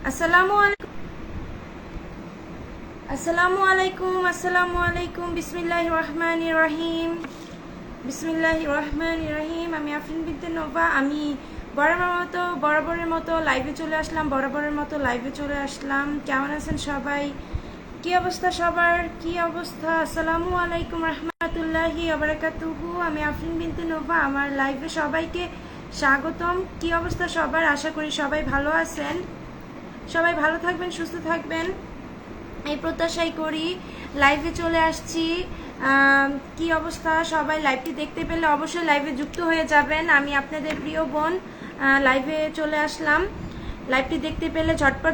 আসসালামু আলাইকুম, আসসালামু আলাইকুম, আসসালামু আলাইকুম। বিসমিল্লাহির রহমানির রহিম, বিসমিল্লাহির রহমানির রহিম। আমি আফরিন বিনতে নোভা। আমি বরাবরের মতো লাইভে চলে আসলাম, কেমন আছেন সবাই? কি অবস্থা সবার? কি অবস্থা? আসসালামু আলাইকুম রহমাতুল্লাহি ওয়া বারাকাতুহু। আমি আফরিন বিনতে নোভা, আমার লাইভে সবাইকে স্বাগতম। কি অবস্থা সবার? আশা করি সবাই ভালো আছেন। সবাই ভালো থাকবেন, সুস্থ থাকবেন, এই প্রত্যাশাই করি। লাইভে চলে আসছি। কি অবস্থা সবাই? লাইভটি দেখতে পেলে অবশ্যই লাইভে যুক্ত হয়ে যাবেন। আমি আপনাদের প্রিয় বোন লাইভে চলে আসলাম। লাইভটি দেখতে পেলে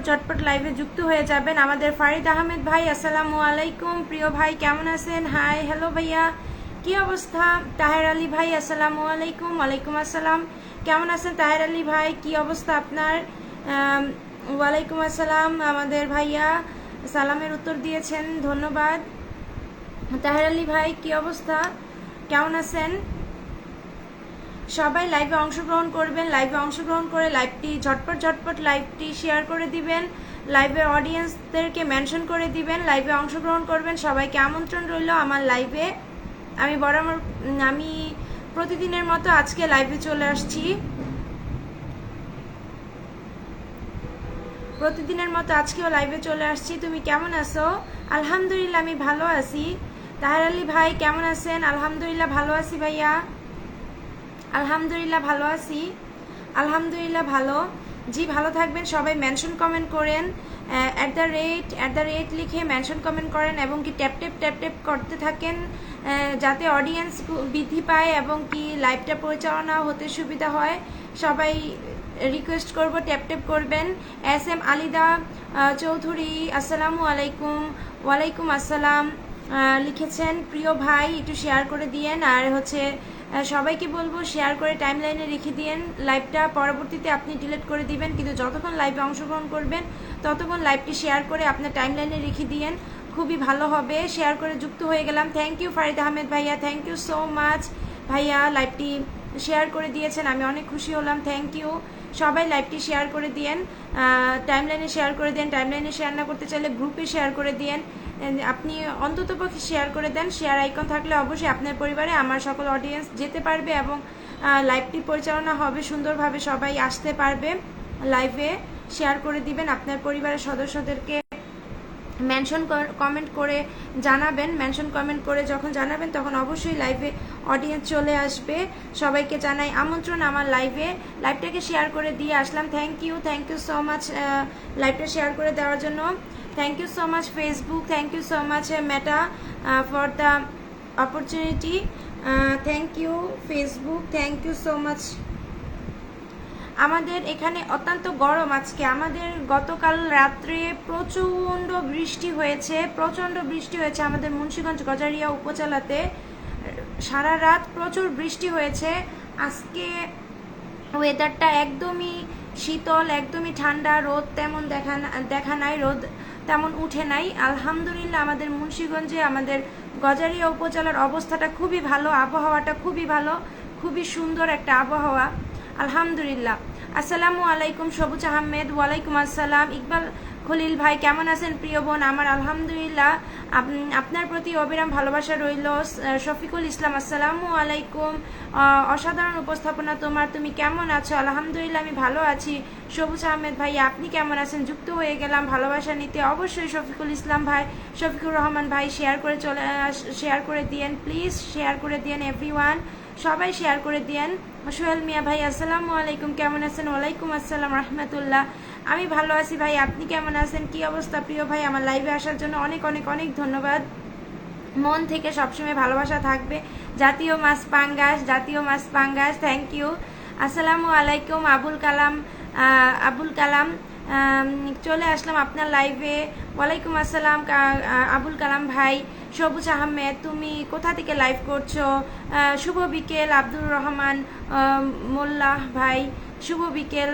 ঝটপট লাইভে যুক্ত হয়ে যাবেন। আমাদের ফারিদ আহমেদ ভাই, আসসালামু আলাইকুম। প্রিয় ভাই কেমন আছেন? হাই, হ্যালো ভাইয়া, কি অবস্থা? তাহের আলী ভাই, আসসালামু আলাইকুম। ওয়ালাইকুম আসসালাম। কেমন আছেন তাহের আলী ভাই? কি অবস্থা আপনার? ওয়ালাইকুম আসসালাম। আমাদের ভাইয়া সালামের উত্তর দিয়েছেন, ধন্যবাদ। তাহের আলী ভাই কি অবস্থা, কেমন আছেন? সবাই লাইভে অংশগ্রহণ করবেন। লাইভে অংশগ্রহণ করে লাইভটি ঝটপট লাইভটি শেয়ার করে দিবেন। লাইভের অডিয়েন্সদেরকে মেনশন করে দিবেন। লাইভে অংশগ্রহণ করবেন। সবাইকে আমন্ত্রণ রইল আমার লাইভে। আমি প্রতিদিনের মতো আজকে লাইভে চলে আসছি। প্রতিদিনের মতো আজকেও লাইভে চলে আসছি। তুমি কেমন আছো? আলহামদুলিল্লাহ আমি ভালো আছি। তাহের আলী ভাই কেমন আছেন? আলহামদুলিল্লাহ ভালো আছি ভাইয়া, আলহামদুলিল্লাহ ভালো আছি, আলহামদুলিল্লাহ ভালো। জি ভালো থাকবেন সবাই। মেনশন কমেন্ট করেন, @@ লিখে মেনশন কমেন্ট করেন এবং কি ট্যাপ করতে থাকেন, যাতে অডিয়েন্স বৃদ্ধি পায় এবং কি লাইভটা পরিচালনা হতে সুবিধা হয়। সবাই রিকোয়েস্ট করব ট্যাপ করবেন। SM আলিদা চৌধুরী, আসসালামু আলাইকুম। ওয়ালাইকুম আসসালাম লিখেছেন। প্রিয় ভাই একটু শেয়ার করে দিয়েন, আর হচ্ছে সবাইকে বলবো শেয়ার করে টাইমলাইনে রেখে দিয়েন। লাইভটা পরবর্তীতে আপনি ডিলিট করে দিবেন, কিন্তু যতক্ষণ লাইভে অংশগ্রহণ করবেন ততক্ষণ লাইভটি শেয়ার করে আপনার টাইমলাইনে রেখে দিয়েন, খুবই ভালো হবে। শেয়ার করে যুক্ত হয়ে গেলাম। থ্যাংক ইউ ফারিদ আহমেদ ভাইয়া, থ্যাংক ইউ সো মাচ ভাইয়া। লাইভটি শেয়ার করে দিয়েছেন, আমি অনেক খুশি হলাম, থ্যাংক ইউ। সবাই লাইভটি শেয়ার করে দিয়েন, টাইমলাইনে শেয়ার করে দেন। টাইমলাইনে শেয়ার না করতে চাইলে গ্রুপে শেয়ার করে দিয়েন। আপনি অন্ততপক্ষে শেয়ার করে দেন। শেয়ার আইকন থাকলে অবশ্যই আপনার পরিবারে আমার সকল অডিয়েন্স যেতে পারবে এবং লাইভটি পরিচালনা হবে সুন্দরভাবে, সবাই আসতে পারবে লাইভে। শেয়ার করে দিবেন, আপনার পরিবারের সদস্যদেরকে মেনশন কমেন্ট করে জানাবেন। মেনশন কমেন্ট করে যখন জানাবেন তখন অবশ্যই লাইভে অডিয়েন্স চলে আসবে। সবাইকে জানাই আমন্ত্রণ আমার লাইভে। লাইভটাকে শেয়ার করে দিয়ে আসলাম। থ্যাংক ইউ সো মাচ লাইভটা শেয়ার করে দেওয়ার জন্য। Thank you so much Facebook, thank you so much Meta for the opportunity. Thank you Facebook, thank you so much. আমাদের এখানে অত্যন্ত গরম আজকে। আমাদের গতকাল রাত্রে প্রচণ্ড বৃষ্টি হয়েছে, আমাদের মুন্সিগঞ্জ গজারিয়া উপজেলাতে। সারা রাত প্রচুর বৃষ্টি হয়েছে। আজকে ওয়েদারটা একদমই শীতল, একদমই ঠান্ডা, রোদ তেমন দেখা নাই, রোদ তেমন উঠে নাই। আলহামদুলিল্লাহ আমাদের মুন্সিগঞ্জে, আমাদের গজারিয়া উপজেলার অবস্থাটা খুবই ভালো, আবহাওয়াটা খুবই ভালো, খুবই সুন্দর একটা আবহাওয়া, আলহামদুলিল্লাহ। আসসালামু আলাইকুম সবুজ আহমেদ। ওয়ালাইকুম আসসালাম। ইকবাল খলিল ভাই কেমন আছেন প্রিয় বোন? আমার আলহামদুলিল্লাহ, আপনার প্রতি অবিরাম ভালোবাসা রইল। শফিকুল ইসলাম, আসসালামু আলাইকুম। অসাধারণ উপস্থাপনা তোমার, তুমি কেমন আছো? আলহামদুলিল্লাহ আমি ভালো আছি। সবুজ আহমেদ ভাই আপনি কেমন আছেন? যুক্ত হয়ে গেলাম ভালোবাসা নিতে। অবশ্যই শফিকুল ইসলাম ভাই, শফিকুর রহমান ভাই শেয়ার করে দিয়েন প্লিজ, শেয়ার করে দিয়েন এভরিওয়ান, সবাই শেয়ার করে দিয়েন। সোহেল মিয়া ভাই, আসসালামু আলাইকুম, কেমন আছেন? ওয়ালাইকুম আসসালাম রহমতুল্লাহ। আমি ভালো আছি ভাই, আপনি কেমন আছেন? কি অবস্থা প্রিয় ভাই? আমার লাইভে আসার জন্য অনেক অনেক অনেক ধন্যবাদ। মন থেকে সবসময় ভালোবাসা থাকবে। জাতীয় মাছ পাঙ্গাস, থ্যাংক ইউ। আসসালামু আলাইকুম আবুল কালাম চলে আসলাম আপনার লাইভে। ওয়ালাইকুম আসসালাম আবুল কালাম ভাই। সবুজ আহমেদ তুমি কোথা থেকে লাইভ করছো? শুভ বিকেল আব্দুর রহমান মোল্লা ভাই, শুভ বিকেল।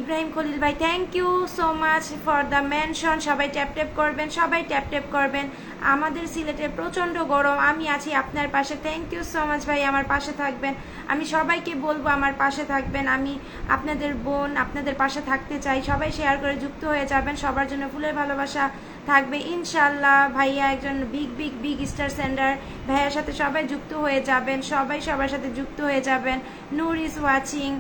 ইব্রাহিম খলিল ভাই thank you so much for the mention. সবাই ট্যাপ ট্যাপ করবেন, সবাই ট্যাপ ট্যাপ করবেন। আমাদের সিলেটে প্রচণ্ড গরম, আমি আছি আপনার পাশে। থ্যাংক ইউ সো মাচ ভাই, আমার পাশে থাকবেন। আমি সবাইকে বলবো আমার পাশে থাকবেন, আমি আপনাদের বোন, আপনাদের পাশে থাকতে চাই। সবাই শেয়ার করে যুক্ত হয়ে যাবেন, সবার জন্য ফুলের ভালোবাসা থাকবে ইনশাল্লাহ। ভাইয়া একজন big big big star sender, ভাইয়ার সাথে সবাই যুক্ত হয়ে যাবেন, সবাই সবার সাথে যুক্ত হয়ে যাবেন। নূর ইজ ওয়াচিং,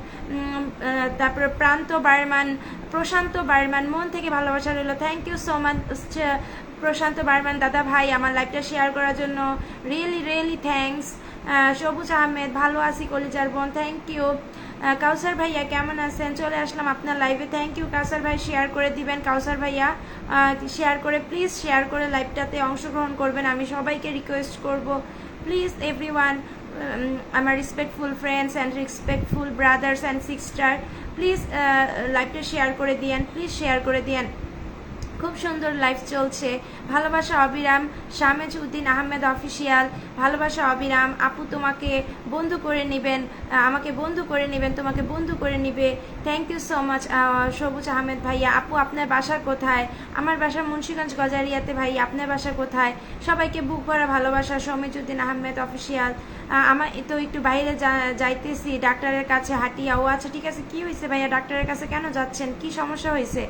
তারপরে প্রান্ত বার্মান, প্রশান্ত বার্মান, মন থেকে ভালোবাসা রইল। থ্যাংক ইউ সো মাচ প্রশান্ত বার্মান দাদা ভাই আমার লাইভটা শেয়ার করার জন্য, রিয়েলি রিয়েলি থ্যাংকস। সবুজ আহমেদ, ভালো আছি কলিজার বোন, থ্যাংক ইউ। কাউসার ভাইয়া কেমন আছেন? চলে আসলাম আপনার লাইভে, থ্যাংক ইউ কাউসার ভাই। শেয়ার করে দিবেন কাউসার ভাইয়া, শেয়ার করে প্লিজ শেয়ার করে লাইভটাতে অংশগ্রহণ করবেন। আমি সবাইকে রিকোয়েস্ট করব প্লিজ এভরিওয়ান, আমার respectful friends and respectful brothers and sister, please লাইভটা শেয়ার করে দিয়েন, প্লিজ শেয়ার করে দিয়েন। খুব সুন্দর লাইভ চলছে। ভালোবাসা অবিরাম, শামেজ উদ্দিন আহমেদ অফিসিয়াল, ভালোবাসা অবিরাম। আপু তোমাকে বন্ধু করে নেবেন, আমাকে বন্ধু করে নেবেন, তোমাকে বন্ধু করে নিবে। Thank you so much Sabuj Ahmed ভাইয়া। আপু আপনার বাসা কোথায়? আমার বাসা মুন্সিগঞ্জ গজারিয়াতে ভাই, আপনার বাসা কোথায়? সবাইকে বুক ভরা ভালোবাসা। শামেজ উদ্দিন আহমেদ অফিসিয়াল। আমার তো একটু বাইরে যাইতেছি ডাক্তারের কাছে হাঁটিয়া। ও আচ্ছা ঠিক আছে, কি হয়েছে ভাইয়া? ডাক্তারের কাছে কেন যাচ্ছেন? কি সমস্যা হয়েছে?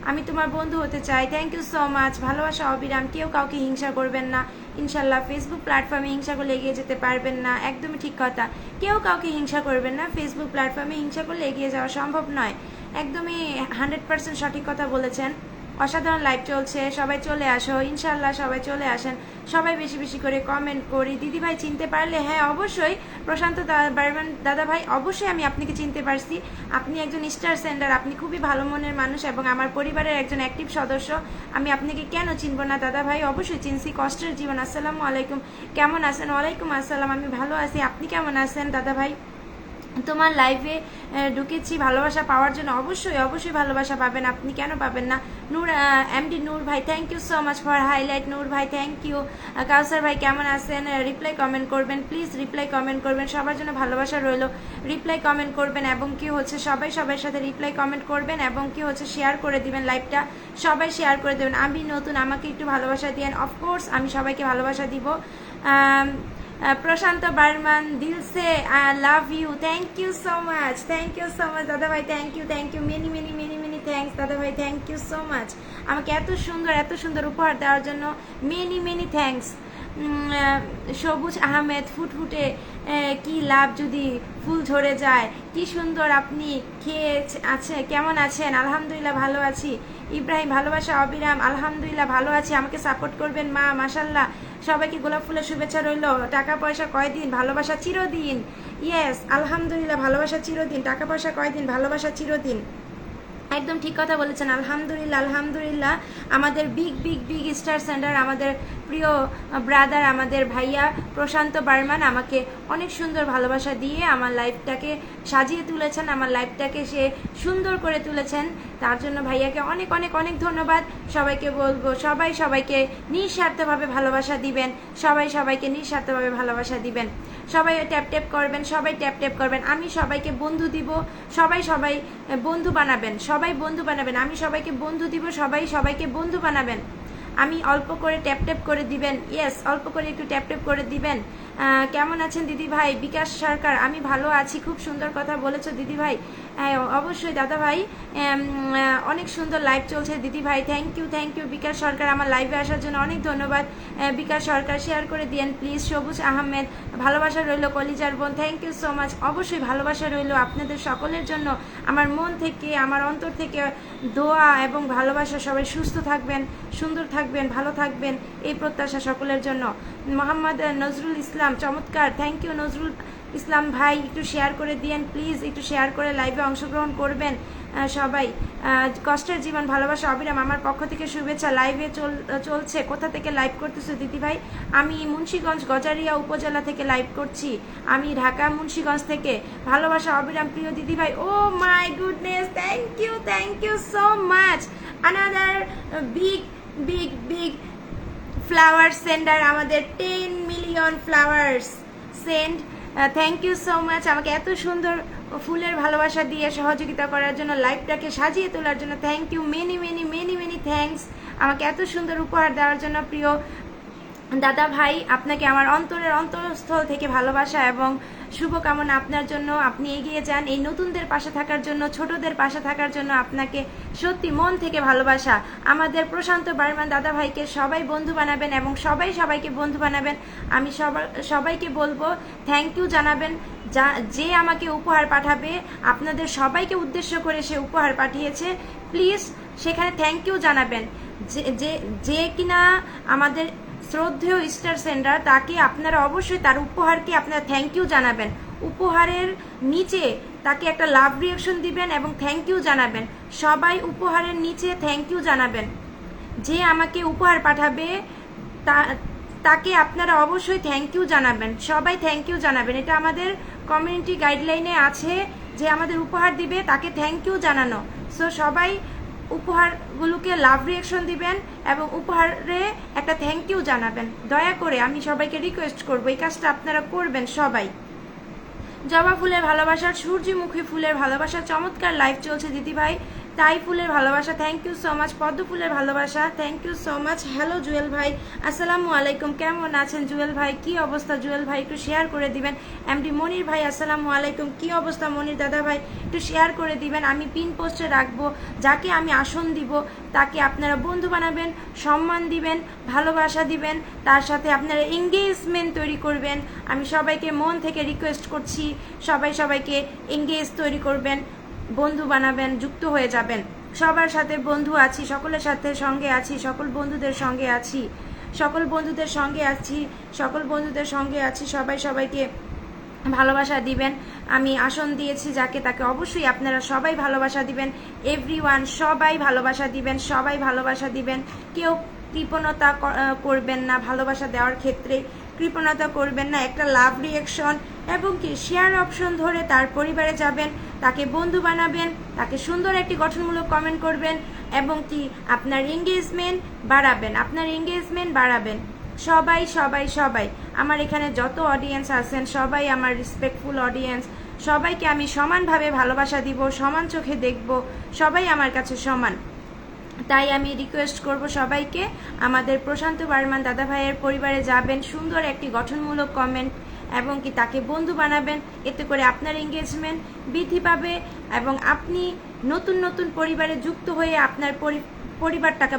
আমি তোমার বন্ধু হতে চাই। Thank you so much. ভালোবাসা অবিরাম। কেউ কাউকে হিংসা করবেন না ইনশাল্লাহ। ফেসবুক প্ল্যাটফর্মে হিংসা করলে এগিয়ে যেতে পারবেন না, একদমই ঠিক কথা। কেউ কাউকে হিংসা করবেন না, ফেসবুক প্ল্যাটফর্মে হিংসা করলে এগিয়ে যাওয়া সম্ভব নয়। একদমই 100% সঠিক কথা বলেছেন। অসাধারণ লাইভ চলছে, সবাই চলে আসো ইনশাল্লাহ, সবাই চলে আসেন। সবাই বেশি বেশি করে কমেন্ট করি। দিদি ভাই চিনতে পারলে? হ্যাঁ অবশ্যই প্রশান্ত বার্মান দাদা ভাই, অবশ্যই আমি আপনাকে চিনতে পারছি। আপনি একজন স্টার সেন্ডার, আপনি খুবই ভালো মনের মানুষ এবং আমার পরিবারের একজন অ্যাক্টিভ সদস্য। আমি আপনাকে কেন চিনব না দাদা ভাই? অবশ্যই চিনছি। কষ্টের জীবন, আসসালামু আলাইকুম, কেমন আছেন? ওয়ালাইকুম আসসালাম, আমি ভালো আছি। আপনি কেমন আছেন দাদা ভাই? তোমার লাইভে ঢুকেছি ভালোবাসা পাওয়ার জন্য। অবশ্যই অবশ্যই ভালোবাসা পাবেন, আপনি কেন পাবেন না? নূর এমডি নূর ভাই, thank you so much for highlight. Nur ভাই থ্যাংক ইউ। কাউসার ভাই কেমন আছেন? রিপ্লাই কমেন্ট করবেন প্লিজ, রিপ্লাই কমেন্ট করবেন, সবার জন্য ভালোবাসা রইল। রিপ্লাই কমেন্ট করবেন এবং কি হচ্ছে সবাই সবার সাথে রিপ্লাই কমেন্ট করবেন এবং কি হচ্ছে শেয়ার করে দিবেন লাইভটা, সবাই শেয়ার করে দেবেন। আমি নতুন, আমাকে একটু ভালোবাসা দিয়েন। অফকোর্স আমি সবাইকে ভালোবাসা দিব। প্রশান্ত বার্মান, দিল সে love you, thank you so much, thank you so much দাদা ভাই, thank you many many many many thanks দাদা ভাই, থ্যাংক ইউ সো মাচ। আমাকে এত সুন্দর উপহার দেওয়ার জন্য মেনি মেনি থ্যাংকস। সবুজ আহমেদ, ফুটফুটে কি লাভ যদি ফুল ঝরে যায়। কি সুন্দর আপনি খেয়ে আছে, কেমন আছেন? আলহামদুলিল্লাহ ভালো আছি। ইব্রাহিম, ভালোবাসা অবিরাম, আলহামদুলিল্লাহ ভালো আছি। আমাকে সাপোর্ট করবেন মা, মাশাল্লাহ। সবাইকে গোলাপ ফুলের শুভেচ্ছা রইল। টাকা পয়সা কয়দিন, ভালোবাসা চিরদিন। ইয়েস আলহামদুলিল্লাহ, ভালোবাসা চিরদিন। টাকা পয়সা কয়দিন, ভালোবাসা চিরদিন। একদম ঠিক কথা বলেছেন। আলহামদুলিল্লাহ আলহামদুলিল্লাহ। আমাদের big big big star sender, আমাদের প্রিয় ব্রাদার, আমাদের ভাইয়া প্রশান্ত বার্মান আমাকে অনেক সুন্দর ভালোবাসা দিয়ে আমার লাইফটাকে সাজিয়ে তুলেছেন, আমার লাইফটাকে সে সুন্দর করে তুলেছেন। তার জন্য ভাইয়াকে অনেক অনেক অনেক ধন্যবাদ। সবাইকে বলবো সবাই সবাইকে নিঃস্বার্থভাবে ভালোবাসা দিবেন, সবাই সবাইকে নিঃস্বার্থভাবে ভালোবাসা দিবেন। সবাই ট্যাপ ট্যাপ করবেন, সবাই ট্যাপ ট্যাপ করবেন। আমি সবাইকে বন্ধু দিব, সবাই সবাই বন্ধু বানাবেন, সবাই বন্ধু বানাবেন। আমি সবাইকে বন্ধু দিব, সবাই সবাইকে বন্ধু বানাবেন। আমি অল্প করে ট্যাপ ট্যাপ করে দিবেন। ইয়েস অল্প করে একটু ট্যাপ ট্যাপ করে দিবেন। কেমন আছেন দিদি ভাই? বিকাশ সরকার, আমি ভালো আছি। খুব সুন্দর কথা বলেছো দিদি ভাই। অবশ্যই দাদা ভাই, অনেক সুন্দর লাইভ চলছে দিদি ভাই। থ্যাংক ইউ বিকাশ সরকার, আমার লাইভে আসার জন্য অনেক ধন্যবাদ। বিকাশ সরকার শেয়ার করে দিয়েন প্লিজ। সবুজ আহমেদ, ভালোবাসা রইল কলিজার বোন, থ্যাংক ইউ সো মাচ। অবশ্যই ভালোবাসা রইল আপনাদের সকলের জন্য। আমার মন থেকে, আমার অন্তর থেকে দোয়া এবং ভালোবাসা। সবাই সুস্থ থাকবেন, সুন্দর থাকবেন, ভালো থাকবেন, এই প্রত্যাশা সকলের জন্য। মোহাম্মদ নজরুল ইসলাম, চমৎকার, থ্যাংক ইউ নজরুল ইসলাম ভাই। একটু শেয়ার করে দিয়েন প্লিজ, একটু শেয়ার করে লাইভে অংশগ্রহণ করবেন সবাই। কষ্টের জীবন, ভালোবাসা অবিরাম, আমার পক্ষ থেকে শুভেচ্ছা। লাইভে চলছে। কোথা থেকে লাইভ করতেছো দিদি ভাই? আমি মুন্সিগঞ্জ গজারিয়া উপজেলা থেকে লাইভ করছি। আমি ঢাকা মুন্সিগঞ্জ থেকে। ভালোবাসা অবিরাম প্রিয় দিদি ভাই। Oh my goodness, thank you so much. Another big big big flower sender, আমাদের 10 million flowers send. Thank you so much. আমাকে এত সুন্দর ফুলের ভালোবাসা দিয়ে সহযোগিতা করার জন্য, লাইভটাকে সাজিয়ে তোলার জন্য thank you, many many many many thanks. আমাকে এত সুন্দর উপহার দেওয়ার জন্য প্রিয় দাদা ভাই, আপনাকে আমার অন্তরের অন্তরস্থল থেকে ভালোবাসা এবং শুভকামনা আপনার জন্য। আপনি এগিয়ে যান এই নতুনদের পাশে থাকার জন্য, ছোটদের পাশে থাকার জন্য আপনাকে সত্যি মন থেকে ভালোবাসা। আমাদের প্রশান্ত বার্মান দাদা ভাইকে সবাই বন্ধু বানাবেন এবং সবাই সবাইকে বন্ধু বানাবেন। আমি সবাইকে বলবো থ্যাংক ইউ জানাবেন। যে আমাকে উপহার পাঠাবে, আপনাদের সবাইকে উদ্দেশ্য করে সে উপহার পাঠিয়েছে, প্লিজ সেখানে থ্যাংক ইউ জানাবেন। যে কিনা আমাদের শ্রদ্ধেয় স্টার সেন্ডার, তাকে আপনারা অবশ্যই তার উপহারকে আপনারা থ্যাংক ইউ জানাবেন। উপহারের নিচে তাকে একটা লাভ রিয়াকশন দিবেন এবং থ্যাংক ইউ জানাবেন। সবাই উপহারের নিচে থ্যাংক ইউ জানাবেন। যে আমাকে উপহার পাঠাবে তাকে আপনারা অবশ্যই থ্যাংক ইউ জানাবেন। সবাই থ্যাংক ইউ জানাবেন। এটা আমাদের কমিউনিটি গাইডলাইনে আছে যে আমাদের উপহার দিবে তাকে থ্যাংক ইউ জানানো। সো সবাই উপহারগুলোকে লাভ রিয়াকশন দিবেন এবং উপহারে একটা থ্যাংক ইউ জানাবেন। দয়া করে আমি সবাইকে রিকোয়েস্ট করবো এই কাজটা আপনারা করবেন সবাই। জবা ফুলের ভালোবাসার, সূর্যমুখী ফুলের ভালোবাসা, চমৎকার লাইভ চলছে দিদি ভাই। তাই ফুলের ভালোবাসা, থ্যাংক ইউ সো মাচ। পদ্ম ফুলের ভালোবাসা, thank you so much. Hello Jewel ভাই, আসসালামু আলাইকুম, কেমন আছেন জুয়েল ভাই? কি অবস্থা জুয়েল ভাই? একটু শেয়ার করে দিবেন। এমডি মনির ভাই, আসসালামু আলাইকুম, কি অবস্থা মনির দাদা ভাই? একটু শেয়ার করে দিবেন। আমি পিন পোস্টে রাখবো। যাকে আমি আসন দিব তাকে আপনারা বন্ধু বানাবেন, সম্মান দিবেন, ভালোবাসা দিবেন, তার সাথে আপনারা এঙ্গেজমেন্ট তৈরি করবেন। আমি সবাইকে মন থেকে রিকোয়েস্ট করছি, সবাইকে এঙ্গেজ তৈরি করবেন, বন্ধু বানাবেন, যুক্ত হয়ে যাবেন। সবার সাথে বন্ধু আছি, সকলের সাথে সঙ্গে আছি, সকল বন্ধুদের সঙ্গে আছি, সবাইকে ভালোবাসা দিবেন। আমি আসন দিয়েছি যাকে, তাকে অবশ্যই আপনারা সবাই ভালোবাসা দিবেন। এভরিওয়ান সবাই ভালোবাসা দিবেন। কেউ কৃপণতা করবেন না, ভালোবাসা দেওয়ার ক্ষেত্রে কৃপণতা করবেন না। একটা লাভ রিয়াকশন এবং কি শেয়ার অপশন ধরে তার পরিবারে যাবেন, তাকে বন্ধু বানাবেন, তাকে সুন্দর একটি গঠনমূলক কমেন্ট করবেন এবং কি আপনার এঙ্গেজমেন্ট বাড়াবেন। সবাই আমার এখানে যত অডিয়েন্স আছেন সবাই আমার রেসপেক্টফুল অডিয়েন্স। সবাইকে আমি সমানভাবে ভালোবাসা দিব, সমান চোখে দেখব, সবাই আমার কাছে সমান। তাই আমি রিকোয়েস্ট করব সবাইকে আমাদের প্রশান্ত বার্মান দাদা ভাইয়ের পরিবারে যাবেন, সুন্দর একটি গঠনমূলক কমেন্ট এবং কি তাকে বন্ধু বানাবেন। এতে করে আপনার এঙ্গেজমেন্ট বৃদ্ধি পাবে এবং আপনি নতুন পরিবারে যুক্ত হয়ে আপনার পরিবারটাকে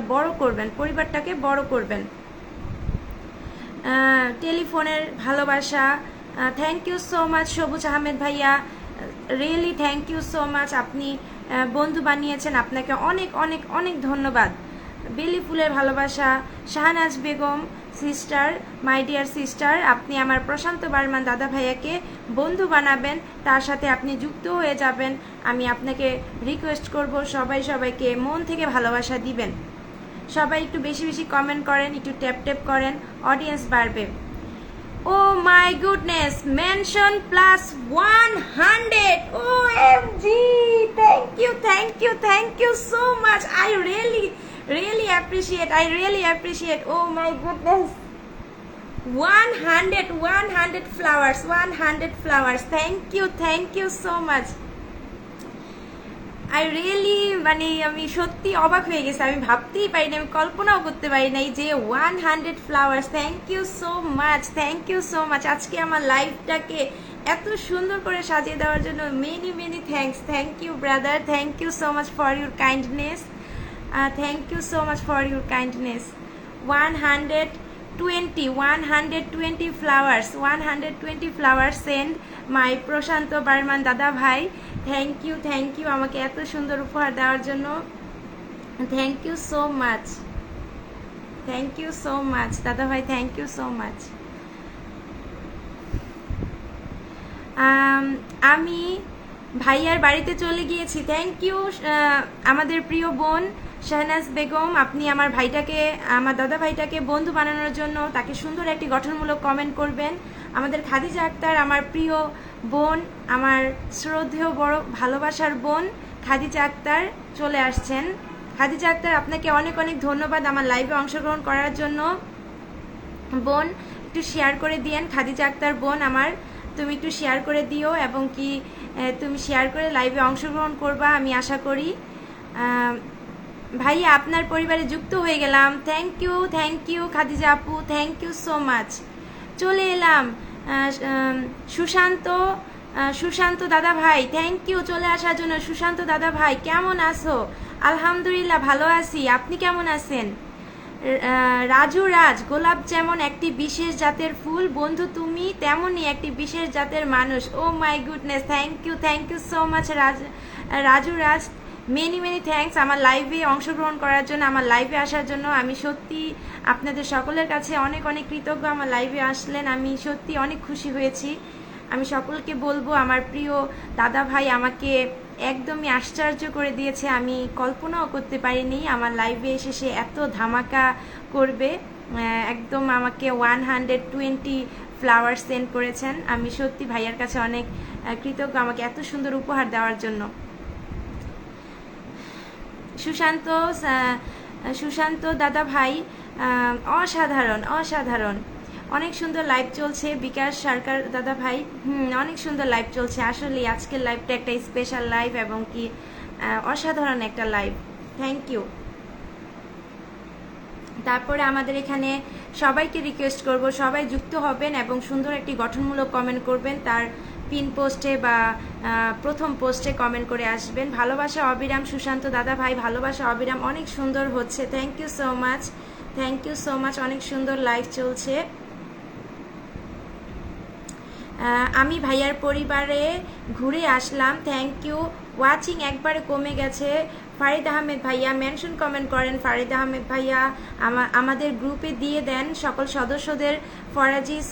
বড় করবেন। টেলিফোনের ভালোবাসা, thank you so much Sabuj Ahmed ভাইয়া, really thank you so much. আপনি বন্ধু বানিয়েছেন, আপনাকে অনেক অনেক অনেক ধন্যবাদ। বেলি ফুলের ভালোবাসা, Shahnaz Begum sister, my dear sister, আপনি আমার প্রশান্ত বার্মান দাদা ভাইয়াকে বন্ধু বানাবেন, তার সাথে আপনি যুক্ত হয়ে যাবেন। আমি আপনাকে রিকোয়েস্ট করব সবাইকে মন থেকে ভালোবাসা দিবেন। সবাই একটু বেশি কমেন্ট করেন, একটু ট্যাপ করেন, অডিয়েন্স বাড়বে। Oh my goodness, mention plus 100. OMG, thank you so much. I really appreciate. Oh my goodness, 100 flowers. Thank you so much. আমি সত্যি অবাক হয়ে গেছি। আমি ভাবতেই পারিনি, আমি কল্পনাও করতে পারি নাই যে 100 flowers. Thank you so much. আজকে আমার লাইফটাকে এত সুন্দর করে সাজিয়ে দেওয়ার জন্য many thanks. Thank you brother, thank you so much for your kindness. 120 flowers send my Prashanta Barman দাদা ভাই। থ্যাংক ইউ আমাকে এত সুন্দর উপহার দেওয়ার জন্য। থ্যাংক ইউ সো মাচ দাদা ভাই, থ্যাংক ইউ সো মাচ। আমি ভাইয়ার বাড়িতে চলে গিয়েছি। থ্যাংক ইউ আমাদের প্রিয় বোন শাহনাজ বেগম, আপনি আমার দাদা ভাইটাকে বন্ধু বানানোর জন্য তাকে সুন্দর একটি গঠনমূলক কমেন্ট করবেন। আমাদের খাদিজা আক্তার, আমার প্রিয় বোন, আমার শ্রদ্ধেয় বড় ভালোবাসার বোন খাদিজা আক্তার চলে আসছেন। খাদিজা আক্তার, আপনাকে অনেক ধন্যবাদ আমার লাইভে অংশগ্রহণ করার জন্য। বোন একটু শেয়ার করে দিয়েন। খাদিজা আক্তার বোন আমার, তুমি একটু শেয়ার করে দিও এবং কি তুমি শেয়ার করে লাইভে অংশগ্রহণ করবা আমি আশা করি। ভাইয়া আপনার পরিবারে যুক্ত হয়ে গেলাম, থ্যাংক ইউ খাদিজা আপু, থ্যাংক ইউ সো মাচ। চলে এলাম সুশান্ত দাদা ভাই, থ্যাংক ইউ চলে আসার জন্য। সুশান্ত দাদা ভাই কেমন আছো? আলহামদুলিল্লাহ ভালো আছি, আপনি কেমন আছেন? রাজু রাজ, গোলাপ যেমন একটি বিশেষ জাতের ফুল, বন্ধু তুমি তেমনই একটি বিশেষ জাতের মানুষ। Oh my goodness, thank you so much Raju Raj, many thanks আমার লাইভে অংশগ্রহণ করার জন্য, আমার লাইভে আসার জন্য। আমি সত্যি আপনাদের সকলের কাছে অনেক কৃতজ্ঞ। আমার লাইভে আসলেন, আমি সত্যি অনেক খুশি হয়েছি। আমি সকলকে বলবো আমার প্রিয় দাদা ভাই আমাকে একদমই আশ্চর্য করে দিয়েছে, আমি কল্পনাও করতে পারিনি আমার লাইভে এসে সে এত ধামাকা করবে। একদম আমাকে 120 ফ্লাওয়ার সেন্ড করেছেন। আমি সত্যি ভাইয়ার কাছে অনেক কৃতজ্ঞ আমাকে এত সুন্দর উপহার দেওয়ার জন্য। সুশান্ত দাদা ভাই অসাধারণ অনেক সুন্দর লাইভ চলছে। বিকাশ সরকার দাদা ভাই অনেক সুন্দর লাইভ চলছে। আসলে আজকের লাইভটা একটা স্পেশাল লাইভ এবং কি অসাধারণ একটা লাইভ, থ্যাংক ইউ। তারপরে আমাদের এখানে সবাইকে রিকোয়েস্ট করব সবাই যুক্ত হবেন এবং সুন্দর একটি গঠনমূলক কমেন্ট করবেন, তার পিন পোস্টে বা প্রথম পোস্টে কমেন্ট করে আসবেন। ভালোবাসা অবিরাম সুশান্ত দাদা ভাই, ভালোবাসা অবিরাম অনেক সুন্দর হচ্ছে, থ্যাংক ইউ সো মাচ, অনেক সুন্দর লাইভ চলছে। আমি ভাইয়ার পরিবারে ঘুরে আসলাম, থ্যাংক ইউ। ওয়াচিং একবারে কমে গেছে। ফারিদ আহমেদ ভাইয়া মেনশন কমেন্ট করেন। ফারিদ আহমেদ ভাইয়া আমাদের গ্রুপে দিয়ে দেন সকল সদস্যদের। ফরাজিস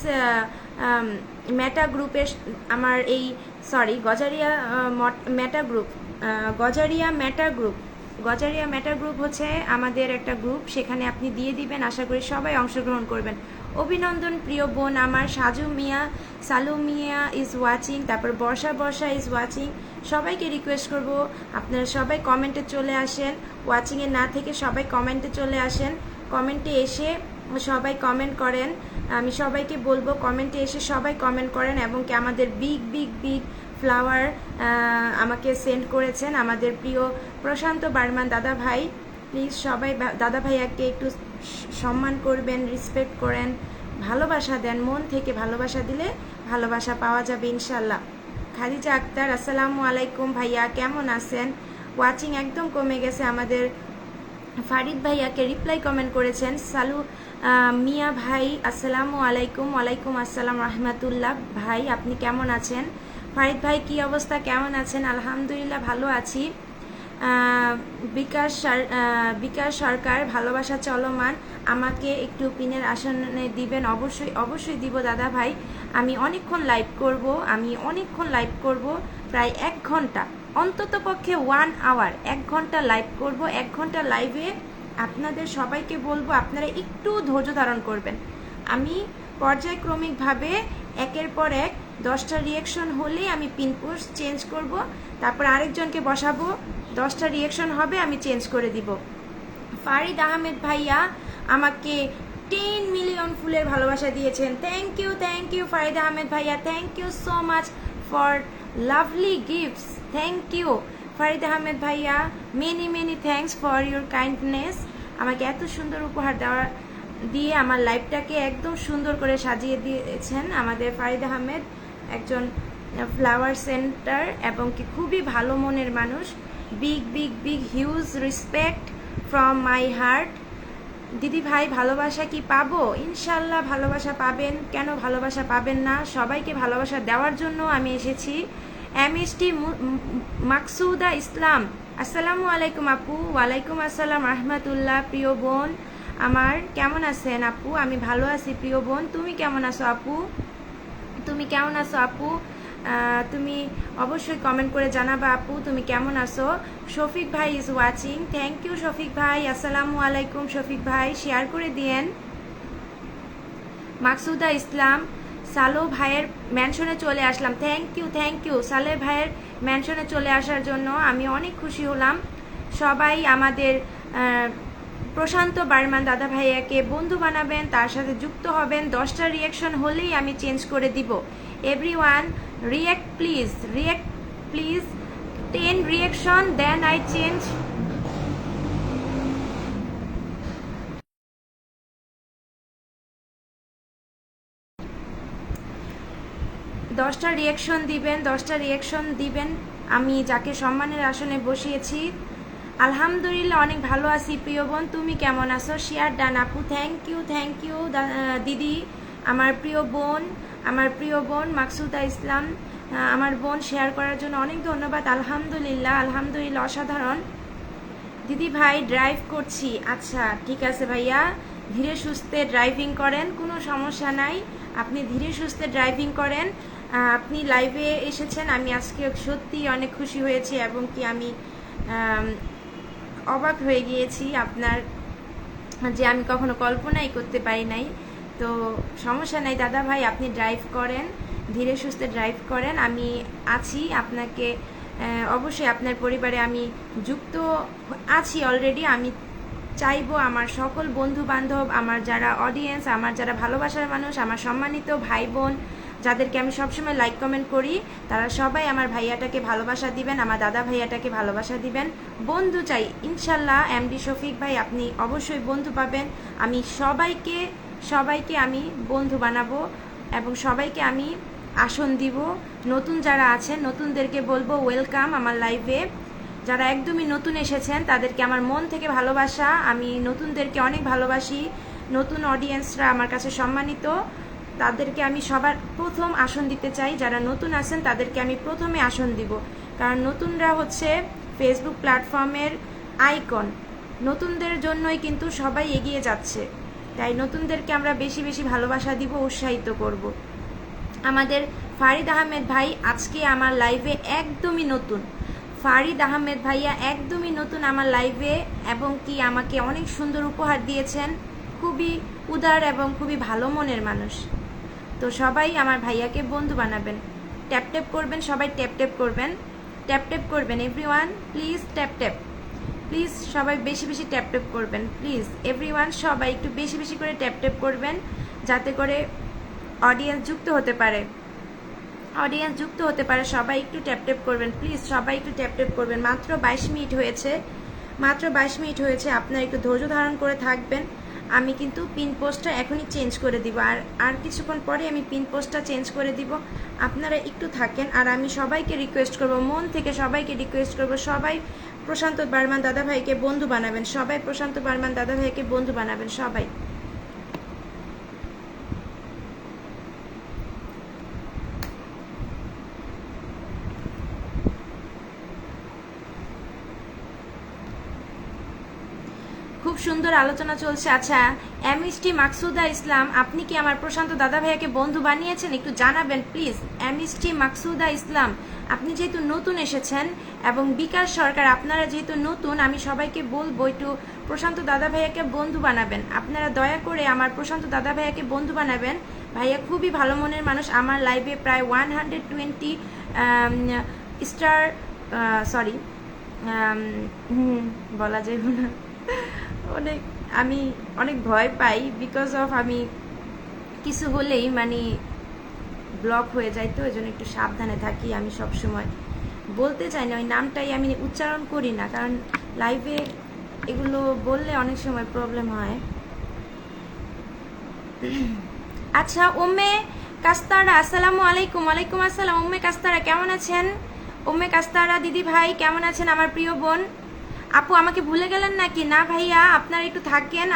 মেটা গ্রুপের আমার এই গজারিয়া মেটা গ্রুপ হচ্ছে আমাদের একটা গ্রুপ, সেখানে আপনি দিয়ে দিবেন, আশা করি সবাই অংশগ্রহণ করবেন। অভিনন্দন প্রিয় বোন আমার সালু মিয়া ইজ ওয়াচিং, তারপর বর্ষা ইজ ওয়াচিং। সবাইকে রিকোয়েস্ট করব আপনারা সবাই কমেন্টে চলে আসেন, ওয়াচিংয়ে না থেকে সবাই কমেন্টে চলে আসেন, কমেন্টে এসে সবাই কমেন্ট করেন। আমি সবাইকে বলবো কমেন্টে এসে সবাই কমেন্ট করেন এবং কি আমাদের বিগ ফ্লাওয়ার আমাকে সেন্ড করেছেন আমাদের প্রিয় প্রশান্ত বার্মান দাদা ভাই। প্লিজ সবাই দাদা ভাইয়াকে একটু সম্মান করবেন, রেসপেক্ট করেন, ভালোবাসা দেন, মন থেকে ভালোবাসা দিলে ভালোবাসা পাওয়া যাবে ইনশাল্লাহ। খাদিজা আক্তার, আসসালামু আলাইকুম ভাইয়া, কেমন আছেন? ওয়াচিং একদম কমে গেছে। আমাদের ফারিদ ভাইয়াকে রিপ্লাই কমেন্ট করেছেন। সালু মিয়া ভাই, আসসালামু আলাইকুম। ওয়ালাইকুম আসসালাম রহমাতুল্লাহ। ভাই আপনি কেমন আছেন? ফারিদ ভাই কি অবস্থা, কেমন আছেন? আলহামদুলিল্লাহ ভালো আছি। বিকাশ সরকার, ভালোবাসা চলমান, আমাকে একটু পিনের আসনে দিবেন। অবশ্যই দিব দাদা ভাই। আমি অনেকক্ষণ লাইভ করব, প্রায় 1 ঘন্টা, অন্তত পক্ষে 1 আওয়ার, 1 ঘন্টা লাইভ করব। 1 ঘন্টা লাইভে আপনাদের সবাইকে বলবো আপনারা একটু ধৈর্য ধারণ করবেন। আমি পর্যায়ক্রমিকভাবে একের পর এক 10টা রিয়াকশন হলেই আমি পিন পোস্ট চেঞ্জ করব, তারপর আরেকজনকে বসাবো, 10টা রিয়াকশন হবে, আমি চেঞ্জ করে দিব। ফারিদ আহমেদ ভাইয়া আমাকে 10 মিলিয়ন ফুলের ভালোবাসা দিয়েছেন, থ্যাংক ইউ ফারিদ আহমেদ ভাইয়া, thank you so much for lovely gifts, thank you Farid Ahmed ভাইয়া, many thanks for your kindness. আমাকে এত সুন্দর উপহার দিয়ে আমার লাইফটাকে একদম সুন্দর করে সাজিয়ে দিয়েছেন আমাদের ফারিদ আহমেদ, একজন ফ্লাওয়ার সেন্টার এবং কি খুবই ভালো মনের মানুষ। Big huge respect from my heart. দিদি ভাই ভালোবাসা কি পাবো? ইনশাল্লাহ ভালোবাসা পাবেন, কেন ভালোবাসা পাবেন না? সবাইকে ভালোবাসা দেওয়ার জন্য আমি এসেছি। MST মাকসুদা ইসলাম, আসসালামু আলাইকুম আপু। ওয়ালাইকুম আসসালাম রহমাতুল্লাহ। প্রিয় বোন আমার কেমন আছেন আপু? আমি ভালো আছি প্রিয় বোন, তুমি কেমন আছো আপু? তুমি অবশ্যই কমেন্ট করে জানাবা আপু তুমি কেমন আছো। শফিক ভাই is watching, thank you Shafiq ভাই, আসসালামু আলাইকুম শফিক ভাই, শেয়ার করে দিয়েন। মাকসুদা ইসলাম, সালো ভাইয়ের মেনশনে চলে আসলাম, থ্যাংক ইউ সালে ভাইয়ের মেনশনে চলে আসার জন্য আমি অনেক খুশি হলাম। সবাই আমাদের প্রশান্ত বার্মান দাদা ভাইয়াকে বন্ধু বানাবেন, তার সাথে যুক্ত হবেন। 10টা রিয়াকশন হলেই আমি চেঞ্জ করে দিব। Everyone react please, please 10 reaction, then I change. দশটা রিয়াকশন দিবেন। আমি যাকে সম্মানের আসনে বসিয়েছি। আলহামদুলিল্লাহ অনেক ভালো আছি প্রিয় বোন, তুমি কেমন আছো? শেয়ার ডান আপু, থ্যাংক ইউ দিদি। আমার প্রিয় বোন মাকসুদা ইসলাম, আমার বোন, শেয়ার করার জন্য অনেক ধন্যবাদ। আলহামদুলিল্লাহ অসাধারণ। দিদি ভাই ড্রাইভ করছি। আচ্ছা ঠিক আছে ভাইয়া, ধীরে সুস্থে ড্রাইভিং করেন, কোনো সমস্যা নাই। আপনি ধীরে সুস্থে ড্রাইভিং করেন। আপনি লাইভে এসেছেন, আমি আজকে সত্যি অনেক খুশি হয়েছি এবং কি আমি অবাক হয়ে গিয়েছি আপনার, যে আমি কখনো কল্পনাই করতে পারি নাই। তো সমস্যা নাই দাদা ভাই, আপনি ড্রাইভ করেন, ধীরে সুস্থে ড্রাইভ করেন। আমি আছি আপনাকে, অবশ্যই আপনার পরিবারে আমি যুক্ত আছি অলরেডি। আমি চাইবো আমার সকল বন্ধু বান্ধব, আমার যারা অডিয়েন্স, আমার যারা ভালোবাসার মানুষ, আমার সম্মানিত ভাই বোন, যাদেরকে আমি সবসময় লাইক কমেন্ট করি, তারা সবাই আমার ভাইয়াটাকে ভালোবাসা দিবেন, আমার দাদা ভাইয়াটাকে ভালোবাসা দিবেন। বন্ধু চাই ইনশাল্লাহ। এমডি শফিক ভাই, আপনি অবশ্যই বন্ধু পাবেন। আমি সবাইকে আমি বন্ধু বানাবো এবং সবাইকে আমি আসন দিব। নতুন যারা আছেন, নতুনদেরকে বলবো ওয়েলকাম আমার লাইভে। যারা একদমই নতুন এসেছেন তাদেরকে আমার মন থেকে ভালোবাসা। আমি নতুনদেরকে অনেক ভালোবাসি। নতুন অডিয়েন্সরা আমার কাছে সম্মানিত, তাদেরকে আমি সবার প্রথম আসন দিতে চাই। যারা নতুন আছেন তাদেরকে আমি প্রথমে আসন দিব, কারণ নতুনরা হচ্ছে ফেসবুক প্ল্যাটফর্মের আইকন। নতুনদের জন্যই কিন্তু সবাই এগিয়ে যাচ্ছে, তাই নতুনদেরকে আমরা বেশি বেশি ভালোবাসা দিব, উৎসাহিত করব। আমাদের ফারিদ আহমেদ ভাই আজকে আমার লাইভে একদমই নতুন। ফারিদ আহমেদ ভাইয়া একদমই নতুন আমার লাইভে, এবং কি আমাকে অনেক সুন্দর উপহার দিয়েছেন। খুবই উদার এবং খুবই ভালো মনের মানুষ। তো সবাই আমার ভাইয়াকে বন্ধু বানাবেন, ট্যাপ ট্যাপ করবেন, সবাই ট্যাপ ট্যাপ করবেন এভরিওয়ান, প্লিজ ট্যাপ প্লিজ সবাই বেশি বেশি ট্যাপ করবেন প্লিজ এভরিওয়ান। সবাই একটু বেশি বেশি করে ট্যাপ করবেন, যাতে করে অডিয়েন্স যুক্ত হতে পারে। সবাই একটু ট্যাপ করবেন প্লিজ, সবাই একটু ট্যাপ করবেন। মাত্র 22 মিনিট হয়েছে, আপনারা একটু ধৈর্য ধারণ করে থাকবেন। আমি কিন্তু পিন পোস্টটা এখনই চেঞ্জ করে দিব, আর কিছুক্ষণ পরে আমি পিন পোস্টটা চেঞ্জ করে দিব। আপনারা একটু থাকেন। আর আমি সবাইকে রিকোয়েস্ট করব, মন থেকে সবাইকে রিকোয়েস্ট করব, সবাই প্রশান্ত বার্মান দাদা ভাইকে বন্ধু বানাবেন। সবাই খুব সুন্দর আলোচনা চলছে। আচ্ছা, এমএসটি মাকসুদা ইসলাম, আপনি কি আমার প্রশান্ত দাদা ভাইয়াকে বন্ধু বানিয়েছেন? একটু জানাবেন প্লিজ। এমএসটি মাকসুদা ইসলাম, আপনি যেহেতু নতুন এসেছেন, এবং বিকাশ সরকার, আপনারা যেহেতু নতুন, আমি সবাইকে বলবো একটু প্রশান্ত দাদা ভাইয়াকে বন্ধু বানাবেন। আপনারা দয়া করে আমার প্রশান্ত দাদা ভাইয়াকে বন্ধু বানাবেন। ভাইয়া খুবই ভালো মনের মানুষ। আমার লাইভে প্রায় 120 স্টার, সরি বলা যাবে না, আমি অনেক ভয় পাই, বিকজ অফ আমি কিছু হলেই মানে ব্লক হয়ে যায়, তো ওই জন্য একটু সাবধানে থাকি। আমি সব সময় বলতে চাই না, ওই নামটাই আমি উচ্চারণ করি না, কারণ লাইভে এগুলো বললে অনেক সময় প্রবলেম হয়। আচ্ছা, উম্মে কাস্তারা, আসসালামু আলাইকুম। ওয়ালাইকুম আসসালাম। উম্মে কাস্তারা কেমন আছেন? উম্মে কাস্তারা দিদি ভাই কেমন আছেন? আমার প্রিয় বোন আপু, আমাকে ভুলে গেলেন নাকি? না ভাইয়া, আপনারা একটু থাকেন।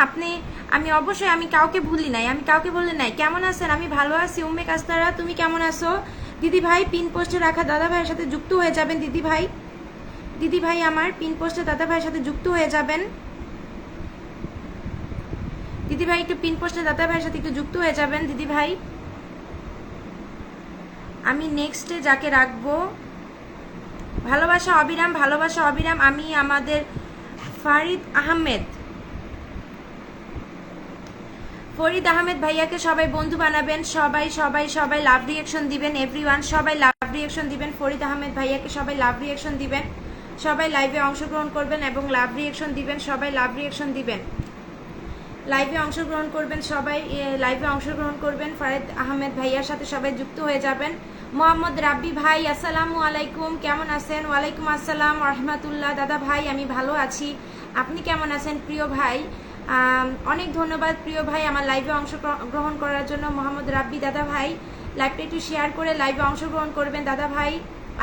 আমি অবশ্যই, আমি কাউকে ভুলি নাই। কেমন আছেন? আমি ভালো আছি। উম্মে কাস্তারা, তুমি কেমন আছো? দিদি ভাই পিন পোস্টে রাখা দাদা ভাইয়ের সাথে যুক্ত হয়ে যাবেন। দিদি ভাই আমার পিন পোস্টে দাদা ভাইয়ের সাথে যুক্ত হয়ে যাবেন। দিদি ভাই একটু পিন পোস্টে দাদা ভাইয়ের সাথে একটু যুক্ত হয়ে যাবেন দিদি ভাই। আমি নেক্সটে যাকে রাখবো, ভালোবাসা অবিরাম। আমি আমাদের ফরিদ আহমেদ ভাইয়াকে সবাই বন্ধু বানাবেন। সবাই লাভ রিয়াকশন দিবেন এভরিওয়ান। সবাই লাভ রিয়াকশন দিবেন। ফরিদ আহমেদ ভাইয়াকে সবাই লাভ রিয়াকশন দিবেন। সবাই লাইভে অংশগ্রহণ করবেন এবং লাভ রিয়াকশন দিবেন। সবাই লাভ রিয়াকশন দিবেন। লাইভে অংশগ্রহণ করবেন সবাই, লাইভে অংশগ্রহণ করবেন। ফারিদ আহমেদ ভাইয়ার সাথে সবাই যুক্ত হয়ে যাবেন। মোহাম্মদ রাব্বি ভাই আসসালামু আলাইকুম, কেমন আছেন? ওয়ালাইকুম আসসালাম রহমতুল্লাহ। দাদা ভাই আমি ভালো আছি, আপনি কেমন আছেন প্রিয় ভাই? অনেক ধন্যবাদ প্রিয় ভাই আমার লাইভে অংশগ্রহণ করার জন্য। মোহাম্মদ রাব্বি দাদা ভাই লাইভটা একটু শেয়ার করে লাইভে অংশগ্রহণ করবেন দাদা ভাই।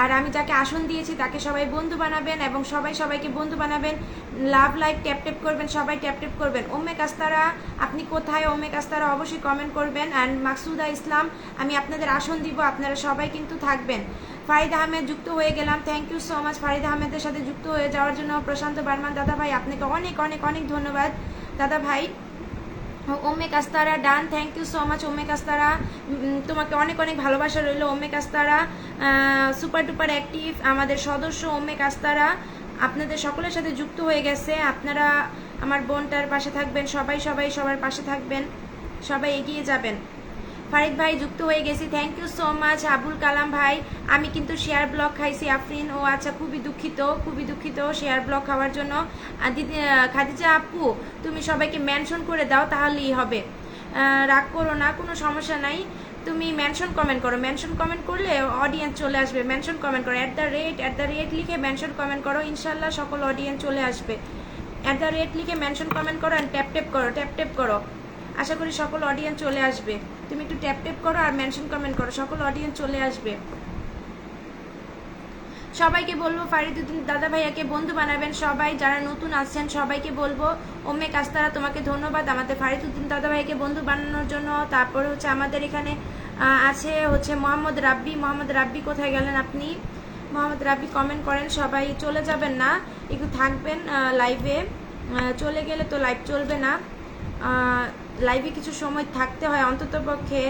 আর আমি যাকে আসন দিয়েছি তাকে সবাই বন্ধু বানাবেন এবং সবাইকে বন্ধু বানাবেন। লাভ লাইক ট্যাপ ট্যাপ করবেন, সবাই ট্যাপ ট্যাপ করবেন। ওমে কাস্তারা আপনি কোথায়? ওমে কাস্তারা অবশ্যই কমেন্ট করবেন। অ্যান্ড মাকসুদা ইসলাম আমি আপনাদের আসন দিব, আপনারা সবাই কিন্তু থাকবেন। ফারিদ আহমেদ যুক্ত হয়ে গেলাম, thank you so much Farid আহমেদের সাথে যুক্ত হয়ে যাওয়ার জন্য। প্রশান্ত বার্মান দাদা ভাই আপনাকে অনেক অনেক অনেক ধন্যবাদ দাদা ভাই। ওমে কাস্তারা ডান, থ্যাংক ইউ সো মাচ ওমে কাস্তারা, তোমাকে অনেক অনেক ভালোবাসা রইল ওমে কাস্তারা। সুপার ডুপার অ্যাক্টিভ আমাদের সদস্য ওমে কাস্তারা আপনাদের সকলের সাথে যুক্ত হয়ে গেছে। আপনারা আমার বোনটার পাশে থাকবেন, সবার পাশে থাকবেন, সবাই এগিয়ে যাবেন। ফারিদ ভাই যুক্ত হয়ে গেছি, thank you so much. Abul Kalam ভাই আমি কিন্তু শেয়ার ব্লক খাইছি আফরিন, ও আচ্ছা খুবই দুঃখিত শেয়ার ব্লক খাওয়ার জন্য। দিদি খাদিজা আপু তুমি সবাইকে মেনশন করে দাও তাহলেই হবে, রাগ করো না, কোনো সমস্যা নাই। তুমি মেনশন কমেন্ট করো, মেনশন কমেন্ট করলে অডিয়েন্স চলে আসবে। মেনশন কমেন্ট করো, @@ লিখে মেনশন কমেন্ট করো, ইনশাল্লাহ সকল অডিয়েন্স চলে আসবে। @ লিখে মেনশন কমেন্ট করো, ট্যাপ ট্যাপ করো, আশা করি সকল অডিয়েন্স চলে আসবে। তুমি একটু ট্যাপ ট্যাপ করো আর মেনশন কমেন্ট করো, সকল অডিয়েন্স চলে আসবে। সবাইকে বলবো ফারিদুদ্দিন দাদা ভাইয়াকে বন্ধু বানাবেন, সবাই যারা নতুন আসছেন সবাইকে বলবো। ওমে কাস্তারা তোমাকে ধন্যবাদ আমাদের ফারিদুদ্দিন দাদা ভাইকে বন্ধু বানানোর জন্য। তারপরে হচ্ছে আমাদের এখানে আছে হচ্ছে মোহাম্মদ রাব্বি কোথায় গেলেন আপনি? মোহাম্মদ রাব্বি কমেন্ট করেন, সবাই চলে যাবেন না, একটু থাকবেন লাইভে। চলে গেলে তো লাইভ চলবে না, লাইভে কিছু সময় থাকতে হয়, অন্ততপক্ষে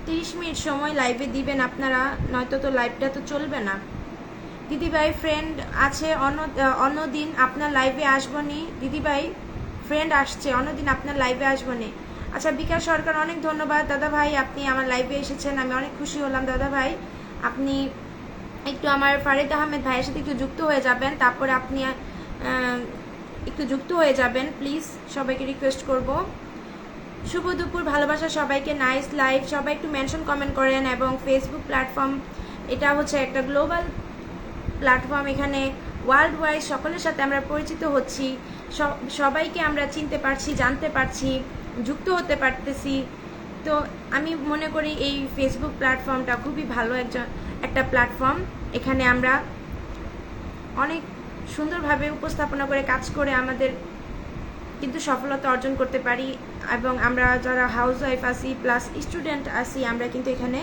30 মিনিট সময় লাইভে দিবেন আপনারা, নয়তো তো লাইভটা তো চলবে না। দিদিভাই ফ্রেন্ড আছে অন্যদিন আপনার লাইভে আসবনি, দিদিভাই ফ্রেন্ড আসছে অন্যদিন আপনার লাইভে আসবনি। আচ্ছা বিকাশ সরকার অনেক ধন্যবাদ দাদা ভাই, আপনি আমার লাইভে এসেছেন, আমি অনেক খুশি হলাম দাদা ভাই। আপনি একটু আমার ফারিদ আহমেদ ভাইয়ের সাথে একটু যুক্ত হয়ে যাবেন, তারপরে আপনি একটু যুক্ত হয়ে যাবেন প্লিজ, সবাইকে রিকোয়েস্ট করব। শুভ দুপুর, ভালোবাসা সবাইকে, নাইস লাইভ, সবাই একটু মেনশন কমেন্ট করেন। এবং ফেসবুক প্ল্যাটফর্ম এটা হচ্ছে একটা গ্লোবাল প্ল্যাটফর্ম, এখানে ওয়ার্ল্ড ওয়াইড সকলের সাথে আমরা পরিচিত হচ্ছি, সবাইকে আমরা চিনতে পারছি, জানতে পারছি, যুক্ত হতে পারতেছি। তো আমি মনে করি এই ফেসবুক প্ল্যাটফর্মটা খুবই ভালো একটা প্ল্যাটফর্ম। এখানে আমরা অনেক সুন্দরভাবে উপস্থাপনা করে কাজ করে আমাদের কিন্তু সফলতা অর্জন করতে পারি। এবং আমরা যারা হাউস ওয়াইফ আছি প্লাস স্টুডেন্ট আছি, আমরা কিন্তু এখানে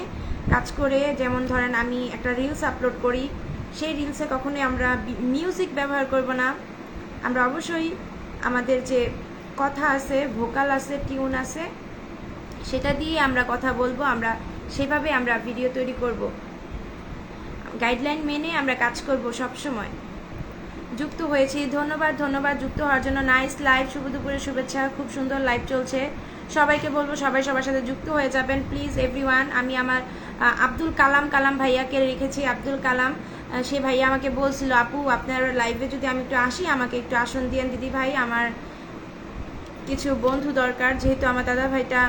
কাজ করে, যেমন ধরেন আমি একটা রিলস আপলোড করি, সেই রিলসে কখনোই আমরা মিউজিক ব্যবহার করব না, আমরা অবশ্যই আমাদের যে কথা আছে, ভোকাল আছে, টিউন আছে, সেটা দিয়ে আমরা কথা বলবো, আমরা সেভাবে আমরা ভিডিও তৈরি করব, গাইডলাইন মেনে আমরা কাজ করব সব সময়। যুক্ত হয়েছি, ধন্যবাদ যুক্ত হওয়ার জন্য। নাইস লাইভ, শুভ দুপুরের শুভেচ্ছা, খুব সুন্দর লাইভ চলছে। সবাইকে বলবো সবাই সবার সাথে যুক্ত হয়ে যাবেন প্লিজ এভরিওয়ান। আমি আমার আব্দুল কালাম ভাইয়াকে রেখেছি, আব্দুল কালাম, সে ভাইয়া আমাকে বলছিল আপু আপনার লাইভে যদি আমি একটু আসি, আমাকে একটু আসন দিয়েন দিদি ভাই, আমার কিছু বন্ধু দরকার, যেহেতু আমার দাদা ভাইটা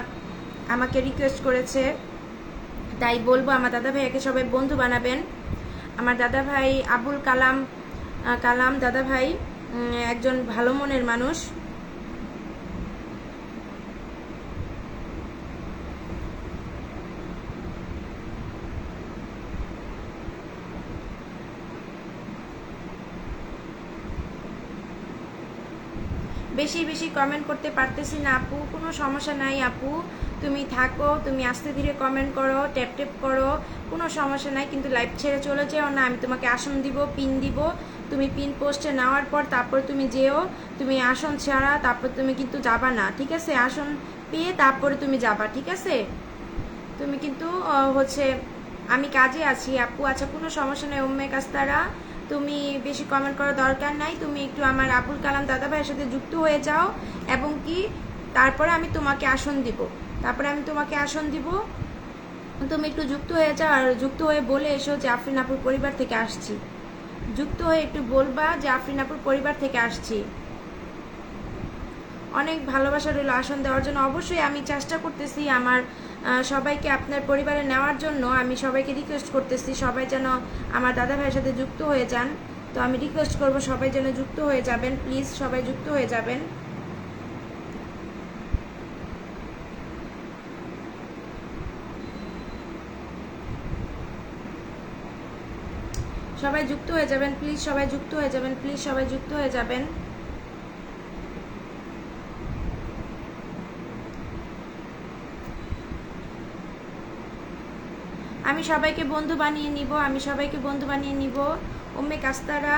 আমাকে রিকোয়েস্ট করেছে, তাই বলবো আমার দাদা ভাইয়াকে সবাই বন্ধু বানাবেন। আমার দাদা ভাই আবুল কালাম দাদা ভাই একজন ভালো মনের মানুষ। বেশি কমেন্ট করতে পারতেছি না আপু, কোনো সমস্যা নাই আপু, তুমি থাকো, তুমি আস্তে ধীরে কমেন্ট করো, ট্যাপ ট্যাপ করো, কোনো সমস্যা নাই, কিন্তু লাইভ ছেড়ে চলে যেও না। আমি তোমাকে আসন দিব, পিন দিব, তুমি পিন পোস্টে নেওয়ার পর তারপর তুমি যেও, তুমি আসন ছাড়া তারপর তুমি কিন্তু যাবা না, ঠিক আছে? আসন পেয়ে তারপরে তুমি যাবা, ঠিক আছে? তুমি কিন্তু হচ্ছে আমি কাজে আছি আপু। আচ্ছা কোনো সমস্যা নেই উম্মে কাস্তারা, তুমি বেশি কমেন্ট করার দরকার নাই, তুমি একটু আমার আবুল কালাম দাদা ভাইয়ের সাথে যুক্ত হয়ে যাও, এবং কি তারপরে আমি তোমাকে আসন দিব, তুমি একটু যুক্ত হয়ে যাও। আর যুক্ত হয়ে বলে এসো যে আফরিন আপুর পরিবার থেকে আসছি, যুক্ত হয়ে একটু বলবা যে আফরিন আপুর পরিবার থেকে আসছি। অনেক ভালোবাসা রইল আসন দেওয়ার জন্য। অবশ্যই আমি চেষ্টা করতেছি আমার সবাইকে আপনার পরিবারে নেওয়ার জন্য। আমি সবাইকে রিকোয়েস্ট করতেছি সবাই যেন আমার দাদা ভাইয়ের সাথে যুক্ত হয়ে যান। তো আমি রিকোয়েস্ট করব সবাই যেন যুক্ত হয়ে যাবেন, প্লিজ সবাই যুক্ত হয়ে যাবেন। সবাই যুক্ত হয়ে যাবেন প্লিজ, সবাই যুক্ত হয়ে যাবেন প্লিজ, সবাই যুক্ত হয়ে যাবেন। আমি সবাইকে বন্ধু বানিয়ে নিব, আমি সবাইকে বন্ধু বানিয়ে নিব। উম্মে কাস্তারা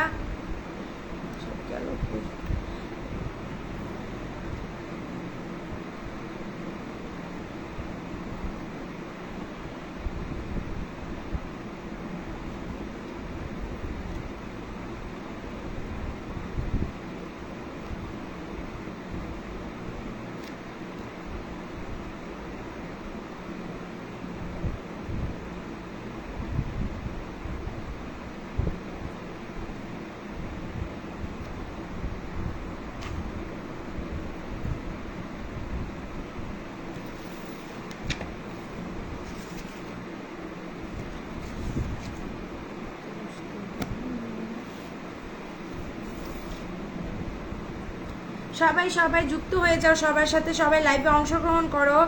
সবাই সবাই যুক্ত হয়ে যাও, সবার সাথে সবাই লাইভে অংশগ্রহণ করো।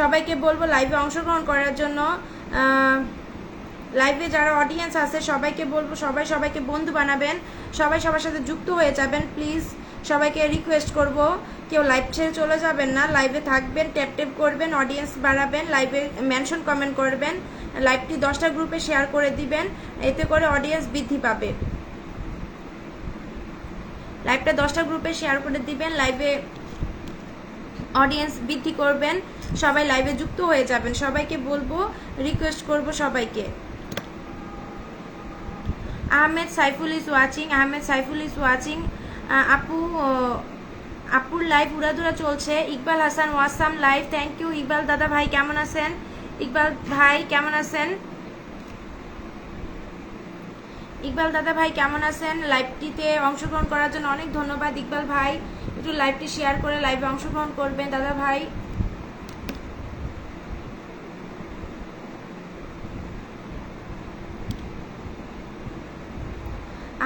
সবাইকে বলবো লাইভে অংশগ্রহণ করার জন্য। লাইভে যারা অডিয়েন্স আছে সবাইকে বলবো সবাই সবাইকে বন্ধু বানাবেন, সবাই সবার সাথে যুক্ত হয়ে যাবেন প্লিজ। সবাইকে রিকোয়েস্ট করব কেউ লাইভ ছেড়ে চলে যাবেন না, লাইভে থাকবেন, ট্যাপ ট্যাপ করবেন, অডিয়েন্স বাড়াবেন, লাইভে মেনশন কমেন্ট করবেন, লাইভটি 10টা গ্রুপে শেয়ার করে দিবেন, এতে করে অডিয়েন্স বৃদ্ধি পাবে। লাইভটা 10টা গ্রুপে শেয়ার করে দিবেন, লাইভে অডিয়েন্স বৃদ্ধি করবেন, সবাই লাইভে যুক্ত হয়ে যাবেন। সবাইকে বলবো, রিকোয়েস্ট করব সবাইকে। Ahmed Saiful is watching, Ahmed Saiful is watching. আপুর লাইভ উড়াধুরা চলছে। ইকবাল হাসান ওয়াসাম লাইভ, থ্যাংক ইউ ইকবাল দাদা ভাই, কেমন আছেন? ইকবাল ভাই কেমন আছেন? ইকবাল দাদা ভাই কেমন আছেন? লাইভটিতে অংশগ্রহণ করার জন্য অনেক ধন্যবাদ ইকবাল ভাই। একটু লাইভটি শেয়ার করে লাইভে অংশগ্রহণ করবেন দাদা ভাই।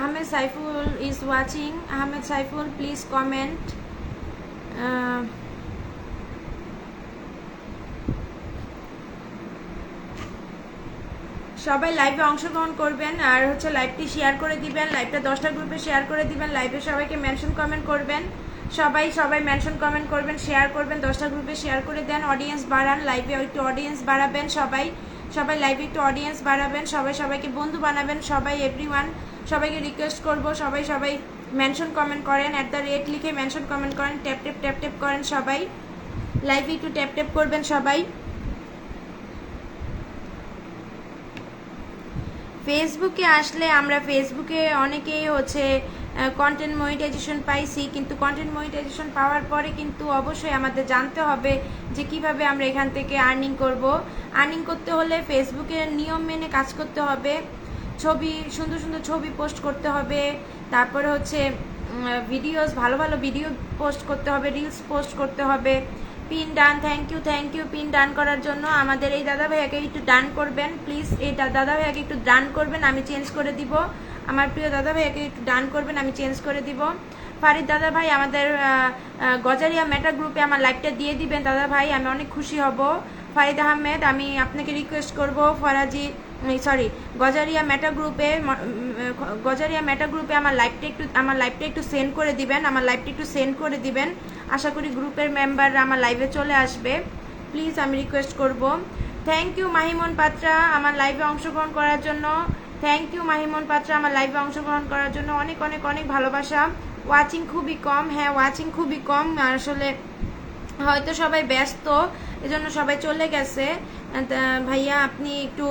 Ahmed Saiful is watching. Ahmed Saiful, please comment. সবাই লাইভে অংশগ্রহণ করবেন আর হচ্ছে লাইভটি শেয়ার করে দিবেন, লাইভটা 10টা গ্রুপে শেয়ার করে দিবেন, লাইভে সবাইকে মেনশন কমেন্ট করবেন, সবাই মেনশন কমেন্ট করবেন, শেয়ার করবেন, 10টা গ্রুপে শেয়ার করে দেন, অডিয়েন্স বাড়ান, লাইভে একটু অডিয়েন্স বাড়াবেন, সবাই লাইভে একটু অডিয়েন্স বাড়াবেন, সবাইকে বন্ধু বানাবেন, সবাই এভরিওয়ান। সবাইকে রিকোয়েস্ট করব সবাই মেনশন কমেন্ট করেন, @ লিখে মেনশন কমেন্ট করেন, ট্যাপ ট্যাপ করেন, সবাই লাইভে একটু ট্যাপ ট্যাপ করবেন সবাই। ফেসবুকে আসলে আমরা ফেসবুকে অনেকেই হচ্ছে কন্টেন্ট মনিটাইজেশন পাইছি, কিন্তু কন্টেন্ট মনিটাইজেশন পাওয়ার পরে কিন্তু অবশ্যই আমাদের জানতে হবে যে কিভাবে আমরা এখান থেকে আর্নিং করব। আর্নিং করতে হলে ফেসবুকের নিয়ম মেনে কাজ করতে হবে, সুন্দর সুন্দর ছবি পোস্ট করতে হবে, তারপরে হচ্ছে ভিডিওস ভালো ভিডিও পোস্ট করতে হবে, রিলস পোস্ট করতে হবে। Pin done, thank you pin done করার জন্য। আমাদের এই দাদা ভাইয়াকে একটু ডান করবেন প্লিজ, এই দাদা ভাইয়াকে একটু ডান করবেন, আমি চেঞ্জ করে দিব। আমার প্রিয় দাদা ভাইয়াকে একটু ডান করবেন, আমি চেঞ্জ করে দিব। ফারিদ দাদা ভাই আমাদের গজারিয়া মেটা গ্রুপে আমার লাইভটা দিয়ে দিবেন দাদা ভাই, আমি অনেক খুশি হব। ফারিদ আহমেদ, আমি আপনাকে রিকোয়েস্ট করব গজারিয়া মেটা গ্রুপে আমার লাইভটা একটু সেন্ড করে দিবেন, আশা করি গ্রুপের মেম্বাররা আমার লাইভে চলে আসবে, প্লিজ আমি রিকোয়েস্ট করব। থ্যাংক ইউ মাহিমন পাত্রা আমার লাইভে অংশগ্রহণ করার জন্য, থ্যাংক ইউ মাহিমন পাত্রা আমার লাইভে অংশগ্রহণ করার জন্য, অনেক অনেক অনেক ভালোবাসা। ওয়াচিং খুবই কম, হ্যাঁ ওয়াচিং খুবই কম, আসলে হয়তো সবাই ব্যস্ত এজন্য সবাই চলে গেছে। ভাইয়া আপনি একটু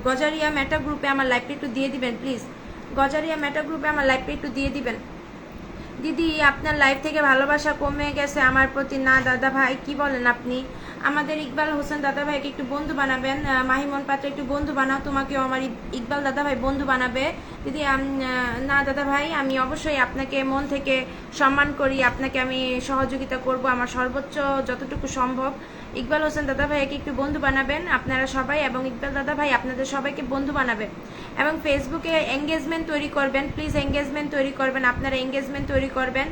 গজারিয়া মেটা গ্রুপে আমার লাইভটা একটু দিয়ে দিবেন প্লিজ, গজারিয়া মেটা গ্রুপে আমার লাইভটা একটু দিয়ে দিবেন। দিদি আপনার লাইভ থেকে ভালোবাসা কমে গেছে আমার প্রতি। না দাদা ভাই কি বলেন আপনি, আমাদের ইকবাল হোসেন দাদা ভাইকে একটু বন্ধু বানাবেন। মাহিমন পাত্র একটু বন্ধু বানাও, তোমাকেও আমার ইকবাল দাদা ভাই বন্ধু বানাবে। দিদি না দাদা ভাই, আমি অবশ্যই আপনাকে মন থেকে সম্মান করি, আপনাকে আমি সহযোগিতা করব আমার সর্বোচ্চ যতটুকু সম্ভব। ইকবাল হোসেন দাদা ভাইকে একটু বন্ধু বানাবেন আপনারা সবাই, এবং ইকবাল দাদা ভাই আপনাদের সবাইকে বন্ধু বানাবে। এবং ফেসবুকে এঙ্গেজমেন্ট তৈরি করবেন, প্লিজ এঙ্গেজমেন্ট তৈরি করবেন, আপনারা এঙ্গেজমেন্ট তৈরি করবেন,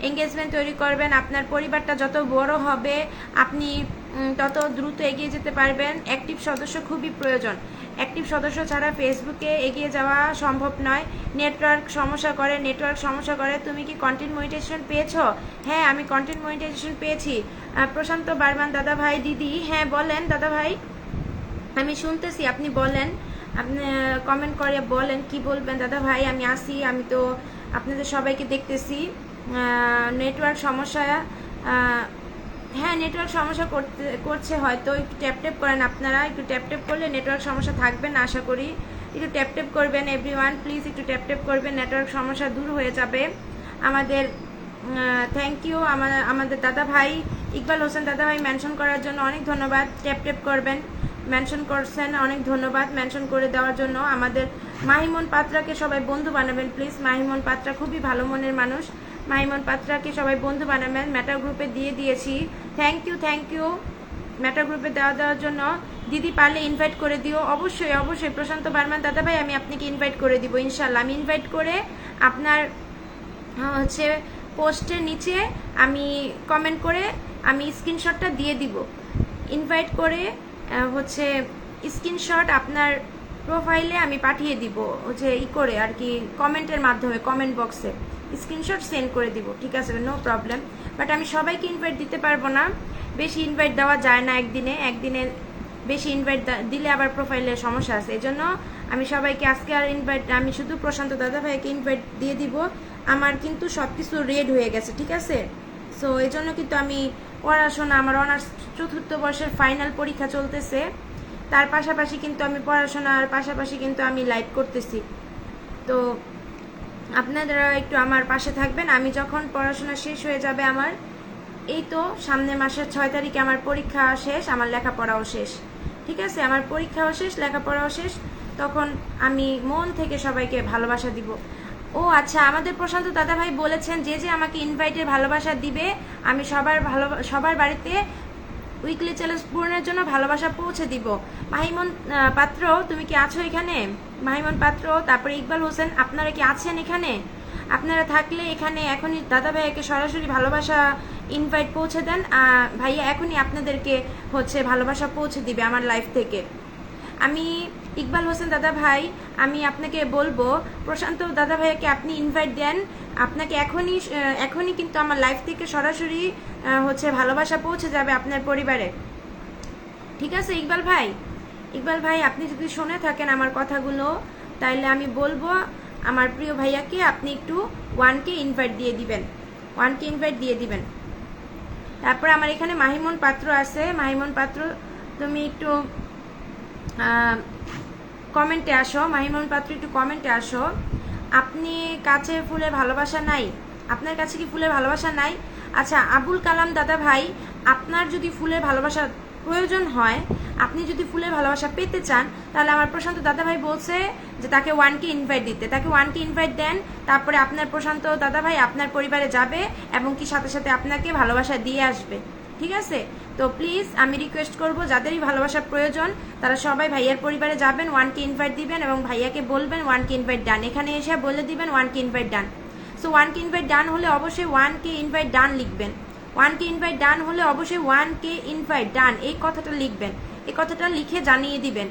এঙ্গেজমেন্ট তৈরি করবেন। আপনার পরিবারটা যত বড় হবে আপনি তত দ্রুত এগিয়ে যেতে পারবেন। অ্যাক্টিভ সদস্য খুবই প্রয়োজন, অ্যাক্টিভ সদস্য ছাড়া ফেসবুকে এগিয়ে যাওয়া সম্ভব নয়। নেটওয়ার্ক সমস্যা করে, নেটওয়ার্ক সমস্যা করে। তুমি কি কন্টেন্ট মনিটাইজেশন পেয়েছো? হ্যাঁ, আমি কন্টেন্ট মনিটাইজেশন পেয়েছি। প্রশান্ত বার্মান দাদা ভাই, দিদি হ্যাঁ বলেন দাদা ভাই, আমি শুনতেছি, আপনি বলেন, আপনি কমেন্ট করে বলেন কি বলবেন দাদা ভাই। আমি আসি, আমি তো আপনাদের সবাইকে দেখতেছি। নেটওয়ার্ক সমস্যা, হ্যাঁ নেটওয়ার্ক সমস্যা করছে হয়তো, একটু ট্যাপ ট্যাপ করেন আপনারা, একটু ট্যাপ ট্যাপ করলে নেটওয়ার্ক সমস্যা থাকবে না আশা করি। একটু ট্যাপ ট্যাপ করবেন এভরিওয়ান, প্লিজ একটু ট্যাপ ট্যাপ করবেন, নেটওয়ার্ক সমস্যা দূর হয়ে যাবে আমাদের। থ্যাংক ইউ আমাদের দাদা ভাই ইকবাল হোসেন দাদা ভাই, মেনশন করার জন্য অনেক ধন্যবাদ। ট্যাপ ট্যাপ করবেন, মেনশন করছেন, অনেক ধন্যবাদ মেনশন করে দেওয়ার জন্য। আমাদের মাহিমন পাত্রাকে সবাই বন্ধু বানাবেন প্লিজ, মাহিমন পাত্রা খুবই ভালো মনের মানুষ, মাহিমন পাত্রাকে সবাই বন্ধু বানাবেন। ম্যাটার গ্রুপে দিয়ে দিয়েছি, থ্যাংক ইউ ম্যাটার গ্রুপে দেওয়ার জন্য। দিদি পারলে ইনভাইট করে দিও, অবশ্যই অবশ্যই প্রশান্ত বার্মান দাদা ভাই, আমি আপনাকে ইনভাইট করে দিব ইনশাল্লাহ। আমি ইনভাইট করে আপনার হচ্ছে পোস্টের নিচে আমি কমেন্ট করে আমি স্ক্রিনশটটা দিয়ে দিব, ইনভাইট করে হচ্ছে স্ক্রিনশট আপনার প্রোফাইলে আমি পাঠিয়ে দিব, হচ্ছে করে আর কি, কমেন্টের মাধ্যমে কমেন্ট বক্সে স্ক্রিনশট সেন্ড করে দিব, ঠিক আছে, নো প্রবলেম। বাট আমি সবাইকে ইনভাইট দিতে পারবো না, বেশি ইনভাইট দেওয়া যায় না একদিনে বেশি ইনভাইট দিলে আবার প্রোফাইলে সমস্যা আছে। এই জন্য আমি সবাইকে আজকে আর ইনভাইট, আমি শুধু প্রশান্ত দাদা ভাইকে ইনভাইট দিয়ে দিব। আমার কিন্তু সব কিছু রেড হয়ে গেছে, ঠিক আছে। সো এই জন্য কিন্তু আমি পড়াশোনা, আমার অনার্স 4th বর্ষের ফাইনাল পরীক্ষা চলতেছে, তার পাশাপাশি কিন্তু আমি পড়াশোনার পাশাপাশি কিন্তু আমি লাইভ করতেছি। তো আপনারা একটু আমার পাশে থাকবেন। আমি যখন পড়াশোনা শেষ হয়ে যাবে আমার, এই তো সামনের মাসের 6 তারিখে আমার পরীক্ষা শেষ, আমার লেখাপড়াও শেষ, ঠিক আছে, আমার পরীক্ষাও শেষ, লেখাপড়াও শেষ, তখন আমি মন থেকে সবাইকে ভালোবাসা দিব। ও আচ্ছা, আমাদের প্রশান্ত দাদা ভাই বলেছেন যে আমাকে ইনভাইটের ভালোবাসা দিবে, আমি সবার বাড়িতে উইকলি চ্যালেঞ্জ পূরণের জন্য ভালোবাসা পৌঁছে দিব। মাহিমন পাত্র, তুমি কি আছো এখানে? মাহিমন পাত্র, তারপরে ইকবাল হোসেন, আপনারা কি আছেন এখানে? আপনারা থাকলে এখানে এখনই দাদা ভাইকে সরাসরি ভালোবাসা ইনভাইট পৌঁছে দেন, ভাইয়া এখনই আপনাদেরকে হচ্ছে ভালোবাসা পৌঁছে দিবে আমার লাইফ থেকে। আমি ইকবাল হোসেন দাদা ভাই, আমি আপনাকে বলবো প্রশান্ত দাদা ভাইয়াকে আপনি ইনভাইট দেন, আপনাকে এখনই কিন্তু আমার লাইফ থেকে সরাসরি হচ্ছে ভালোবাসা পৌঁছে যাবে আপনার পরিবারে, ঠিক আছে। ইকবাল ভাই আপনি যদি শুনে থাকেন আমার কথাগুলো, তাইলে আমি বলবো আমার প্রিয় ভাইয়াকে আপনি একটু 1K ইনভাইট দিয়ে দিবেন, 1K ইনভাইট দিয়ে দিবেন। তারপর আমার এখানে মাহিমন পাত্র আছে, মাহিমন পাত্র তুমি একটু কমেন্টে আসো, মাহিমন পাত্র একটু কমেন্টে আসো। আপনি কাছে ফুলে ভালোবাসা নাই, আপনার কাছে কি ফুলের ভালোবাসা নাই? আচ্ছা আবুল কালাম দাদা ভাই, আপনার যদি ফুলের ভালোবাসা প্রয়োজন হয়, আপনি যদি ফুলের ভালোবাসা পেতে চান, তাহলে আমার প্রশান্ত দাদা ভাই বলছে যে তাকে 1K ইনভাইট দিতে, তাকে 1K ইনভাইট দেন, তারপরে আপনার প্রশান্ত দাদা ভাই আপনার পরিবারে যাবে এবং কি সাথে সাথে আপনাকে ভালোবাসা দিয়ে আসবে, ঠিক আছে। তো প্লিজ আমি রিকোয়েস্ট করব, যাদেরই ভালোবাসার প্রয়োজন তারা সবাই ভাইয়ার পরিবারে যাবেন, 1K ইনভাইট দিবেন এবং ভাইয়াকে বলবেন 1K ইনভাইট ডান, এখানে এসে বলে দিবেন 1K ইনভাইট ডান। সো 1K ইনভাইট ডান হলে অবশ্যই 1K ইনভাইট ডান লিখবেন, 1K ইনভাইট ডান হলে অবশ্যই 1K ইনভাইট ডান এই কথাটা লিখবেন, এই কথাটা লিখে জানিয়ে দিবেন।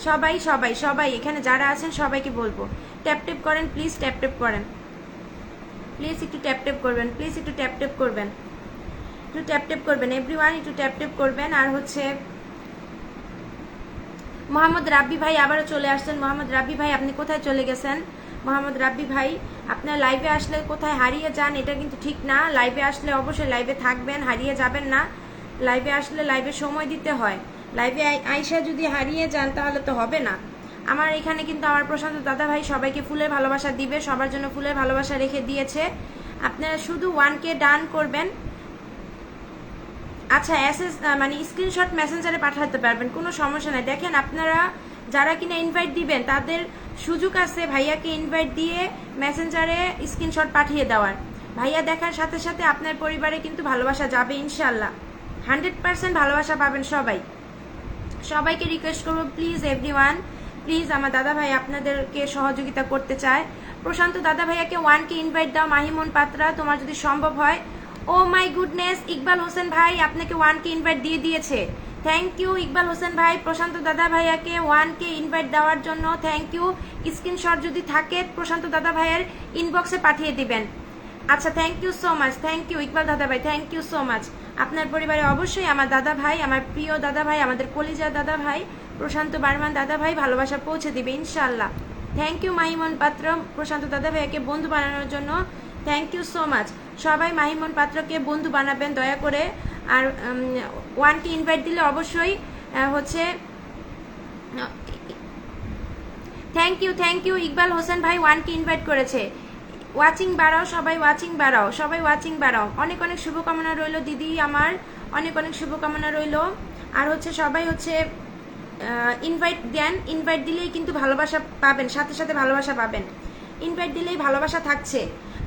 সবাই এখানে যারা আছেন সবাইকে বলবো ট্যাপ ট্যাপ করেন প্লিজ, ট্যাপ ট্যাপ করেন প্লিজ, একটু ট্যাপ ট্যাপ করবেন প্লিজ, একটু ট্যাপ ট্যাপ করবেন, একটু ট্যাপ ট্যাপ করবেন এভরিওয়ান, একটু ট্যাপ ট্যাপ করবেন। আর হচ্ছে মোহাম্মদ রাব্বি ভাই আবারও চলে আসছেন। মোহাম্মদ রাব্বি ভাই আপনি কোথায় চলে গেছেন? মোহাম্মদ রাব্বি ভাই আপনার লাইভে আসলে কোথায় হারিয়ে যান, এটা কিন্তু ঠিক না। লাইভে আসলে অবশ্যই লাইভে থাকবেন, হারিয়ে যাবেন না। লাইভে আসলে লাইভে সময় দিতে হয়, লাইভে আইসা যদি হারিয়ে যান তাহলে তো হবে না। আমার এখানে কিন্তু আমার প্রশান্ত দাদা ভাই সবাইকে ফুলের ভালোবাসা দিবে, সবার জন্য ফুলের ভালোবাসা রেখে দিয়েছে। আপনারা শুধু 1K ডান করবেন, আচ্ছা এসএস মানে স্ক্রিনশট মেসেঞ্জারে পাঠাতে পারবেন, কোনো সমস্যা নাই। দেখেন আপনারা যারা কিনা ইনভাইট দিবেন তাদের সুযোগ আছে ভাইয়াকে ইনভাইট দিয়ে মেসেঞ্জারে স্ক্রিনশট পাঠিয়ে দেওয়ার। ভাইয়া দেখার সাথে সাথে আপনার পরিবারে কিন্তু ভালোবাসা যাবে ইনশাল্লাহ, 100% ভালোবাসা পাবেন সবাই। সবাইকে রিকোয়েস্ট করবো প্লিজ এভরিওয়ান, প্লিজ আমার দাদা ভাই আপনাদেরকে সহযোগিতা করতে চায়। প্রশান্ত দাদা ভাইয়াকে 1K ইনভাইট দাও মাহিমন পাত্রা, তোমার যদি সম্ভব হয়। ও মাই গুডনেস, ইকবাল হোসেন ভাই আপনাকে 1K ইনভাইট দিয়ে দিয়েছে, থ্যাংক ইউ ইকবাল হোসেন ভাই। প্রশান্ত দাদা ভাইয়াকে 1K ইনভাইট দেওয়ার জন্য থ্যাংক ইউ। স্ক্রিনশট যদি থাকে প্রশান্ত দাদা ভাইয়ের ইনবক্সে পাঠিয়ে দিবেন। আচ্ছা thank you so much, thank you Iqbal দাদা ভাই, থ্যাংক ইউ সো মাচ। আপনার পরিবারে অবশ্যই আমার দাদা ভাই, আমার প্রিয় দাদা ভাই, আমাদের কলিজার দাদা ভাই প্রশান্ত বার্মান দাদা ভাই ভালোবাসা পৌঁছে দিবে ইনশাল্লাহ। থ্যাংক ইউ মাহিমন পাত্র, প্রশান্ত দাদা ভাইকে বন্ধু বানানোর জন্য থ্যাংক ইউ সো মাচ। সবাই মাহিমন পাত্রকে বন্ধু বানাবেন দয়া করে। আর 1K ইনভাইট দিলে অবশ্যই হচ্ছে থ্যাংক ইউ ইকবাল হোসেন ভাই 1K ইনভাইট করেছে। ওয়াচিং বাড়াও সবাই, ওয়াচিং বাড়াও সবাই, ওয়াচিং বাড়াও। অনেক অনেক শুভকামনা রইল দিদি আমার, অনেক অনেক শুভকামনা রইল। আর হচ্ছে সবাই হচ্ছে ইনভাইট দেন, ইনভাইট দিলেই কিন্তু ভালোবাসা পাবেন, সাথে সাথে ভালোবাসা পাবেন। ইনভাইট দিলেই ভালোবাসা থাকছে,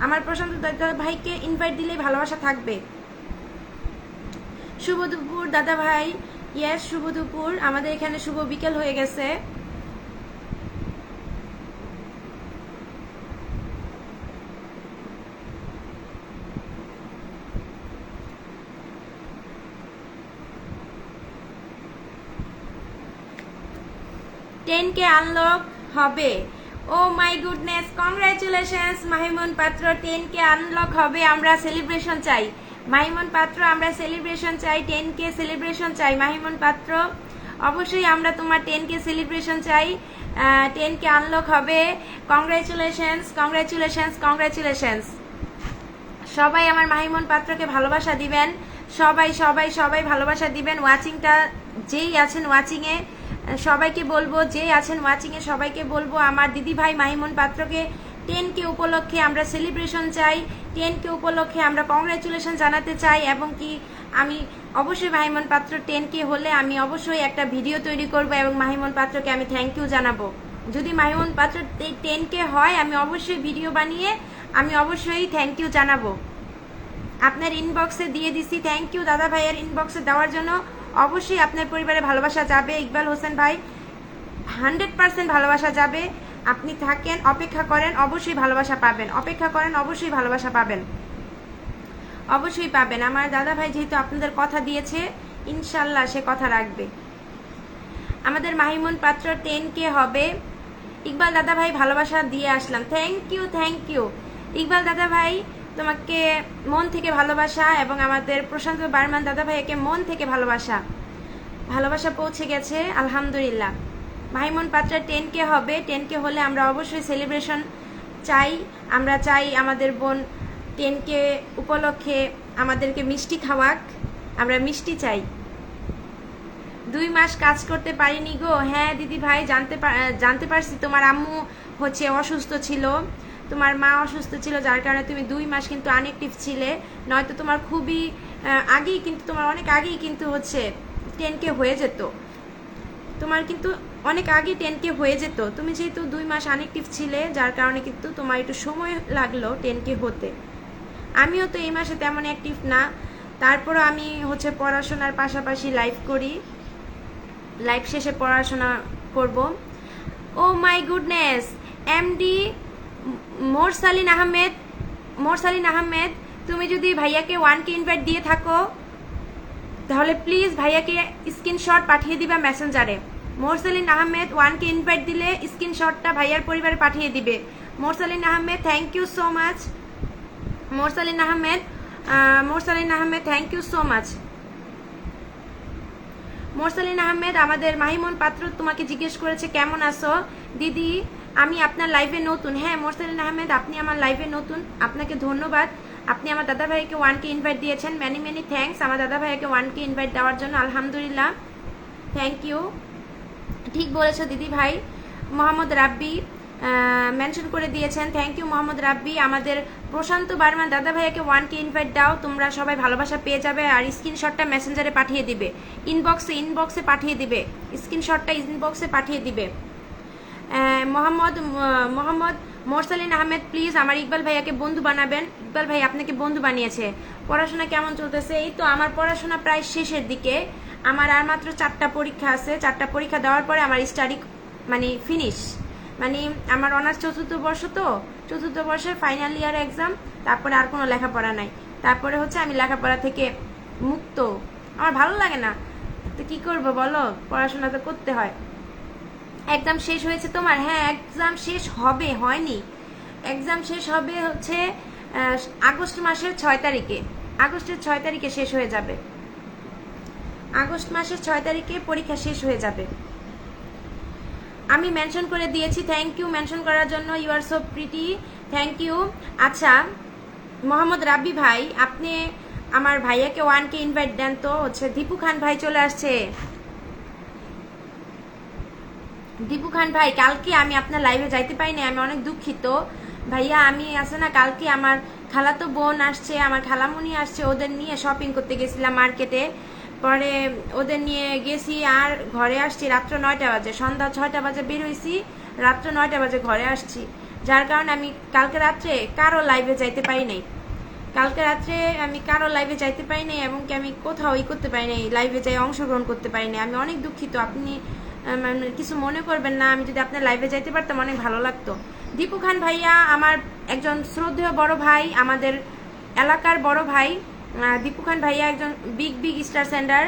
আমার প্রশান্ত দাদা ভাইকে ইনভাইট দিলেই ভালোবাসা থাকবে। শুভ দুপুর দাদা ভাই, ইয়েস শুভ দুপুর, আমাদের এখানে শুভ বিকেল হয়ে গেছে। টেন কে আনলক হবে, ও মাই গুডনেস, কংগ্রাচুলেশনস মাহিমন পাত্র, 10K আনলক হবে। আমরা সেলিব্রেশন চাই মাহিমন পাত্র, আমরা সেলিব্রেশন চাই, 10K সেলিব্রেশন চাই মাহিমন পাত্র। অবশ্যই আমরা তোমার 10K সেলিব্রেশন চাই, 10K আনলক হবে। Congratulations congratulations congratulations. সবাই আমার মাহিমন পাত্রকে ভালোবাসা দিবেন, সবাই সবাই সবাই ভালোবাসা দিবেন। ওয়াচিংটা যেই আছেন ওয়াচিংয়ে সবাইকে বলবো, যে আছেন ওয়াচিংয়ে সবাইকে বলবো আমার দিদি ভাই মাহিমন পাত্রকে 10K উপলক্ষে আমরা সেলিব্রেশন চাই, 10K উপলক্ষে আমরা কংগ্রাচুলেশন জানাতে চাই। এবং কি আমি অবশ্যই মাহিমন পাত্র 10K হলে আমি অবশ্যই একটা ভিডিও তৈরি করব এবং মাহিমন পাত্রকে আমি থ্যাংক ইউ জানাবো। যদি মাহিমন পাত্র 10K হয় আমি অবশ্যই ভিডিও বানিয়ে আমি অবশ্যই থ্যাংক ইউ জানাবো। আপনার ইনবক্সে দিয়ে দিছি, থ্যাংক ইউ দাদা ভাইয়ের ইনবক্সে দেওয়ার জন্য। অবশ্যই আপনার পরিবারে ভালোবাসা যাবে ইকবাল হোসেন ভাই, 100% ভালোবাসা যাবে। আপনি থাকেন, অপেক্ষা করেন, অবশ্যই ভালোবাসা পাবেন, অপেক্ষা করেন, অবশ্যই ভালোবাসা পাবেন, অবশ্যই পাবেন। আমার দাদা ভাই যেহেতু আপনাদের কথা দিয়েছে ইনশাল্লাহ সে কথা রাখবে। আমাদের মাহিমন পাত্র 10K হবে। ইকবাল দাদা ভাই ভালোবাসা দিয়ে আসলাম, থ্যাংক ইউ ইকবাল দাদা ভাই, তোমাকে মন থেকে ভালোবাসা। এবং আমাদের প্রশান্ত বার্মান দাদা ভাইকে মন থেকে ভালোবাসা, ভালোবাসা পৌঁছে গেছে আলহামদুলিল্লাহ। মাহিমন পাত্র 10K হবে, 10K হলে আমরা অবশ্যই সেলিব্রেশন চাই। আমরা চাই আমাদের বোন 10K উপলক্ষে আমাদেরকে মিষ্টি খাওয়াক, আমরা মিষ্টি চাই। 2 মাস কাজ করতে পারিনি গো। হ্যাঁ দিদি ভাই জানতে পারছি, তোমার আম্মু হচ্ছে অসুস্থ ছিল, তোমার মা অসুস্থ ছিল, যার কারণে তুমি 2 মাস কিন্তু আনএক্টিভ ছিলে। নয়তো তোমার খুবই আগেই কিন্তু, তোমার অনেক আগেই কিন্তু হচ্ছে 10K হয়ে যেত, তোমার কিন্তু অনেক আগে 10K হয়ে যেত। তুমি যেহেতু 2 মাস আনএক্টিভ ছিলে যার কারণে কিন্তু তোমার একটু সময় লাগলো 10K হতে। আমিও তো এই মাসে তেমন অ্যাক্টিভ না, তারপরও আমি হচ্ছে পড়াশোনার পাশাপাশি লাইভ করি, লাইভ শেষে পড়াশোনা করব। Oh my goodness, MD Morsalin Ahmed, তুমি যদি ভাইয়াকে 1K ইনভাইট দিয়ে থাকো তাহলে প্লিজ ভাইয়াকে স্ক্রিনশট পাঠিয়ে দিবা মেসেঞ্জারে। মোরসালিন আহমেদ 1K ইনভাইট দিলে স্ক্রিনশটটা ভাইয়ার পরিবারে পাঠিয়ে দিবে। Morsalin Ahmed thank you so much. Morsalin Ahmed thank you so much. Morsalin Ahmed, আমাদের মাহিমন পাত্র তোমাকে জিজ্ঞেস করেছে কেমন আছো দিদি, আমি আপনার লাইভে নতুন। হ্যাঁ মোরসালিন আহমেদ, আপনি আমার লাইভে নতুন, আপনাকে ধন্যবাদ। আপনি আমার দাদা ভাইকে 1K ইনভাইট দিয়েছেন, মেনি থ্যাঙ্কস আমার দাদা ভাইকে 1K ইনভাইট দেওয়ার জন্য, আলহামদুলিল্লাহ, থ্যাংক ইউ। ঠিক বলেছো দিদি ভাই। মোহাম্মদ রাব্বি, মেনশন করে দিয়েছেন। থ্যাংক ইউ মোহাম্মদ রাব্বি। আমাদের প্রশান্ত বার্মান দাদা ভাইয়াকে 1K ইনভাইট দাও, তোমরা সবাই ভালোবাসা পেয়ে যাবে। আর স্ক্রিনশটটা মেসেঞ্জারে পাঠিয়ে দিবে, ইনবক্সে পাঠিয়ে দিবে, স্ক্রিনশটটা ইনবক্সে পাঠিয়ে দিবে। মোহাম্মদ মোরসালিন আহমেদ, প্লিজ আমার ইকবাল ভাইয়াকে বন্ধু বানাবেন। ইকবাল ভাই আপনাকে বন্ধু বানিয়েছে। পড়াশোনা কেমন চলতেছে? এই তো আমার পড়াশোনা প্রায় শেষের দিকে। আমার আর মাত্র 4টা পরীক্ষা আছে। 4টা পরীক্ষা দেওয়ার পরে আমার স্টাডি মানে ফিনিশ। মানে আমার অনার্স চতুর্থ বর্ষের ফাইনাল ইয়ার এক্সাম। তারপরে আর কোনো লেখাপড়া নাই। তারপরে হচ্ছে আমি লেখাপড়া থেকে মুক্ত। আমার ভালো লাগে না, তো কি করবো বলো, পড়াশোনা তো করতে হয়। এক্সাম শেষ হয়েছে তোমার? হ্যাঁ, এক্সাম শেষ হবে, হয়নি। এক্সাম শেষ হবে হচ্ছে আগস্ট মাসের 6 তারিখে। আগস্টের 6 তারিখে শেষ হয়ে যাবে। আগস্ট মাসের 6 তারিখে পরীক্ষা শেষ হয়ে যাবে। আমি মেনশন করে দিয়েছি। থ্যাংক ইউ মেনশন করার জন্য। You are so pretty, thank you. আচ্ছা মোহাম্মদ রাব্বি ভাই, আপনি আমার ভাইয়াকে 1K ইনভাইট দেন তো। হচ্ছে দীপু খান ভাই চলে আসছে। দীপু খান ভাই, কালকে আমি আপনার লাইভে যাইতে পারিনি, আমি অনেক দুঃখিত ভাইয়া। আমি আছে না, কালকে আমার খালাতো বোন আসছে, আমার খালামুনি আসছে, ওদের নিয়ে শপিং করতে গেছিলাম মার্কেটে। পরে ওদের নিয়ে গেছি আর ঘরে আসছি রাত্র 9টা বাজে। সন্ধ্যা 6টা বাজে বের হয়েছি, রাত্র 9টা বাজে ঘরে আসছি। যার কারণে আমি কালকে রাত্রে কারো লাইভে যাইতে পারি নাই। এবং কি আমি কোথাও করতে পারি নাই, লাইভে যাই অংশগ্রহণ করতে পারি নাই। আমি অনেক দুঃখিত, আপনি কিছু মনে করবেন না। আমি যদি আপনার লাইভে যাইতে পারতাম অনেক ভালো লাগতো। দীপু খান ভাইয়া আমার একজন শ্রদ্ধেয় বড় ভাই, আমাদের এলাকার বড় ভাই। দীপু খান ভাইয়া একজন big star centre,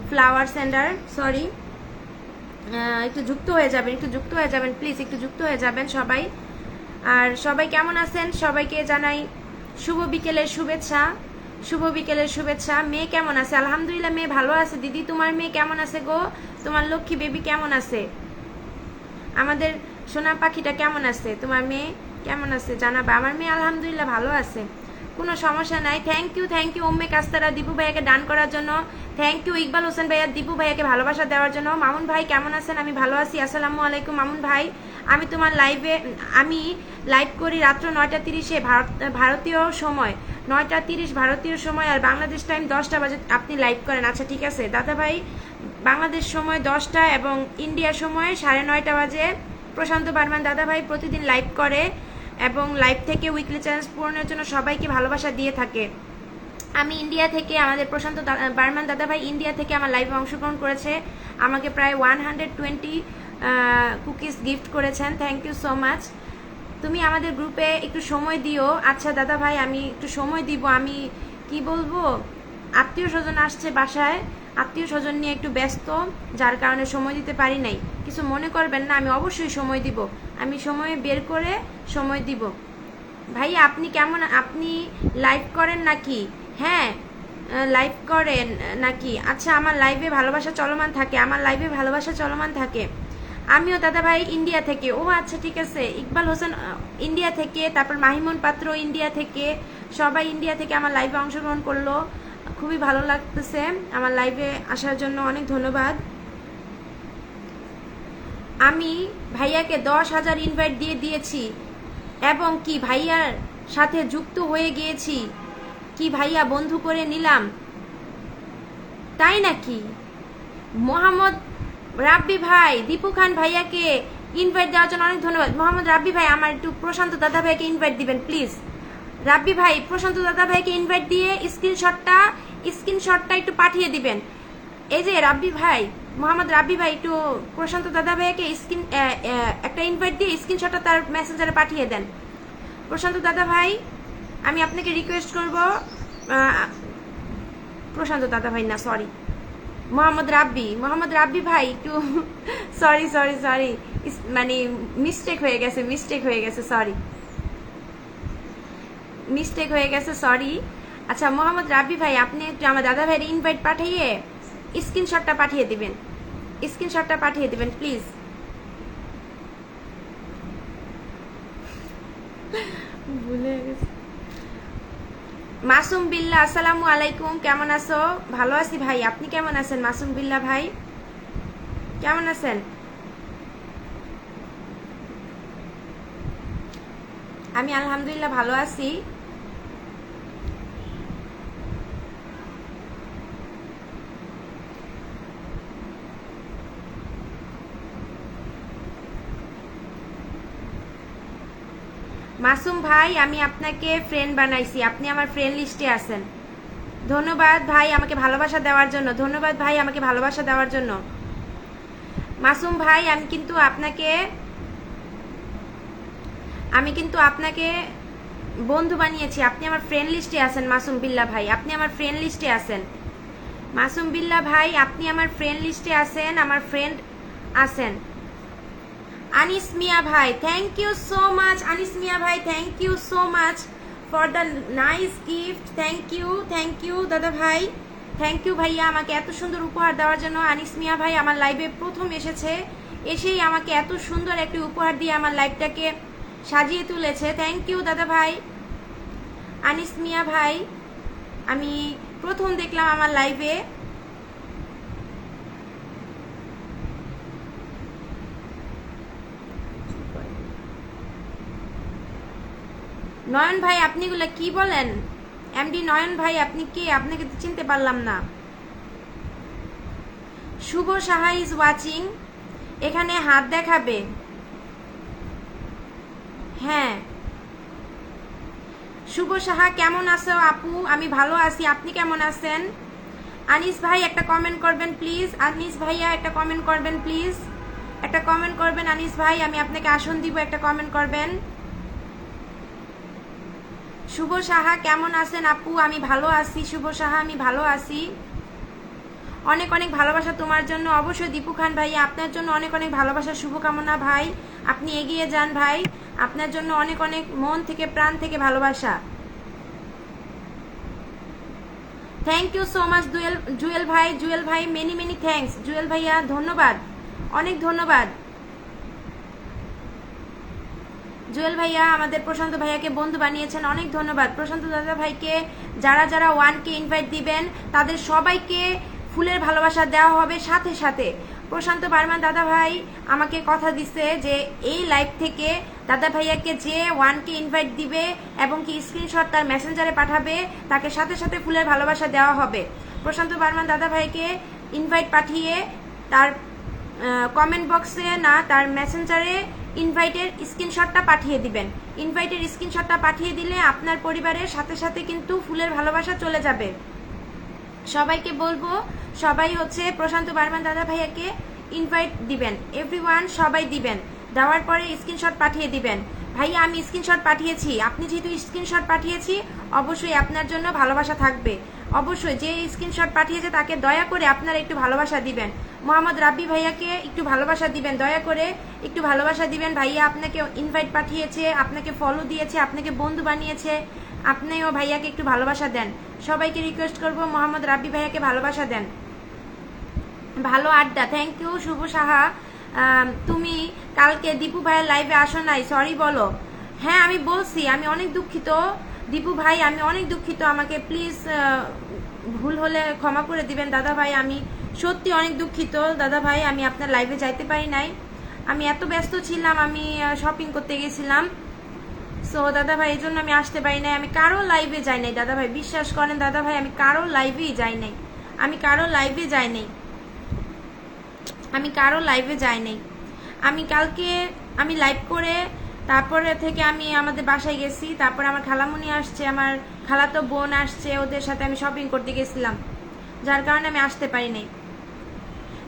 flower centre, sorry. একটু যুক্ত হয়ে যাবেন প্লিজ, একটু যুক্ত হয়ে যাবেন সবাই। আর সবাই কেমন আছেন? সবাইকে জানাই শুভ বিকেলের শুভেচ্ছা। মেয়ে কেমন আছে? আলহামদুলিল্লাহ মেয়ে ভালো আছে। দিদি তোমার মেয়ে কেমন আছে গো? তোমার লক্ষ্মী বেবি কেমন আছে? আমাদের সোনা পাখিটা কেমন আছে? তোমার মেয়ে কেমন আছে জানাবা। আমার মেয়ে আলহামদুলিল্লাহ ভালো আছে, কোনো সমস্যা নাই। থ্যাংক ইউ উম্মে কাস্তারা দীপু ভাইয়াকে ডান করার জন্য। থ্যাংক ইউ ইকবাল হোসেন ভাইয়া দীপু ভাইয়াকে ভালোবাসা দেওয়ার জন্য। মামুন ভাই কেমন আছেন? আমি ভালো আছি, আসসালামু আলাইকুম মামুন ভাই। আমি তোমার আমি লাইভ করি রাত্র 9টা 30-এ ভারতীয় সময়, 9টা 30 ভারতীয় সময়, আর বাংলাদেশ টাইম 10টা বাজে আপনি লাইভ করেন। আচ্ছা ঠিক আছে দাদা ভাই, বাংলাদেশ সময় 10টা এবং ইন্ডিয়া সময় 9:30 বাজে প্রশান্ত বার্মান দাদা ভাই প্রতিদিন লাইভ করে এবং লাইভ থেকে উইকলি চ্যালেঞ্জ পূরণের জন্য সবাইকে ভালোবাসা দিয়ে থাকে। আমি ইন্ডিয়া থেকে, আমাদের প্রশান্ত বার্মান দাদা ভাই ইন্ডিয়া থেকে আমার লাইভে অংশগ্রহণ করেছে, আমাকে প্রায় 120 কুকিজ গিফট করেছেন। Thank you so much. তুমি আমাদের গ্রুপে একটু সময় দিও। আচ্ছা দাদা ভাই, আমি একটু সময় দিব। আমি কি বলবো, আত্মীয় স্বজন আসছে বাসায়, আত্মীয় স্বজন নিয়ে একটু ব্যস্ত, যার কারণে সময় দিতে পারি নাই। কিছু মনে করবেন না, আমি অবশ্যই সময় দিব, আমি সময় বের করে সময় দিব। ভাই আপনি কেমন, আপনি লাইভ করেন নাকি? হ্যাঁ লাইভ করেন নাকি? আচ্ছা আমার লাইভে ভালোবাসা চলমান থাকে। আমিও দাদা ভাই ইন্ডিয়া থেকে। ও আচ্ছা ঠিক আছে। ইকবাল হোসেন ইন্ডিয়া থেকে, তারপর মাহিমন পাত্র ইন্ডিয়া থেকে, সবাই ইন্ডিয়া থেকে আমার লাইভে অংশগ্রহণ করলো। খুবই ভালো লাগতেছে আমার লাইভে আসার জন্য, অনেক ধন্যবাদ। আমি ভাইয়াকে 10,000 ইনভাইট দিয়ে দিয়েছি এবং কি ভাইয়ার সাথে যুক্ত হয়ে গিয়েছি, কি ভাইয়া বন্ধু করে নিলাম, তাই নাকি? মোহাম্মদ রাব্বি ভাই দীপু খান ভাইয়াকে ইনভাইট দেওয়ার জন্য অনেক ধন্যবাদ। মোহাম্মদ রাব্বি ভাই আমার একটু প্রশান্ত দাদা ভাইকে ইনভাইট দিবেন প্লিজ। রাব্বি ভাই প্রশান্ত দাদা ভাইকে ইনভাইট দিয়ে স্ক্রিনশটটা একটু পাঠিয়ে দিবেন। এই যে রাব্বি ভাই, মোহাম্মদ রাব্বি ভাই একটু প্রশান্ত দাদা ভাইকে একটা ইনভাইট দিয়ে স্ক্রিনশটটা তার মেসেঞ্জারে পাঠিয়ে দেন। প্রশান্ত দাদা ভাই আমি আপনাকে রিকোয়েস্ট করব, প্রশান্ত দাদা ভাই না সরি, মোহাম্মদ রাব্বি ভাই একটু সরি মানে মিস্টেক হয়ে গেছে সরি। আচ্ছা মোহাম্মদ রাব্বি ভাই আপনি একটু আমার দাদা ভাইয়ের ইনভাইট পাঠিয়ে স্ক্রিনশটটা পাঠিয়ে দিবেন প্লিজ। ভুলে গেছি। মাসুম বিল্লাহ আসসালামু আলাইকুম, কেমন আছো? ভালো আছি ভাই, আপনি কেমন আছেন? মাসুম বিল্লাহ ভাই কেমন আছেন? আমি আলহামদুলিল্লাহ ভালো আছি। মাসুম ভাই, আমি আপনাকে ফ্রেন্ড বানাইছি, আপনি আমার ফ্রেন্ড লিস্টে আছেন। ধন্যবাদ ভাই আমাকে ভালোবাসা দেওয়ার জন্য, ধন্যবাদ ভাই আমাকে ভালোবাসা দেওয়ার জন্য। মাসুম ভাই, আমি কিন্তু আপনাকে বন্ধু বানিয়েছি, আপনি আমার ফ্রেন্ড লিস্টে আছেন। মাসুম বিল্লাহ ভাই, আপনি আমার ফ্রেন্ড লিস্টে আছেন। মাসুম বিল্লাহ ভাই, আপনি আমার ফ্রেন্ড লিস্টে আছেন, আমার ফ্রেন্ড আছেন। আনিস মিয়া ভাই, thank you so much. Anis Mia ভাই, thank you so much for the nice gift. Thank you দাদা ভাই, থ্যাংক ইউ ভাইয়া আমাকে এত সুন্দর উপহার দেওয়ার জন্য। আনিস মিয়া ভাই আমার লাইভে প্রথম এসেছে, এসেই আমাকে এত সুন্দর একটি উপহার দিয়ে আমার লাইভটাকে সাজিয়ে তুলেছে। থ্যাংক ইউ দাদা ভাই। আনিস মিয়া ভাই আমি প্রথম দেখলাম আমার লাইভে। নয়ন ভাই, আপনি এগুলো কি বলেন? এমডি নয়ন ভাই, আপনি কে? আপনাকে তো চিনতে পারলাম না। শুভ সাহা ইজ ওয়াচিং, এখানে হাত দেখাবে। হ্যাঁ, শুভ সাহা কেমন আছো আপু? আমি ভালো আছি, আপনি কেমন আছেন? আনিস ভাই একটা কমেন্ট করবেন প্লিজ। আনিস ভাইয়া একটা কমেন্ট করবেন প্লিজ, একটা কমেন্ট করবেন আনিস ভাই, আমি আপনাকে আসন দিব, একটা কমেন্ট করবেন। শুভ সাহা কেমন আছেন আপু? আমি ভালো আছি শুভ সাহা, আমি ভালো আছি। অনেক অনেক ভালোবাসা তোমার জন্য। অবশ্যই দীপু খান ভাই, আপনার জন্য অনেক অনেক ভালোবাসা, শুভকামনা ভাই, আপনি এগিয়ে যান ভাই, আপনার জন্য অনেক অনেক মন থেকে প্রাণ থেকে ভালোবাসা। Thank you so much Jewel ভাই মেনি মেনি থ্যাঙ্কস জুয়েল ভাইয়া, ধন্যবাদ, অনেক ধন্যবাদ। জুয়েল ভাইয়া আমাদের প্রশান্ত ভাইয়াকে বন্ধু বানিয়েছেন, অনেক ধন্যবাদ প্রশান্ত দাদা ভাইকে। যারা যারা 1K ইনভাইট দিবেন তাদের সবাইকে ফুলের ভালোবাসা দেওয়া হবে। সাথে সাথে প্রশান্ত বার্মা দাদা ভাই আমাকে কথা দিচ্ছে যে এই লাইভ থেকে দাদা ভাইয়াকে যে 1K ইনভাইট দিবে এবং কি স্ক্রিনশট তার মেসেঞ্জারে পাঠাবে তাকে সাথে সাথে ফুলের ভালোবাসা দেওয়া হবে। প্রশান্ত বার্মা দাদা ভাইকে ইনভাইট পাঠিয়ে তার কমেন্ট বক্সে না তার মেসেঞ্জারে ইনভাইটের স্ক্রিনশটটা পাঠিয়ে দিবেন। ইনভাইটের স্ক্রিনশটটা পাঠিয়ে দিলে আপনার পরিবারের সাথে সাথে কিন্তু ফুলের ভালোবাসা চলে যাবে। সবাইকে বলবো সবাই হচ্ছে প্রশান্ত বার্মান দাদা ভাইয়াকে ইনভাইট দিবেন, এভরিওয়ান সবাই দিবেন। দেওয়ার পরে স্ক্রিনশট পাঠিয়ে দিবেন। ভাইয়া আমি স্ক্রিনশট পাঠিয়েছি, আপনি যেহেতু স্ক্রিনশট পাঠিয়েছি অবশ্যই আপনার জন্য ভালোবাসা থাকবে। অবশ্যই যে স্ক্রিনশট পাঠিয়েছে তাকে দয়া করে আপনারা একটু ভালোবাসা দিবেন। মোহাম্মদ রাব্বি ভাইয়াকে একটু ভালোবাসা দিবেন, দয়া করে একটু ভালোবাসা দিবেন। ভাইয়া আপনাকে ইনভাইট পাঠিয়েছে, আপনাকে ফলো দিয়েছে, আপনাকে বন্ধু বানিয়েছে, আপনিও ভাইয়াকে একটু ভালোবাসা দেন। সবাইকে রিকোয়েস্ট করব মোহাম্মদ রাব্বি ভাইয়াকে ভালোবাসা দেন। ভালো আড্ডা, থ্যাংক ইউ শুভ সাহা। তুমি কালকে দীপু ভাইয়ের লাইভে আসো নাই, সরি বলো। হ্যাঁ আমি বলছি, আমি অনেক দুঃখিত দীপু ভাই, আমি অনেক দুঃখিত, আমাকে প্লিজ ভুল হলে ক্ষমা করে দিবেন দাদা ভাই। আমি সত্যি অনেক দুঃখিত দাদা ভাই, আমি আপনার লাইভে যাইতে পারি নাই, আমি এত ব্যস্ত ছিলাম, আমি শপিং করতে গেছিলাম। সো দাদা ভাই এই জন্য আমি আসতে পারি নাই, আমি কারো লাইভে যাই নাই দাদা ভাই, বিশ্বাস করেন দাদা ভাই, আমি কারো লাইভেই যাই নাই, আমি কারো লাইভে যাই নাই, আমি কারো লাইভে যাই নাই। আমি কালকে আমি লাইভ করে তারপরে থেকে আমি আমাদের বাসায় গেছি, তারপরে আমার খালামুনি আসছে, আমার খালাতো বোন আসছে, ওদের সাথে আমি শপিং করতে গেছিলাম, যার কারণে আমি আসতে পারি নাই।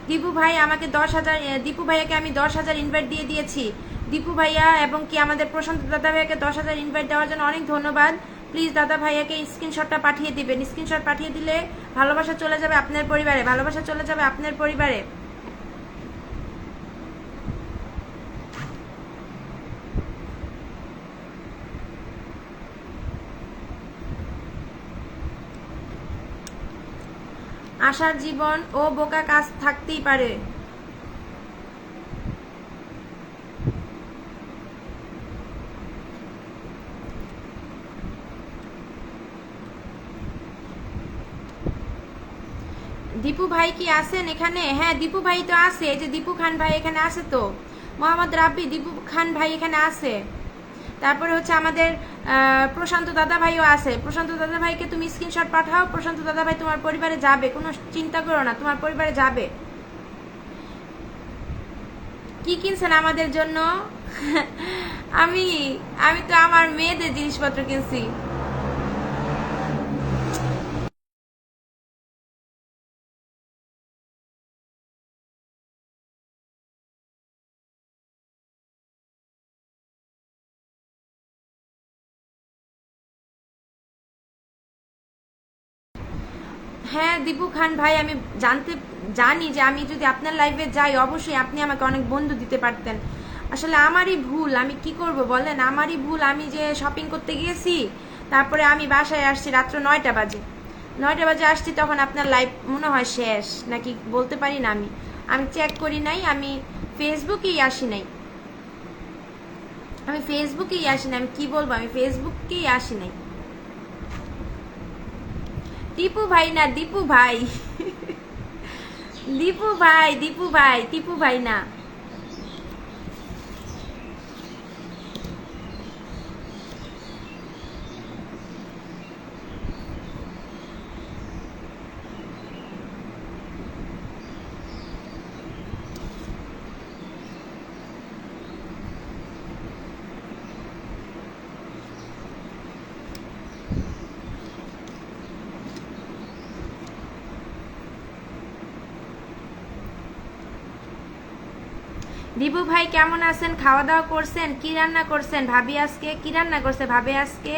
দীপু ভাই আমাকে 10,000, দীপু ভাইয়াকে আমি 10,000 ইনভাইট দিয়ে দিয়েছি। দীপু ভাইয়া এবং কি আমাদের প্রশান্ত দাদা ভাইয়াকে 10,000 ইনভাইট দেওয়ার জন্য অনেক ধন্যবাদ। প্লিজ দাদা ভাইয়াকে স্ক্রিনশটটা পাঠিয়ে দিবেন, স্ক্রিনশট পাঠিয়ে দিলে ভালোবাসা চলে যাবে আপনার পরিবারে, ভালোবাসা চলে যাবে আপনার পরিবারে। আশার জীবন ও বোকা কাজ থাকতেই পারে। দীপু ভাই কি আছেন এখানে? হ্যাঁ দীপু ভাই তো আছে, এই যে দীপু খান ভাই এখানে আছে, তো মোহাম্মদ রাব্বি দীপু খান ভাই এখানে আছে। তারপরে হচ্ছে আমাদের প্রশান্ত দাদা ভাইও আছে। প্রশান্ত দাদা ভাইকে তুমি স্ক্রিনশট পাঠাও, প্রশান্ত দাদা ভাই তোমার পরিবারে যাবে, কোনো চিন্তা করো না, তোমার পরিবারে যাবে। কি কিনছেন আমাদের জন্য? আমি আমি তো আমার মেয়েদের জিনিসপত্র কিনছি। হ্যাঁ দীপু খান ভাই, আমি জানি যে আমি যদি আপনার লাইভে যাই অবশ্যই আপনি আমাকে অনেক বন্ধু দিতে পারতেন। আসলে আমারই ভুল, আমি কি করব বলেন, আমারই ভুল। আমি যে শপিং করতে গিয়েছি, তারপরে আমি বাসায় আসছি রাত্র 9টা বাজে। 9টা বাজে আসছি, তখন আপনার লাইভ মনে হয় শেষ নাকি বলতে পারি না। আমি আমি চেক করি নাই, আমি ফেসবুকেই আসি নাই, আমি ফেসবুকেই আসি নাই। আমি কি বলবো, আমি ফেসবুকেই আসি নাই। টিপু ভাই না, দীপু ভাই। দীপু ভাই, দীপু ভাই, টিপু ভাই না। দীপু ভাই কেমন আছেন? খাওয়া দাওয়া করছেন? কি রান্না করছেন ভাবি আজকে? কি রান্না করছে ভাবি আজকে?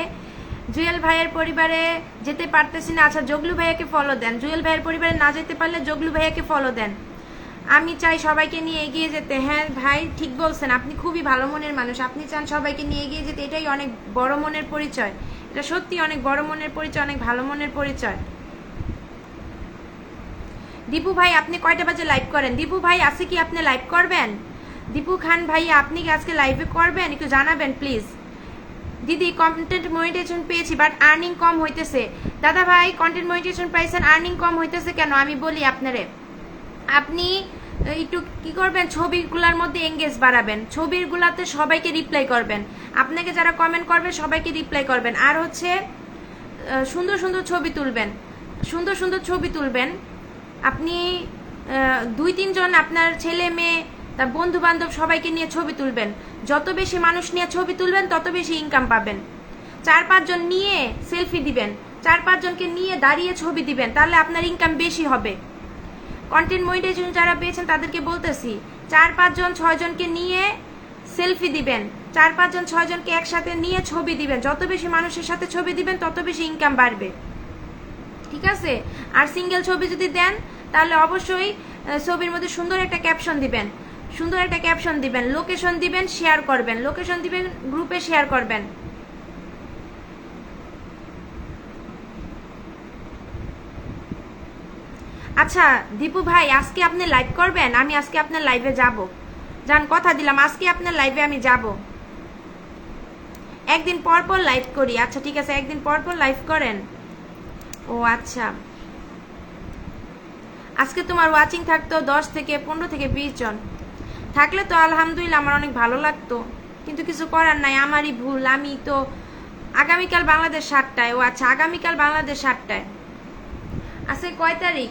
জুয়েল ভাইয়ের পরিবারে যেতে পারতেছি না। আচ্ছা জগলু ভাইয়াকে ফলো দেন। জুয়েল ভাইয়ের পরিবারে না যেতে পারলে জগলু ভাইয়াকে ফলো দেন। আমি চাই সবাইকে নিয়ে এগিয়ে যেতে। হ্যাঁ ভাই ঠিক বলছেন, আপনি খুবই ভালো মনের মানুষ, আপনি চান সবাইকে নিয়ে এগিয়ে যেতে, এটাই অনেক বড় মনের পরিচয়। এটা সত্যি অনেক বড় মনের পরিচয়, অনেক ভালো মনের পরিচয়। দীপু ভাই আপনি কয়টা বাজে লাইভ করেন? দীপু ভাই আছে কি আপনি লাইভ করবেন? দীপু খান ভাই আপনি কি আজকে লাইভে করবেন? একটু জানাবেন প্লিজ। দিদি কন্টেন্ট মনিটাইজেশন পেয়েছি বাট আর্নিং কম হইতেছে। দাদা ভাই কন্টেন্ট মনিটাইজেশন পাইছেন, আর্নিং কম হইতেছে কেন? আমি বলি আপনারে, আপনি একটু কি করবেন, ছবিগুলোর মধ্যে এঙ্গেজ বাড়াবেন, ছবিগুলোতে সবাইকে রিপ্লাই করবেন, আপনাকে যারা কমেন্ট করবে সবাইকে রিপ্লাই করবেন। আর হচ্ছে সুন্দর সুন্দর ছবি তুলবেন, সুন্দর সুন্দর ছবি তুলবেন। আপনি 2-3 জন আপনার ছেলে মেয়ে তার বন্ধু বান্ধব সবাইকে নিয়ে ছবি তুলবেন। যত বেশি মানুষ নিয়ে ছবি তুলবেন তত বেশি ইনকাম পাবেন। 4-5 জন নিয়ে সেলফি দিবেন, 4-5 জনকে নিয়ে দাঁড়িয়ে ছবি দিবেন, তাহলে আপনার ইনকাম বেশি হবে। কন্টেন্ট মনিটাইজেশন যারা পেয়েছেন তাদেরকে বলতেছি, 4-5 জন 6 জনকে নিয়ে সেলফি দিবেন, 4-5 জন 6 জনকে একসাথে নিয়ে ছবি দিবেন। যত বেশি মানুষের সাথে ছবি দিবেন তত বেশি ইনকাম বাড়বে, ঠিক আছে? আর সিঙ্গেল ছবি যদি দেন তাহলে অবশ্যই ছবির মধ্যে সুন্দর একটা ক্যাপশন দিবেন, সুন্দর একটা ক্যাপশন দিবেন, লোকেশন দিবেন, শেয়ার করবেন, লোকেশন দিবেন, গ্রুপে শেয়ার করবেন। আচ্ছা দীপু ভাই আজকে আপনি লাইভ করবেন? আমি আজকে আপনার লাইভে যাব, জান কথা দিলাম, আজকে আপনার লাইভে আমি যাব। একদিন পর পর লাইভ করি। আচ্ছা ঠিক আছে, একদিন পর পর লাইভ করেন। ও আচ্ছা, আজকে তোমার ওয়াচিং থাকতো 10 থেকে 15 থেকে 20 জন, থাকলে তো আলহামদুলিল্লাহ আমার অনেক ভালো লাগতো, কিন্তু কিছু করার নাই, আমারই ভুল। আমি তো আগামীকাল বাংলাদেশ 7টায়। ও আচ্ছা আগামীকাল বাংলাদেশ 7টায়। আজকে কয় তারিখ?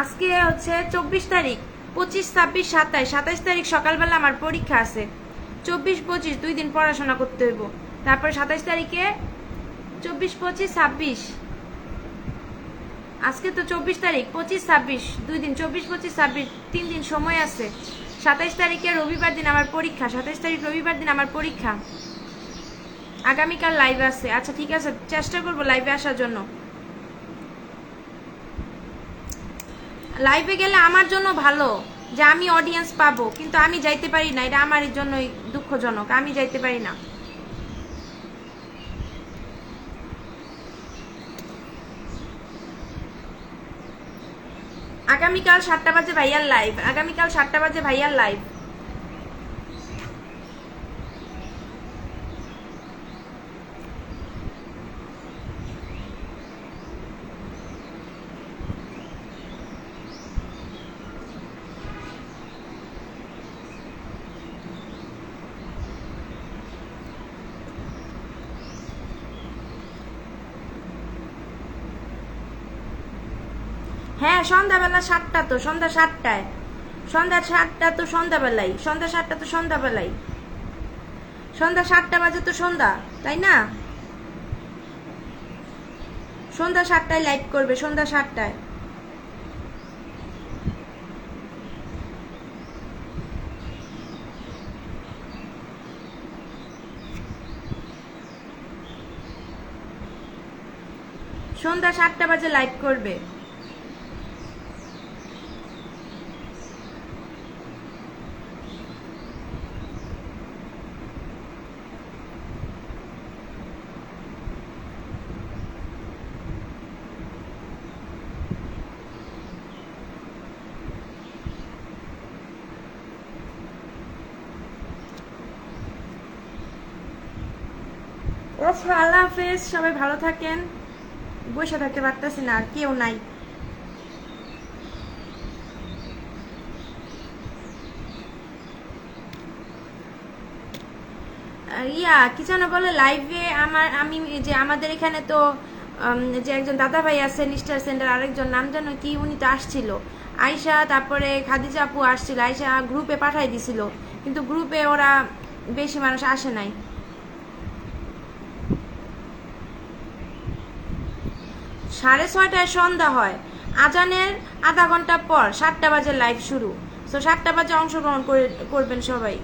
আজকে হচ্ছে 24 তারিখ। 25, 26, 27, 27 তারিখ সকালবেলা আমার পরীক্ষা আছে। 24, 25 2 দিন পড়াশোনা করতে হইব। তারপর 27 তারিখে 24, 25, 26, আজকে তো 24 তারিখ, 25, 26 2 দিন, 24, 25, 26 3 দিন সময় আছে। 27 তারিখে রবিবার দিন আমার পরীক্ষা, 27 তারিখ রবিবার দিন আমার পরীক্ষা। আগামীকাল লাইভ আছে। আচ্ছা ঠিক আছে, চেষ্টা করব লাইভে আসার জন্য। লাইভে গেলে আমার জন্য ভালো যে আমি অডিয়েন্স পাবো, কিন্তু আমি যাইতে পারি না, এটা আমার জন্যই দুঃখজনক, আমি যাইতে পারি না। আগামীকাল 7টা বাজে ভাইয়ার লাইভ, আগামীকাল 7টা বাজে ভাইয়ার লাইভ। হ্যাঁ সন্ধ্যাবেলা 7টা, তো সন্ধ্যা 7টায়, সন্ধ্যা 7টা তো সন্ধ্যাবেলাই, সন্ধ্যা 7টা তো সন্ধ্যাবেলাই, সন্ধ্যা 7টা বাজে তো সন্ধ্যা, তাই না? সন্ধ্যা 7টায় লাইভ করবে, সন্ধ্যা 7টায়। সন্ধ্যা 7টা বাজে লাইভ করবে। আল্লাহ হাফেজ, সবাই ভালো থাকেন। বসে থাকতে পারতেছি না, আর কেউ নাই। কি যেন বলে লাইভে আমি যে আমাদের এখানে তো যে একজন দাদা ভাই আছে নিস্টার সেন্টার, আরেকজন নাম যেন কি, উনি তো আসছিল, আয়শা, তারপরে খাদিজা আপু আসছিল, আয়শা গ্রুপে পাঠাই দিছিল, কিন্তু গ্রুপে ওরা বেশি মানুষ আসে নাই। 6:30টায় সন্ধ্যা হয়, আজানের আধা ঘন্টা পর 7টা বাজে লাইভ শুরু। তো 7টা বাজে অংশগ্রহণ করবেন সবাই।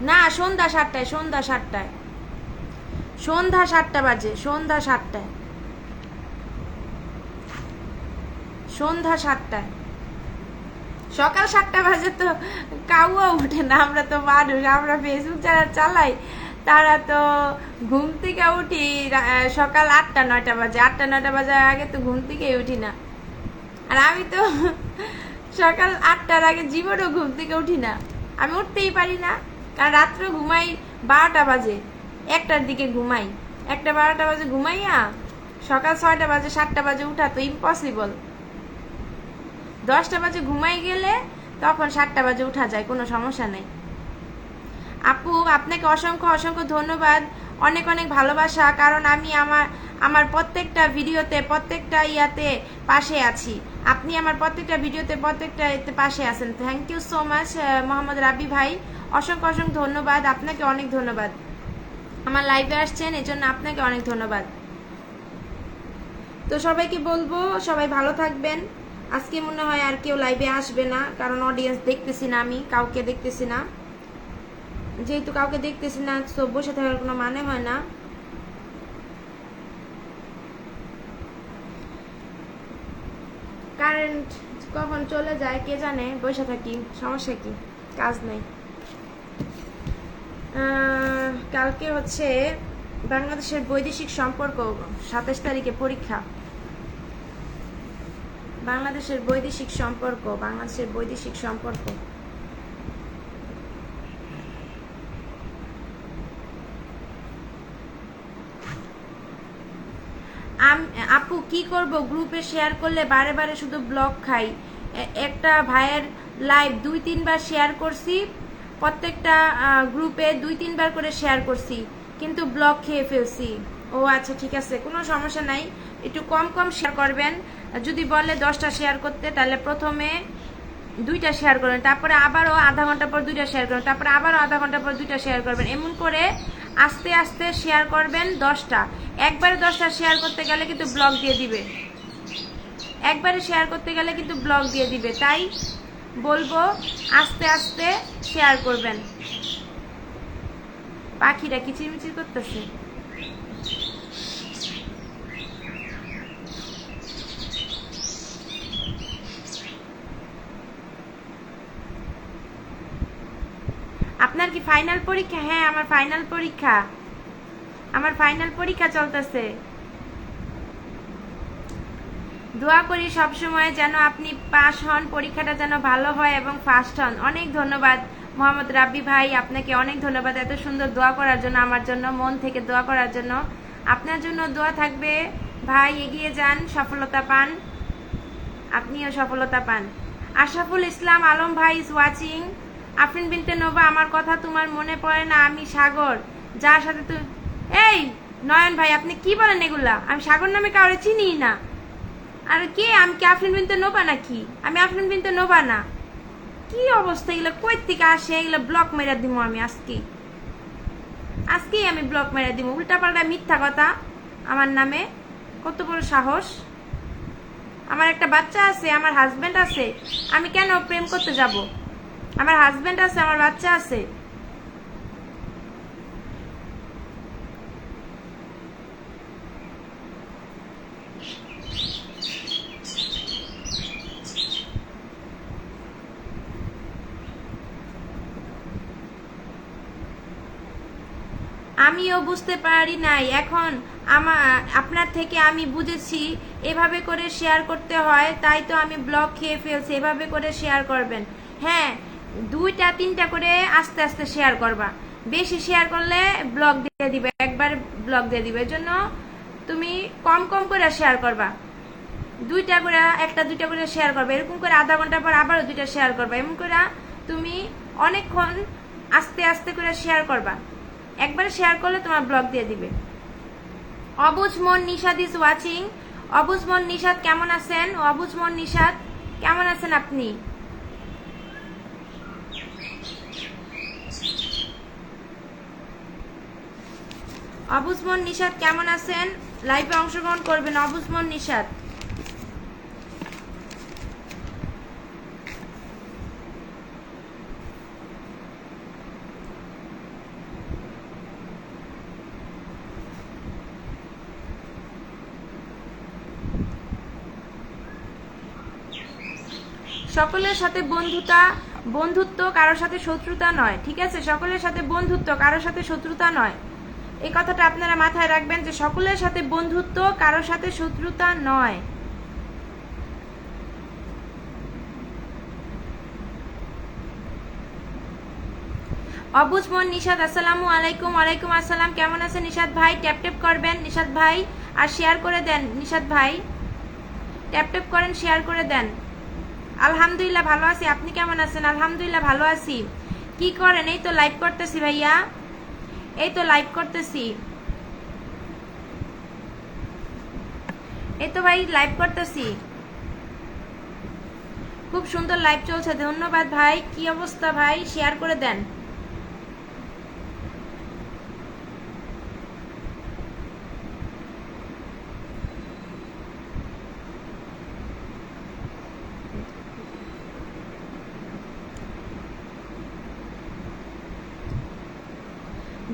না, সন্ধ্যা 7টায়, সন্ধ্যা 7টায়, সন্ধ্যা 7টা বাজে, সন্ধ্যা 7টায়, সন্ধ্যা 7টায়। সকাল 7টা বাজে তো কাউও উঠে না, আমরা তো মানুষ, আমরা ফেসবুক যারা চালাই তারা তো ঘুম থেকে উঠি সকাল 8টা 9টা বাজে, 8টা 9টা বাজার আগে তো ঘুম থেকে উঠি না। আর আমি তো সকাল 8টার আগে জীবনও ঘুম থেকে উঠি না, আমি উঠতেই পারি না, কারণ রাত্রে ঘুমাই 12টা বাজে, 1টার দিকে ঘুমাই, 1টা 12টা বাজে ঘুমাইয়া সকাল 6টা বাজে 7টা বাজে উঠা তো ইম্পসিবল। 10টা বাজে ঘুমাই গেলে তখন 7টা বাজে উঠা যায়, কোনো সমস্যা নেই। আপু আপনাকে অসংখ্য অসংখ্য ধন্যবাদ, অনেক অনেক ভালোবাসা, কারণ আমি আমার প্রত্যেকটা ভিডিওতে, প্রত্যেকটা ইয়াতে পাশে আছি, আপনি আমার প্রত্যেকটা ভিডিওতে, প্রত্যেকটা এতে পাশে আছেন। Thank you so much Mohammad Rabi ভাই, অসংখ্য অসংখ্য ধন্যবাদ, আপনাকে অনেক ধন্যবাদ, আমার লাইভে আসছেন এজন্য আপনাকে অনেক ধন্যবাদ। তো সবাইকে বলবো সবাই ভালো থাকবেন। আজকে মনে হয় আর কেউ লাইভে আসবে না, কারণ অডিয়েন্স দেখতেছি না, আমি কাউকে দেখতেছি না, যেহেতু কাউকে দেখতেছি না তো বসে থাকার কোনো মানে হয় না। কারেন্ট কখন চলে যায় কে জানে, বসে থাকি, সমস্যা কি, কাজ নেই। কালকে হচ্ছে বাংলাদেশের বৈদেশিক সম্পর্ক, 27 তারিখে পরীক্ষা। বাংলাদেশের বৈদেশিক সম্পর্ক, বাংলাদেশের বৈদেশিক সম্পর্ক। আপু কি করব, গ্রুপে শেয়ার করলে বারে বারে শুধু ব্লক খাই। একটা ভাইয়ের লাইভ 2-3 বার শেয়ার করছি, প্রত্যেকটা গ্রুপে 2-3 বার করে শেয়ার করছি, কিন্তু ব্লক খেয়ে ফেলছি। ও আচ্ছা ঠিক আছে, কোনো সমস্যা নাই, একটু কম কম শেয়ার করবেন। যদি বলে 10টা শেয়ার করতে, তাহলে প্রথমে 2টা শেয়ার করবেন, তারপরে আবারও আধা ঘন্টা পর 2টা শেয়ার করবেন, তারপরে আবারও আধা ঘন্টা পর 2টা শেয়ার করবেন, এমন করে আস্তে আস্তে শেয়ার করবেন 10টা। একবারে 10টা শেয়ার করতে গেলে কিন্তু ব্লক দিয়ে দিবে, একবারে শেয়ার করতে গেলে কিন্তু ব্লক দিয়ে দিবে, তাই বলবো আস্তে আস্তে শেয়ার করবেন। পাখিরা কিচিরমিচির করতেছে। আপনার কি ফাইনাল পরীক্ষা? হ্যাঁ আমার ফাইনাল পরীক্ষা, আমার ফাইনাল পরীক্ষা চলতেছে। দোয়া করি সবসময় যেন আপনি পাস হন, পরীক্ষাটা যেন ভালো হয় এবং ফার্স্ট হন। অনেক ধন্যবাদ মোহাম্মদ রাব্বি ভাই, আপনাকে অনেক ধন্যবাদ এত সুন্দর দোয়া করার জন্য, আমার জন্য মন থেকে দোয়া করার জন্য। আপনার জন্য দোয়া থাকবে ভাই, এগিয়ে যান, সফলতা পান, আপনিও সফলতা পান। আশরাফুল ইসলাম আলম ভাই ইজ ওয়াচিং, আফরিন বিনতে নোভা, আমার কথা তোমার মনে পড়ে না? আমি সাগর, যার সাথে তুই। এই নয়ন ভাই, আপনি কি বলেন এগুলা? আমি সাগর নামে কাউরে চিনি না। আর কে? আমি কি আফরিন বিনতে নোভা নাকি? আমি আফরিন বিনতে নোভা না। কি অবস্থা এগুলো? কই থেকে আসে এগুলো? ব্লক মেরে দিব আমি আজকেই আমি ব্লক মেরে দিব। উল্টাপাল্টা মিথ্যা কথা আমার নামে, কত বড় সাহস! আমার একটা বাচ্চা আছে, আমার হাজবেন্ড আছে, আমি কেন প্রেম করতে যাব? আমার হাজবেন্ড আছে, আমার বাচ্চা আছে। আমিও বুঝতে পারি নাই এখন। আপনার থেকে আমি বুঝেছি এভাবে করে শেয়ার করতে হয়, তাই তো আমি ব্লগ খেয়ে ফেলছি। এভাবে করে শেয়ার করবেন। হ্যাঁ, 2টা 3টা করে আস্তে আস্তে শেয়ার করবা। বেশি শেয়ার করলে ব্লগ দিয়ে দিবে, একবার ব্লগ দিয়ে দিবে। এর জন্য তুমি কম কম করে শেয়ার করবা। 2টা করে, 1টা 2টা করে শেয়ার করবে। এরকম করে আধা ঘন্টা পর আবারও 2টা শেয়ার করবা। এমন করে তুমি অনেকক্ষণ আস্তে আস্তে করে শেয়ার করবা। একবারে শেয়ার করলে তোমার ব্লগ দিয়ে দিবে। অবুজ মন নিশাদ ইজ ওয়াচিং। অবুজ মন নিশাদ কেমন আছেন? অবুজ মন নিশাদ কেমন আছেন আপনি? অবুজ মন নিশাদ কেমন আছেন? লাইভে অংশগ্রহণ করবেন অবুজ মন নিশাদ। সকলের সাথে বন্ধুত্ব, কারোর সাথে শত্রুতা নয়, ঠিক আছে? সকলের সাথে বন্ধুত্ব, কারোর সাথে শত্রুতা নয়। এই কথাটা আপনারা মাথায় রাখবেন যে সকলের সাথে বন্ধুত্ব, কারোর সাথে শত্রুতা নয়। অবুজ মন নিশাদ, আসসালামু আলাইকুম। ওয়ালাইকুম আসসালাম। কেমন আছেন নিশাদ ভাই? ট্যাপ ট্যাপ করবেন নিশাদ ভাই, আর শেয়ার করে দেন নিশাদ ভাই। ট্যাপ ট্যাপ করেন, শেয়ার করে দেন। আলহামদুলিল্লাহ ভালো আছি, আপনি কেমন আছেন? আলহামদুলিল্লাহ ভালো আছি। কি করেন? এই তো লাইভ করতেছি ভাইয়া, এই তো লাইভ করতেছি, এই তো ভাই লাইভ করতেছি। খুব সুন্দর লাইভ চলছে, ধন্যবাদ ভাই। কি অবস্থা ভাই? শেয়ার করে দেন।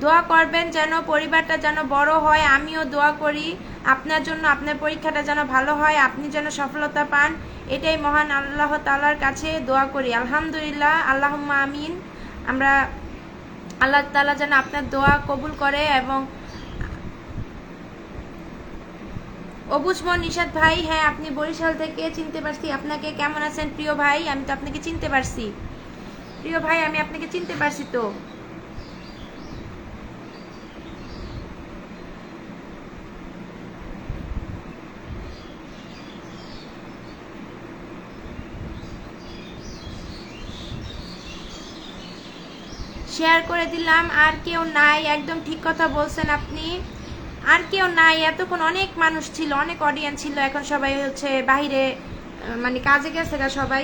দোয়া করবেন যেন পরিবারটা যেন বড় হয়। আমিও দোয়া করি আপনার জন্য, আপনার পরীক্ষাটা যেন ভালো হয়, আপনি যেন সফলতা পান, এটাই মহান আল্লাহ তাআলার কাছে দোয়া করি। আলহামদুলিল্লাহ, আল্লাহুম্মা আমিন। আমরা আল্লাহ তাআলা যেন আপনার দোয়া কবুল করে। এবং অবুজ মন নিশাদ ভাই, হ্যাঁ আপনি বরিশাল থেকে, চিনতে পারছি আপনাকে। কেমন আছেন প্রিয় ভাই? আমি তো আপনাকে চিনতে পারছি প্রিয় ভাই, আমি আপনাকে চিনতে পারছি। তো শেয়ার করে দিলাম। আর কেউ নাই, একদম ঠিক কথা বলছেন আপনি। আর কেউ নাই, এতক্ষণ অনেক মানুষ ছিল, অনেক অডিয়েন্স ছিল। এখন সবাই হচ্ছে বাহিরে, মানে কাজে গেছে, সবাই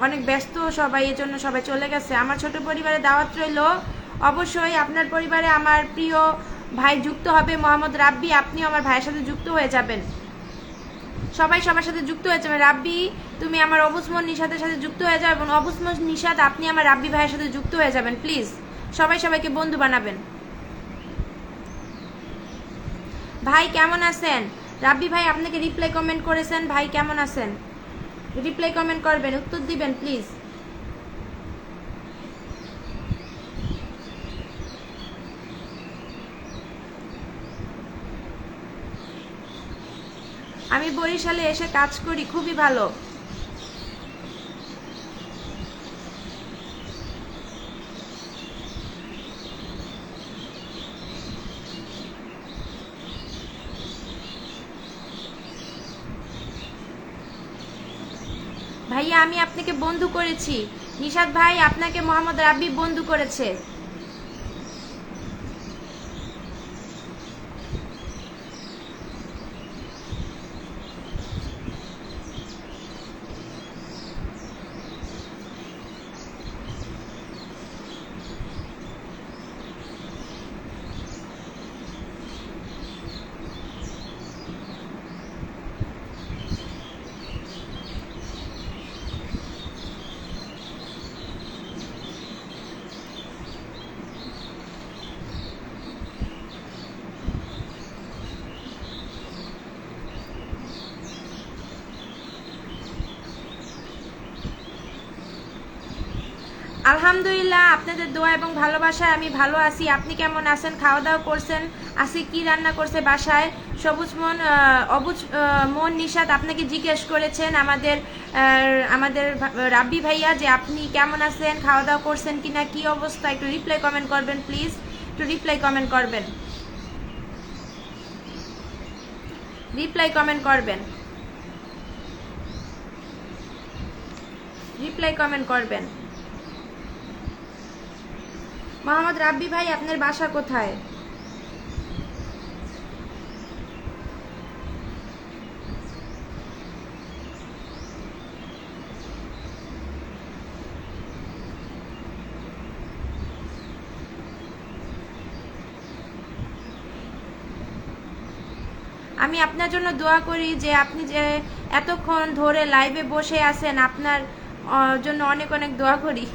অনেক ব্যস্ত সবাই, এর জন্য সবাই চলে গেছে। আমার ছোট পরিবারে দাওয়াত রইল। অবশ্যই আপনার পরিবারে আমার প্রিয় ভাই যুক্ত হবে, মোহাম্মদ রাব্বি। আপনিও আমার ভাইয়ের সাথে যুক্ত হয়ে যাবেন। সবাই সবার সাথে যুক্ত হয়ে যাবে। রাব্বি, তুমি আমার অবুজ মন নিশাদের সাথে যুক্ত হয়ে যাও, এবং অবুজ মন নিশাদ আপনি আমার রাব্বি ভাইয়ের সাথে যুক্ত হয়ে যাবেন প্লিজ। সবাই সবাইকে বন্ধু বানাবেন। ভাই কেমন আছেন? রাব্বি ভাই আপনাকে রিপ্লাই কমেন্ট করেছেন। ভাই কেমন আছেন? রিপ্লাই কমেন্ট করবেন, উত্তর দিবেন প্লিজ। আমি বরিশালে এসে কাজ করি, খুবই ভালো। ভাইয়া আমি আপনাকে বন্ধু করেছি, নিশাত ভাই আপনাকে মোহাম্মদ রাব্বি বন্ধু করেছে। আলহামদুলিল্লাহ, আপনাদের দোয়া এবং ভালোবাসায় আমি ভালো আছি। আপনি কেমন আছেন? খাওয়া দাওয়া করছেন? আজকে কি রান্না করছে বাসায়? সবুজ মন অবুজ মন নিশাত আপনাকে জিজ্ঞেস করেছেন আমাদের রাব্বি ভাইয়া যে আপনি কেমন আছেন, খাওয়া দাওয়া করছেন কিনা, কি অবস্থা, একটু রিপ্লাই কমেন্ট করবেন প্লিজ, একটু রিপ্লাই কমেন্ট করবেন, রিপ্লাই কমেন্ট করবেন, রিপ্লাই কমেন্ট করবেন। মোহাম্মদ রাব্বি ভাই আপনার বাসা কোথায়? আমি আপনার জন্য দোয়া করি যে আপনি যে এতক্ষণ ধরে লাইভে বসে আছেন, আপনার জন্য অনেক অনেক দোয়া করি।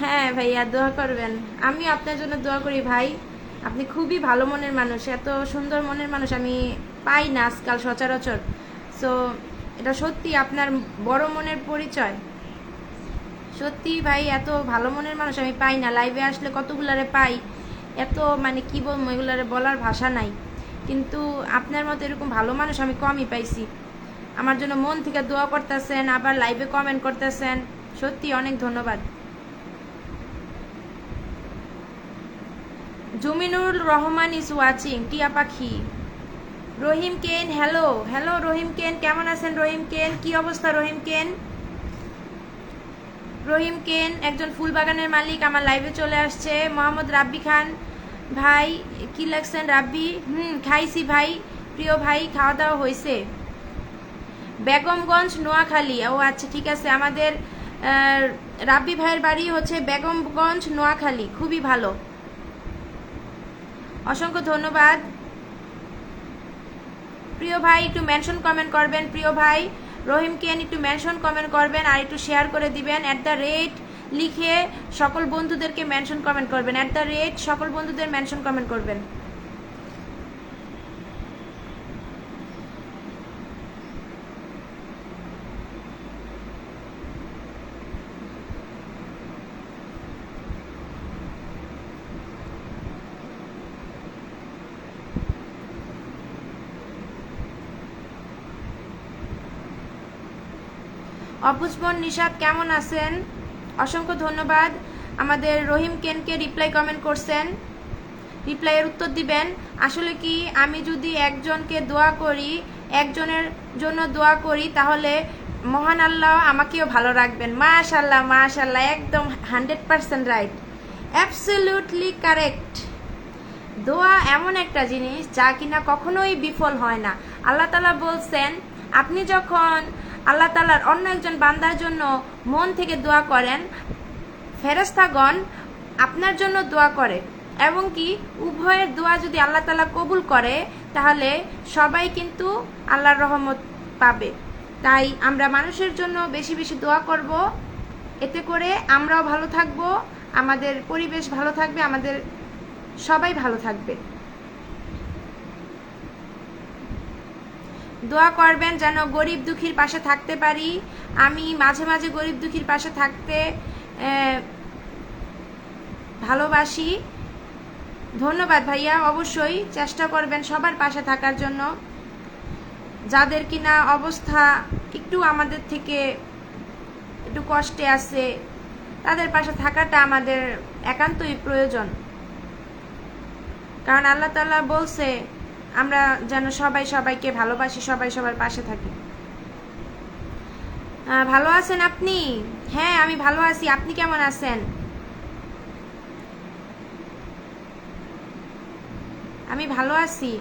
হ্যাঁ ভাইয়া, দোয়া করবেন, আমি আপনার জন্য দোয়া করি ভাই। আপনি খুবই ভালো মনের মানুষ, এত সুন্দর মনের মানুষ আমি পাই না আজকাল সচরাচর। সো এটা সত্যি আপনার বড় মনের পরিচয়। সত্যি ভাই, এত ভালো মনের মানুষ আমি পাই না। লাইভে আসলে কতগুলারে পাই, এত মানে কি বলবো, এগুলারে বলার ভাষা নাই। কিন্তু আপনার মতো এরকম ভালো মানুষ আমি কমই পাইছি। আমার জন্য মন থেকে দোয়া করতেছেন, আবার লাইভে কমেন্ট করতেছেন, সত্যি অনেক ধন্যবাদ। জমিনুর রহমান ইজ ওয়াচিং। টিয়া পাখি। রহিম কেন, হ্যালো হ্যালো রহিম কেন, কেমন আছেন রহিম কেন? কি অবস্থা রহিম কেন? রহিম কেন একজন ফুল বাগানের মালিক, আমার লাইভে চলে আসছে। মোহাম্মদ রাব্বি খান ভাই, কি লাগছেন রাব্বি? খাইছি ভাই, প্রিয় ভাই, খাওয়া দাওয়া হয়েছে? বেগমগঞ্জ নোয়াখালী। ও আচ্ছা, ঠিক আছে। আমাদের রাব্বি ভাইয়ের বাড়ি হচ্ছে বেগমগঞ্জ নোয়াখালী। খুবই ভালো, অসংখ্য ধন্যবাদ। প্রিয় ভাই একটু মেনশন কমেন্ট করবেন, প্রিয় ভাই রহিম কেন একটু মেনশন কমেন্ট করবেন, আর একটু শেয়ার করে দিবেন। @ লিখে সকল বন্ধুদেরকে মেনশন কমেন্ট করবেন, @ সকল বন্ধুদের মেনশন কমেন্ট করবেন। অপুষ্পন নিশাত কেমন আছেন? অসংখ্য ধন্যবাদ। আমাদের রহিম কেনকে রিপ্লাই কমেন্ট করছেন, রিপ্লাইয়ের উত্তর দিবেন। আসলে কি, আমি যদি একজনকে দোয়া করি, একজনের জন্য দোয়া করি, তাহলে মহান আল্লাহ আমাকেও ভালো রাখবেন। মাশাল্লাহ মাশাল্লাহ, একদম 100% রাইট, অ্যাবসলিউটলি কারেক্ট। দোয়া এমন একটা জিনিস যা কিনা কখনোই বিফল হয় না। আল্লাহ তাআলা বলছেন, আপনি যখন আল্লাহ তাআলার অন্য একজন বান্দার জন্য মন থেকে দোয়া করেন, ফেরেশতাগণ আপনার জন্য দোয়া করে, এবং কি উভয়ের দোয়া যদি আল্লাহ তাআলা কবুল করে, তাহলে সবাই কিন্তু আল্লাহর রহমত পাবে। তাই আমরা মানুষের জন্য বেশি বেশি দোয়া করব, এতে করে আমরাও ভালো থাকব, আমাদের পরিবেশ ভালো থাকবে, আমাদের সবাই ভালো থাকবে। দোয়া করবেন যেন গরিব দুঃখীর পাশে থাকতে পারি। আমি মাঝে মাঝে গরিব দুঃখীর পাশে থাকতে ভালোবাসি। ধন্যবাদ ভাইয়া, অবশ্যই চেষ্টা করবেন সবার পাশে থাকার জন্য। যাদের কিনা অবস্থা একটু আমাদের থেকে একটু কষ্টে আছে, তাদের পাশে থাকাটা আমাদের একান্তই প্রয়োজন। কারণ আল্লাহ তাআলা বলছে আমরা যেন সবাই সবাইকে ভালোবাসি, সবাই সবার পাশে থাকি। ভালো আছেন আপনি? হ্যাঁ আমি ভালো আছি, আপনি কেমন আছেন? আমি ভালো আছি।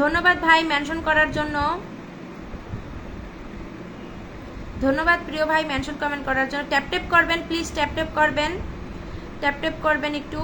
ধন্যবাদ ভাই মেনশন করার জন্য। ধন্যবাদ প্রিয় ভাই মেনশন কমেন্ট করার জন্য। ট্যাপ ট্যাপ করবেন প্লিজ, ট্যাপ ট্যাপ করবেন, ট্যাপ ট্যাপ করবেন একটু।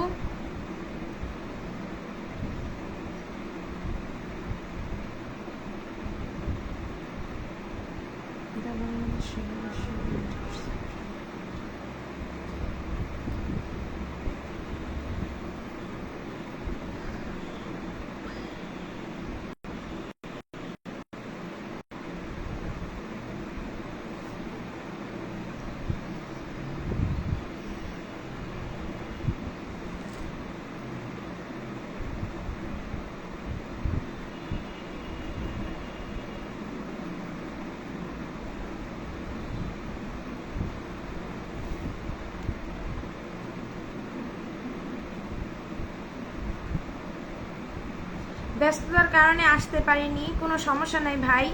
ব্যস্ততার কারণে আসতে পারিনি, কোনো সমস্যা নাই ভাই।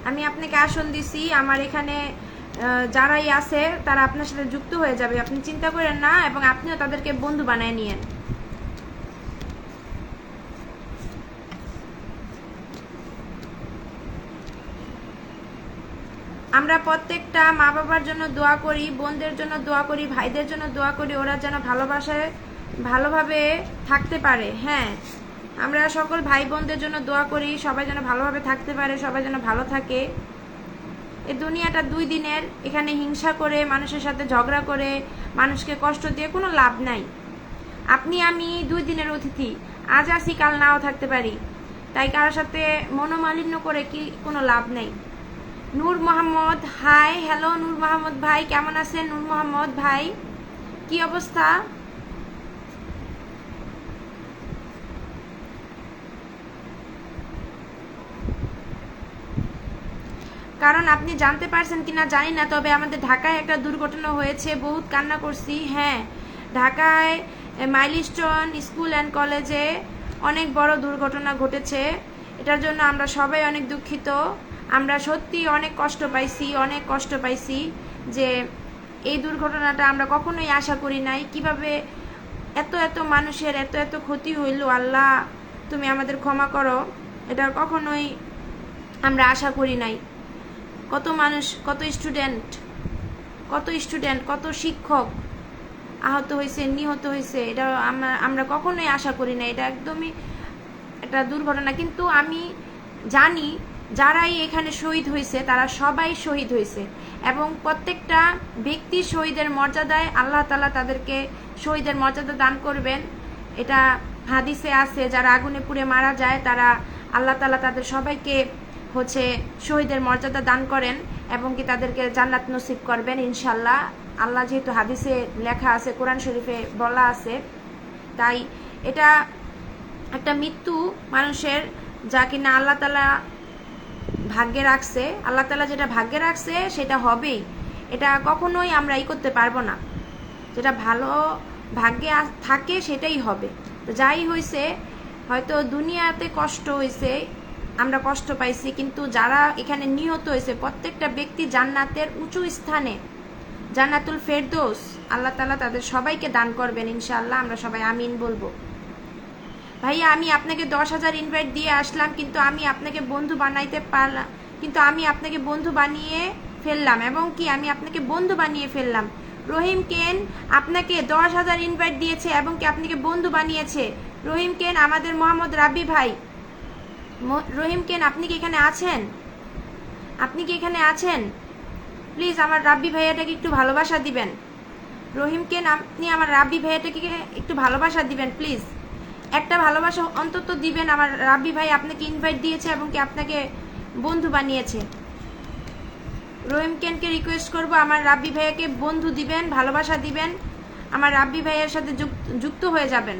আমি আপনাকে আসন দিছি, আমার এখানে যারাই আছে তারা আপনার সাথে যুক্ত হয়ে যাবে, আপনি চিন্তা করেন না, এবং আপনিও তাদেরকে বন্ধু বানায় নিয়েন। আমরা প্রত্যেকটা মা বাবার জন্য দোয়া করি, বোনদের জন্য দোয়া করি, ভাইদের জন্য দোয়া করি, ওরা যেন ভালোবাসায় ভালোভাবে থাকতে পারে। হ্যাঁ, আমরা সকল ভাই বোনদের জন্য দোয়া করি, সবাই যেন ভালোভাবে থাকতে পারে, সবাই যেন ভালো থাকে। এই দুনিয়াটা 2 দিনের, এখানে হিংসা করে, মানুষের সাথে ঝগড়া করে, মানুষকে কষ্ট দিয়ে কোনো লাভ নাই। আপনি আমি 2 দিনের অতিথি, আজ আসি কাল নাও থাকতে পারি, তাই কারোর সাথে মনোমালিন্য করে কি কোনো লাভ নেই। নূর মোহাম্মদ, হাই, হ্যালো নূর মোহাম্মদ ভাই, কেমন আছেন নূর মোহাম্মদ ভাই? কি অবস্থা? কারণ আপনি জানতে পারছেন কিনা জানি না, তবে আমাদের ঢাকায় একটা দুর্ঘটনা হয়েছে, বহুত কান্না করছি। হ্যাঁ, ঢাকায় মাইলস্টোন স্কুল অ্যান্ড কলেজে অনেক বড় দুর্ঘটনা ঘটেছে। এটার জন্য আমরা সবাই অনেক দুঃখিত। আমরা সত্যি অনেক কষ্ট পাইছি, অনেক কষ্ট পাইছি যে এই দুর্ঘটনাটা আমরা কখনোই আশা করি নাই। কিভাবে এত এত মানুষের এত এত ক্ষতি হইল, আল্লাহ তুমি আমাদের ক্ষমা করো। এটা কখনোই আমরা আশা করি নাই। কত মানুষ, কত স্টুডেন্ট, কত শিক্ষক আহত হয়েছে, নিহত হয়েছে, এটা আমরা কখনোই আশা করি না। এটা একদমই একটা দুর্ঘটনা। কিন্তু আমি জানি যারাই এখানে শহীদ হয়েছে তারা সবাই শহীদ হয়েছে, এবং প্রত্যেকটা ব্যক্তি শহীদের মর্যাদায় আল্লাহ তাআলা তাদেরকে শহীদের মর্যাদা দান করবেন। এটা হাদিসে আছে, যারা আগুনে পুড়ে মারা যায় তারা আল্লাহ তাআলা তাদের সবাইকে শহীদের মর্যাদা দান করেন, এবং কি তাদেরকে জান্নাত নসিব করবেন ইনশাল্লাহ। আল্লাহ যেহেতু হাদিসে লেখা আছে, কোরআন শরীফে বলা আছে, তাই এটা একটা মৃত্যু মানুষের, যা কিনা আল্লাহ তাআলা ভাগ্যে রাখছে। আল্লাহ তাআলা যেটা ভাগ্যে রাখছে সেটা হবেই, এটা কখনোই আমরা করতে পারবো না। যেটা ভালো ভাগ্যে থাকে সেটাই হবে। তো যাই হয়েছে, হয়তো দুনিয়াতে কষ্ট হয়েছে, আমরা কষ্ট পাইছি, কিন্তু যারা এখানে নিহত হয়েছে প্রত্যেকটা ব্যক্তি জান্নাতের উঁচু স্থানে, জান্নাতুল ফেরদৌস আল্লাহ তাআলা তাদের সবাইকে দান করবেন ইনশাআল্লাহ। আমরা সবাই আমিন বলবো। ভাইয়া আমি আপনাকে 10,000 ইনভাইট দিয়ে আসলাম, কিন্তু আমি আপনাকে বন্ধু বানাইতে পারলাম, কিন্তু আমি আপনাকে বন্ধু বানিয়ে ফেললাম, এবং কি আমি আপনাকে বন্ধু বানিয়ে ফেললাম। রহিম কেন আপনাকে 10,000 ইনভাইট দিয়েছে এবং কি আপনাকে বন্ধু বানিয়েছে। রহিম কেন, আমাদের মোহাম্মদ রাব্বি ভাই, রহিম কেন আপনি কি এখানে আছেন? আপনি কি এখানে আছেন? প্লিজ আমার রাব্বি ভাইয়াটাকে একটু ভালোবাসা দিবেন। রহিম কেন আপনি আমার রাব্বি ভাইয়াটাকে একটু ভালোবাসা দিবেন প্লিজ, একটা ভালোবাসা অন্তত দিবেন। আমার রাব্বি ভাই আপনাকে ইনভাইট দিয়েছে এবং কি আপনাকে বন্ধু বানিয়েছে। রহিম কেনকে রিকোয়েস্ট করব আমার রাব্বি ভাইয়াকে বন্ধু দিবেন, ভালোবাসা দিবেন, আমার রাব্বি ভাইয়ের সাথে যুক্ত হয়ে যাবেন।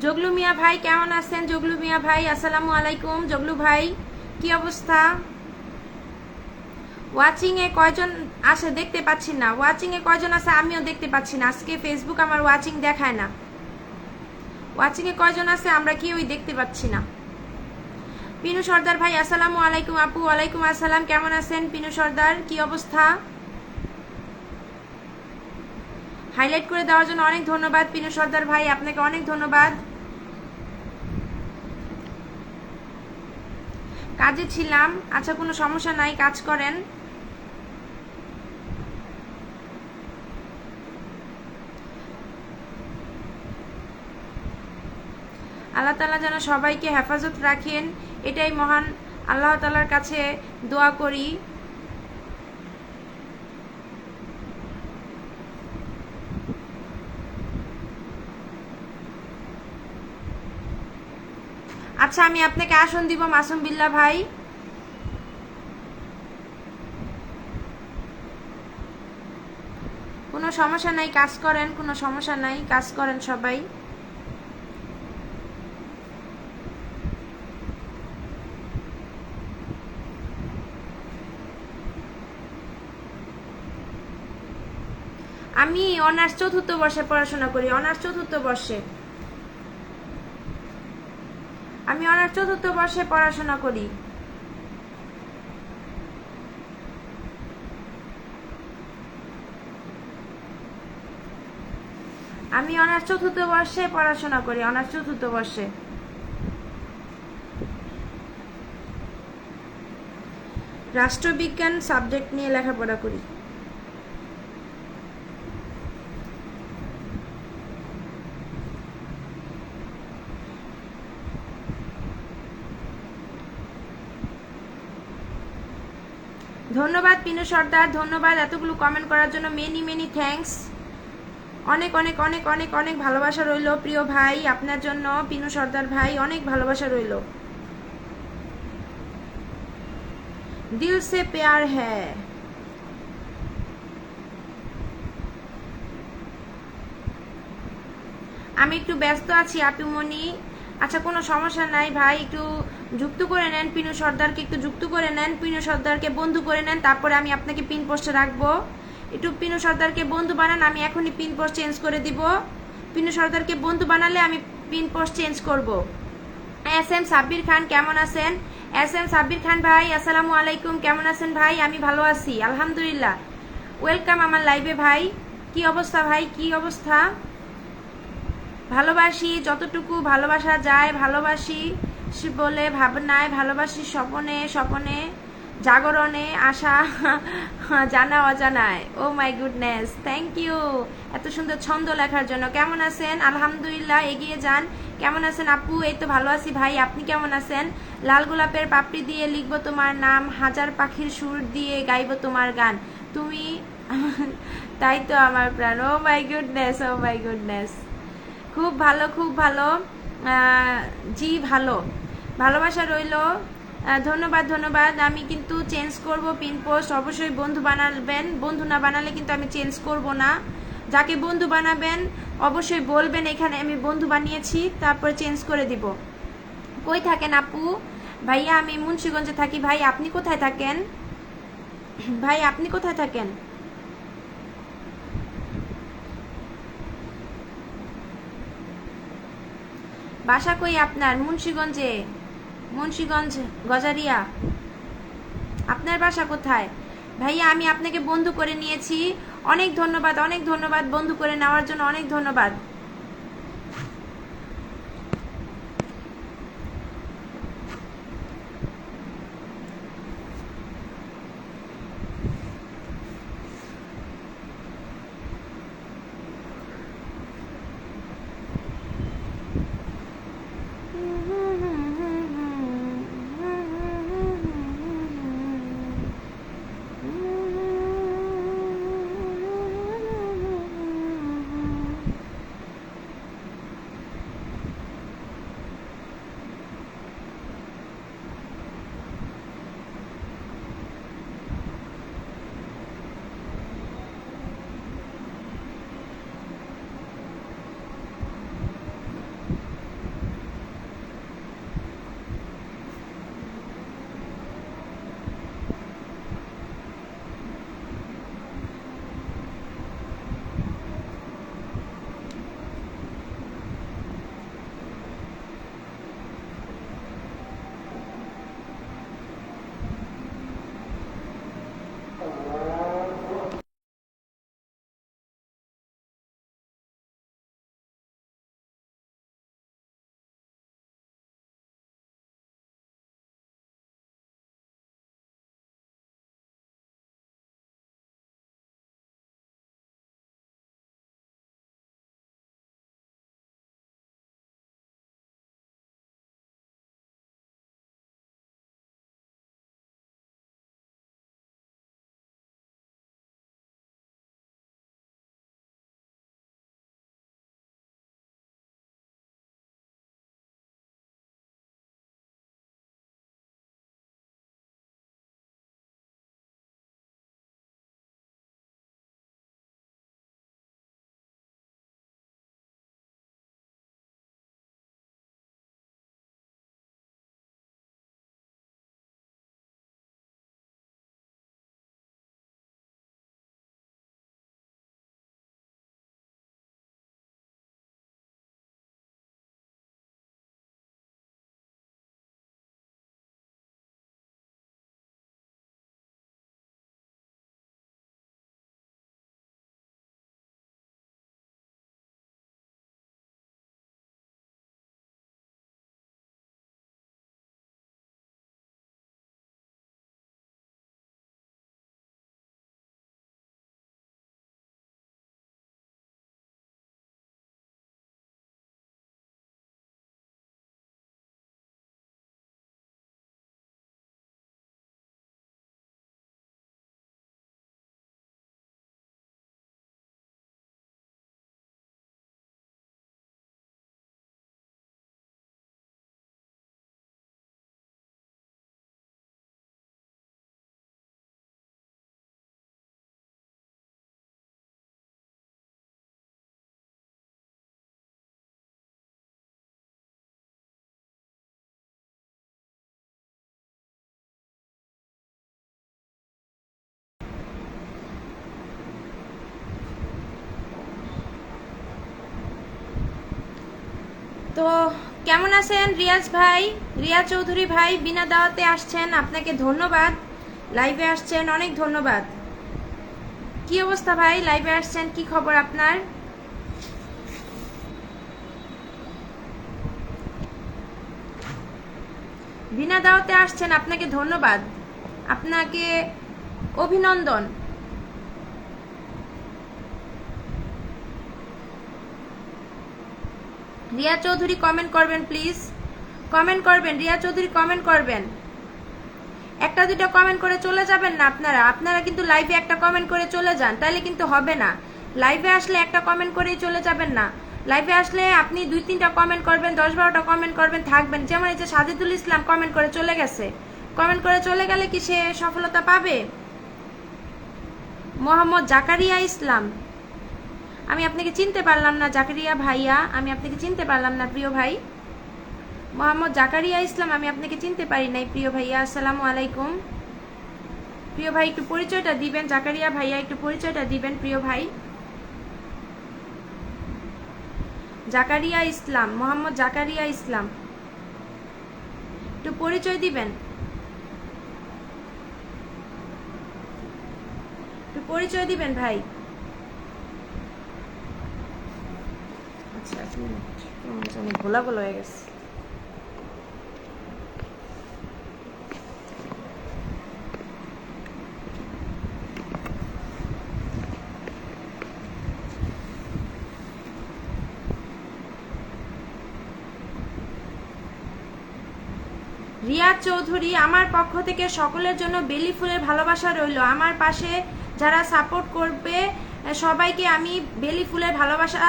জগলু মিয়া ভাই কেমন আছেন? জগলু মিয়া ভাই আসসালামু আলাইকুম। জগলু ভাই কি অবস্থা? ওয়াচিং এ কয়জন আসে দেখতে পাচ্ছি না। ওয়াচিং এ কয়জন আছে আমিও দেখতে পাচ্ছি না। আজকে ফেসবুক আমার ওয়াচিং দেখায় না। ওয়াচিং এ কয়জন আছে আমরা কেউই দেখতে পাচ্ছি না। পিনু সর্দার ভাই আসসালামু আলাইকুম। আপু ওয়ালাইকুম আসসালাম, কেমন আছেন পিনু সর্দার? কি অবস্থা? হাইলাইট করে দেওয়ার জন্য অনেক ধন্যবাদ পিনু সর্দার ভাই, আপনাকে অনেক ধন্যবাদ। কাজে ছিলাম, আচ্ছা কোনো সমস্যা নাই, কাজ করেন। আল্লাহ তাআলা যেন সবাইকে হেফাজত রাখেন, এটাই মহান আল্লাহ তাআলার কাছে দোয়া করি। আচ্ছা আমি আপনাকে আসন দিব মাসুম বিল্লাহ ভাই। কোনো সমস্যা নাই, কাজ করেন, কোনো সমস্যা নাই, কাজ করেন সবাই। আমি অনার্স 4th বর্ষে পড়াশোনা করি। অনার্স 4th বর্ষে আমি অনার্স 4th বর্ষে পড়াশোনা করি। আমি অনার্স 4th বর্ষে পড়াশোনা করি। অনার্স 4th বর্ষে রাষ্ট্রবিজ্ঞান সাবজেক্ট নিয়ে লেখাপড়া করি। ধন্যবাদ পিনু সর্দার, ধন্যবাদ এতগুলো কমেন্ট করার জন্য। Many many thanks. অনেক অনেক অনেক অনেক অনেক ভালোবাসা রইল প্রিয় ভাই আপনার জন্য। পিনু সর্দার ভাই অনেক ভালোবাসা রইল। দিল সে প্যার হ্যায়। আমি একটু ব্যস্ত আছি আপুমনি। আচ্ছা কোনো সমস্যা নাই ভাই, একটু যুক্ত করে নেন পিনু সর্দারকে, একটু যুক্ত করে নেন, পিনু সর্দারকে বন্ধু করে নেন, তারপরে আমি আপনাকে পিন পোস্টে রাখবো। একটু পিনু সর্দারকে বন্ধু বানান, আমি এখনই পিন পোস্ট চেঞ্জ করে দিব। পিনু সর্দারকে বন্ধু বানালে আমি পিন পোস্ট চেঞ্জ করব। এস এম সাব্বির খান কেমন আছেন? এস এম সাব্বির খান ভাই আসসালামু আলাইকুম, কেমন আছেন ভাই? আমি ভালো আছি আলহামদুলিল্লাহ। ওয়েলকাম আমার লাইভে ভাই। কি অবস্থা ভাই, কি অবস্থা? ভালোবাসি যতটুকু ভালোবাসা যায়, ভালোবাসি বলে ভাবনায়, ভালোবাসি স্বপনে, স্বপনে জাগরণে, আশা জানা অজানায়। ও মাই গুডনেস, থ্যাংক ইউ এত সুন্দর ছন্দ লেখার জন্য। কেমন আছেন? আলহামদুলিল্লাহ, এগিয়ে যান। কেমন আছেন আপু? এই তো ভালো আছি ভাই, আপনি কেমন আছেন? লাল গোলাপের পাপড়ি দিয়ে লিখবো তোমার নাম, হাজার পাখির সুর দিয়ে গাইবো তোমার গান, তুমি তাই তো আমার প্রাণ। ও my goodness, O my goodness, খুব ভালো, খুব ভালো জি, ভালো, ভালোবাসা রইল। ধন্যবাদ, ধন্যবাদ। আমি কিন্তু চেঞ্জ করব পিন পোস্ট, অবশ্যই বন্ধু বানাবেন, বন্ধু না বানালে কিন্তু আমি চেঞ্জ করব না। যাকে বন্ধু বানাবেন অবশ্যই বলবেন এখানে আমি বন্ধু বানিয়েছি, তারপর চেঞ্জ করে দিব। কই থাকেন আপু? ভাইয়া আমি মুন্সিগঞ্জে থাকি। ভাই আপনি কোথায় থাকেন? ভাই আপনি কোথায় থাকেন? বাসা কই আপনার? মুন্সিগঞ্জে, মুন্সিগঞ্জ গজারিয়া। আপনার বাসা কোথায়? ভাইয়া আমি আপনাকে বন্ধু করে নিয়েছি। অনেক ধন্যবাদ, অনেক ধন্যবাদ বন্ধু করে নেওয়ার জন্য, অনেক ধন্যবাদ। তো কেমন আছেন রিয়াজ ভাই, রিয়া চৌধুরী ভাই? বিনা দাওয়াতে আসছেন, আপনাকে ধন্যবাদ। লাইভে আসছেন, অনেক ধন্যবাদ। কি অবস্থা ভাই? লাইভে আসছেন, কি খবর আপনার? বিনা দাওয়াতে আসছেন, আপনাকে ধন্যবাদ, আপনাকে অভিনন্দন। রিয়া চৌধুরী কমেন্ট করবেন প্লিজ, কমেন্ট করবেন। রিয়া চৌধুরী কমেন্ট করবেন, একটা দুটো কমেন্ট করে চলে যাবেন না আপনারা। আপনারা কিন্তু লাইভে একটা কমেন্ট করে চলে যান, তাহলে কিন্তু হবে না। লাইভে আসলে একটা কমেন্ট করেই চলে যাবেন না। লাইভে আসলে আপনি 2-3টা কমেন্ট করবেন, 10-12টা কমেন্ট করবেন, থাকবেন। যেমন এই যে সাজিদুল ইসলাম কমেন্ট করে চলে গেছে, কমেন্ট করে চলে গেলে কি সে সফলতা পাবে? মোহাম্মদ জাকারিয়া ইসলাম, আমি আপনাকে চিনতে পারলাম না জাকারিয়া ভাইয়া, আমি আপনাকে চিনতে পারলাম না প্রিয় ভাই। মোহাম্মদ জাকারিয়া ইসলাম, আমি আপনাকে চিনতে পারি নাই প্রিয় ভাইয়া। আসসালামু আলাইকুম প্রিয় ভাই, একটু পরিচয়টা দিবেন। জাকারিয়া ভাইয়া একটু পরিচয়টা দিবেন প্রিয় ভাই। জাকারিয়া ইসলাম, মোহাম্মদ জাকারিয়া ইসলাম, একটু পরিচয় দিবেন, একটু পরিচয় দিবেন ভাই। আচ্ছা, অনেক গোলা গোলা হয়ে গেছে। রিয়া চৌধুরী, আমার পক্ষ থেকে সকলের জন্য বেলি ফুলের ভালোবাসা রইল। আমার পাশে যারা সাপোর্ট করবে সবাইকে আমি বেলি ফুলের ভালোবাসা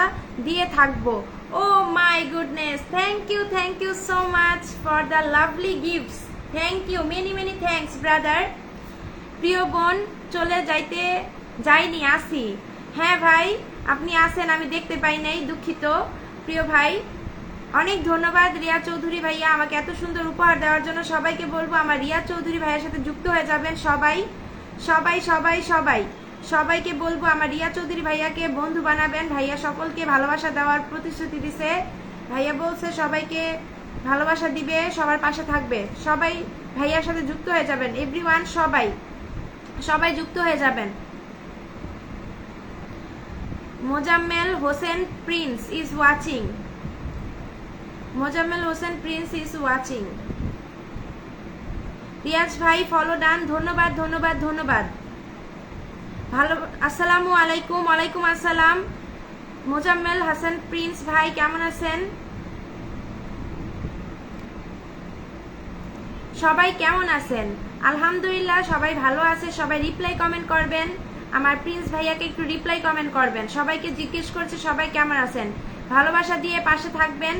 দিয়ে থাকবো। Oh my goodness, thank you so much for the lovely gifts. Thank you, many many thanks brother. প্রিয় বোন, চলে যাইনি, আসি। হ্যাঁ ভাই, আপনি আসেন, আমি দেখতে পাই নাই, দুঃখিত। প্রিয় ভাই, অনেক ধন্যবাদ রিয়া চৌধুরী ভাইয়া আমাকে এত সুন্দর উপহার দেওয়ার জন্য। সবাইকে বলবো আমার রিয়া চৌধুরী ভাইয়ের সাথে যুক্ত হয়ে যাবেন সবাই সবাই সবাই সবাই সবাইকে বলবো আমার রিয়া চৌধুরী ভাইয়াকে বন্ধু বানাবেন। ভাইয়া সকলকে ভালোবাসা দেওয়ার প্রতিশ্রুতি দিছে। ভাইয়া বলছে সবাইকে ভালোবাসা দিবে, সবার পাশে থাকবে। সবাই ভাইয়ার সাথে যুক্ত হয়ে যাবেন, এভরিওয়ান। সবাই সবাই যুক্ত হয়ে যাবেন। Mozammel Hossain Prince is watching. Mozammel Hossain Prince is watching. Riaz ভাই ফলো ডান, ধন্যবাদ ধন্যবাদ ধন্যবাদ। ভালো, আসসালামু আলাইকুম। ওয়ালাইকুম আসসালাম। মোজাম্মেল হাসান প্রিন্স ভাই কেমন আছেন? সবাই কেমন আছেন? আলহামদুলিল্লাহ সবাই ভালো আছে। সবাই রিপ্লাই কমেন্ট করবেন, আমার প্রিন্স ভাইয়াকে একটু রিপ্লাই কমেন্ট করবেন। সবাইকে জিজ্ঞেস করছে সবাই কেমন আছেন, ভালোবাসা দিয়ে পাশে থাকবেন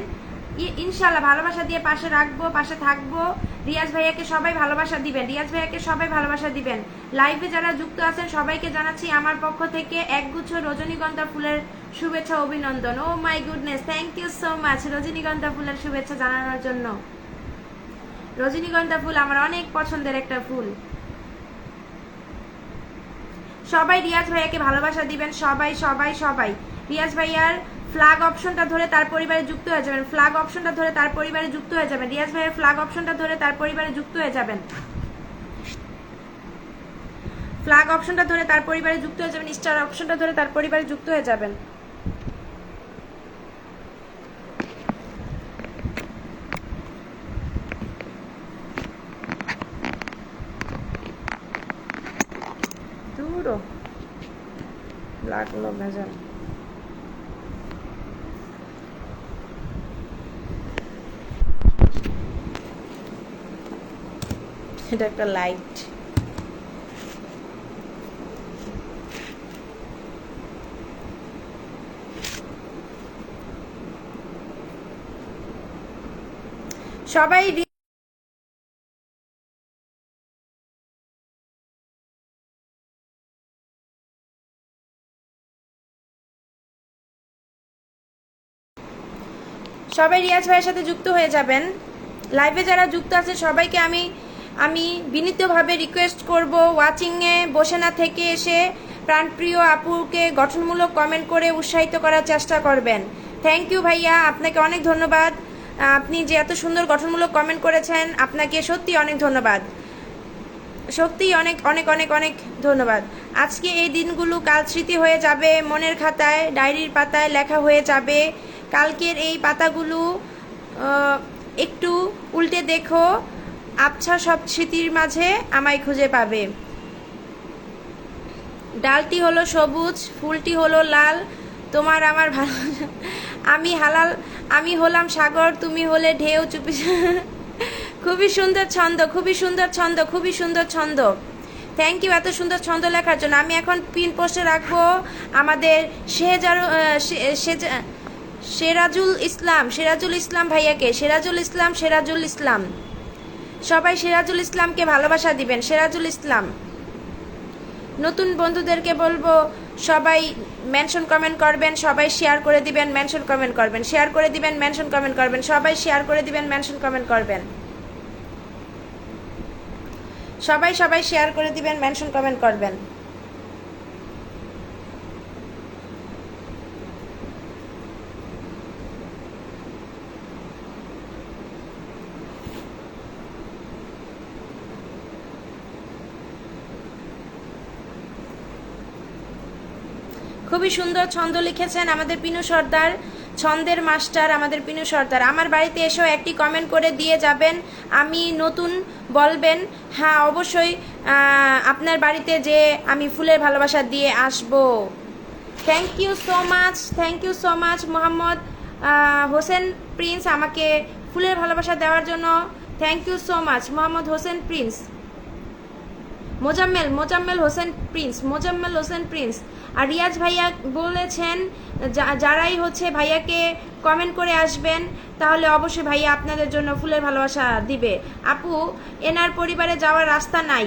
ইনশাল্লাহ। ভালোবাসা দিয়ে পাশে রাখবো, পাশে থাকবো। রিয়াজ ভাইয়াকে সবাই ভালোবাসা দিবেন, রিয়াজ ভাইয়াকে সবাই ভালোবাসা দিবেন। লাইভে যারা যুক্ত আছেন সবাইকে জানাচ্ছি আমার পক্ষ থেকে একগুচ্ছ রজনীগন্ধা ফুলের শুভেচ্ছা অভিনন্দন। Oh my goodness, thank you so much রজনীগন্ধা ফুলের শুভেচ্ছা জানানোর জন্য। রজনীগন্ধা ফুল আমার অনেক পছন্দের একটা ফুল। সবাই রিয়াজ ভাইয়াকে ভালোবাসা দিবেন, সবাই সবাই সবাই। রিয়াজ ভাইয়ার ফ্ল্যাগ অপশনটা ধরে তার পরিবারে যুক্ত হয়ে যাবেন, ফ্ল্যাগ অপশনটা ধরে তার পরিবারে যুক্ত হয়ে যাবেন। রিয়াজ ভাইয়ের ফ্ল্যাগ অপশনটা ধরে তার পরিবারে যুক্ত হয়ে যাবেন, ফ্ল্যাগ অপশনটা ধরে তার পরিবারে যুক্ত হয়ে যাবেন, স্টার অপশনটা ধরে তার পরিবারে যুক্ত হয়ে যাবেন। দূরও লাগলো ভেজাল। এটা একটা লাইট। সবাই সবাই রিয়াজ ভাইয়ের সাথে যুক্ত হয়ে যাবেন। লাইভে যারা যুক্ত আছে সবাইকে আমি বিনীতভাবে রিকোয়েস্ট করব, ওয়াচিংয়ে বসে না থেকে এসে প্রাণপ্রিয় আপুকে গঠনমূলক কমেন্ট করে উৎসাহিত করার চেষ্টা করবেন। থ্যাংক ইউ ভাইয়া, আপনাকে অনেক ধন্যবাদ। আপনি যে এত সুন্দর গঠনমূলক কমেন্ট করেছেন, আপনাকে সত্যি অনেক ধন্যবাদ, সত্যি অনেক অনেক অনেক অনেক ধন্যবাদ। আজকে এই দিনগুলো কাল স্মৃতি হয়ে যাবে, মনের খাতায় ডায়েরির পাতায় লেখা হয়ে যাবে। কালকের এই পাতাগুলো একটু উল্টে দেখো, আবছা সব স্মৃতির মাঝে আমায় খুঁজে পাবে। ডালটি হলো সবুজ, ফুলটি হলো লাল, তোমার আমার ভালো, আমি হলাম সাগর, তুমি হলে ঢেউ, চুপি। খুবই সুন্দর ছন্দ, খুবই সুন্দর ছন্দ, খুবই সুন্দর ছন্দ। থ্যাংক ইউ এত সুন্দর ছন্দ লেখার জন্য। আমি এখন পিন পোস্টে রাখবো আমাদের সেরাজুল ইসলাম ভাইয়াকে। সেরাজুল ইসলাম সবাই সেরাজুল ইসলামকে ভালোবাসা দিবেন। সেরাজুল ইসলাম। নতুন বন্ধুদেরকে বলবো সবাই মেনশন কমেন্ট করবেন, সবাই শেয়ার করে দিবেন, মেনশন কমেন্ট করবেন, শেয়ার করে দিবেন, মেনশন কমেন্ট করবেন, সবাই শেয়ার করে দিবেন, মেনশন কমেন্ট করবেন, সবাই শেয়ার করে দিবেন, মেনশন কমেন্ট করবেন। খুবই সুন্দর ছন্দ লিখেছেন আমাদের পিনু সর্দার, ছন্দের মাস্টার আমাদের পিনু সর্দার। আমার বাড়িতে এসেও একটি কমেন্ট করে দিয়ে যাবেন, আমি নতুন বলবেন। হ্যাঁ অবশ্যই আপনার বাড়িতে যে আমি ফুলের ভালোবাসা দিয়ে আসব। Thank you so much Mohammad Hossain Prince, আমাকে ফুলের ভালোবাসা দেওয়ার জন্য thank you so much Mohammad Hossain Prince. Mozammel Hossain Prince. আর রিয়াজ ভাইয়া বলেছেন যারাই হচ্ছে ভাইয়াকে কমেন্ট করে আসবেন তাহলে অবশ্যই ভাইয়া আপনাদের জন্য ফুলের ভালোবাসা দিবে। আপু এনার পরিবারে যাওয়ার রাস্তা নাই।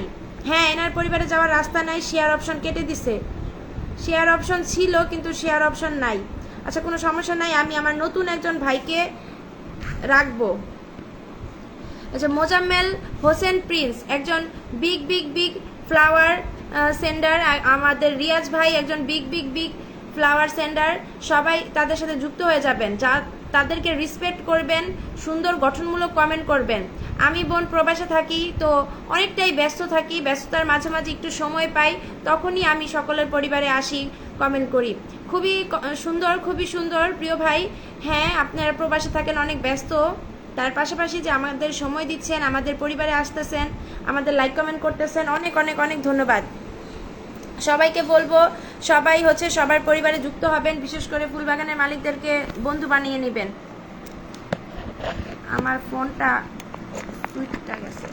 হ্যাঁ এনার পরিবারে যাওয়ার রাস্তা নাই, শেয়ার অপশন কেটে দিছে। শেয়ার অপশন ছিল কিন্তু শেয়ার অপশন নাই। আচ্ছা কোনো সমস্যা নাই, আমি আমার নতুন একজন ভাইকে রাখবো। আচ্ছা মোজাম্মেল হোসেন প্রিন্স একজন বিগ ফ্লাওয়ার সেন্ডার, আমাদের রিয়াজ ভাই একজন বিগ ফ্লাওয়ার সেন্ডার। সবাই তাদের সাথে যুক্ত হয়ে যাবেন, তাদেরকে রেসপেক্ট করবেন, সুন্দর গঠনমূলক কমেন্ট করবেন। আমি বোন প্রবাসে থাকি, তো অনেকটাই ব্যস্ত থাকি, ব্যস্ততার মাঝে মাঝে একটু সময় পাই, তখনই আমি সকলের পরিবারে আসি, কমেন্ট করি। খুবই সুন্দর, খুবই সুন্দর প্রিয় ভাই। হ্যাঁ, আপনারা প্রবাসে থাকেন, অনেক ব্যস্ত, তার পাশাপাশি যে আমাদের সময় দিচ্ছেন, আমাদের পরিবারে আসতেছেন, আমাদের লাইক কমেন্ট করতেছেন, অনেক অনেক অনেক ধন্যবাদ। সবাইকে বলবো সবাই সবার পরিবারে যুক্ত হবেন, বিশেষ করে ফুলবাগানের মালিকদেরকে বন্ধু বানিয়ে নেবেন। আমার ফোনটা সুইচটা গেছে।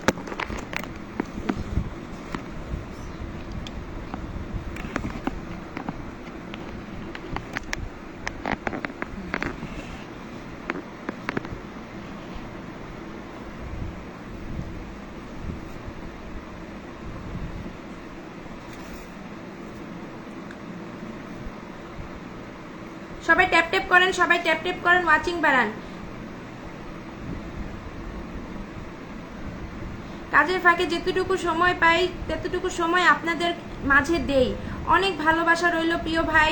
সবাই ট্যাপ ট্যাপ করেন, সবাই ট্যাপ ট্যাপ করেন, ওয়াচিং বাড়ান। কাজের ফাঁকে যেতটুকু সময় পাই ততটুকু সময় আপনাদের মাঝে দেই। অনেক ভালোবাসা রইল প্রিয় ভাই,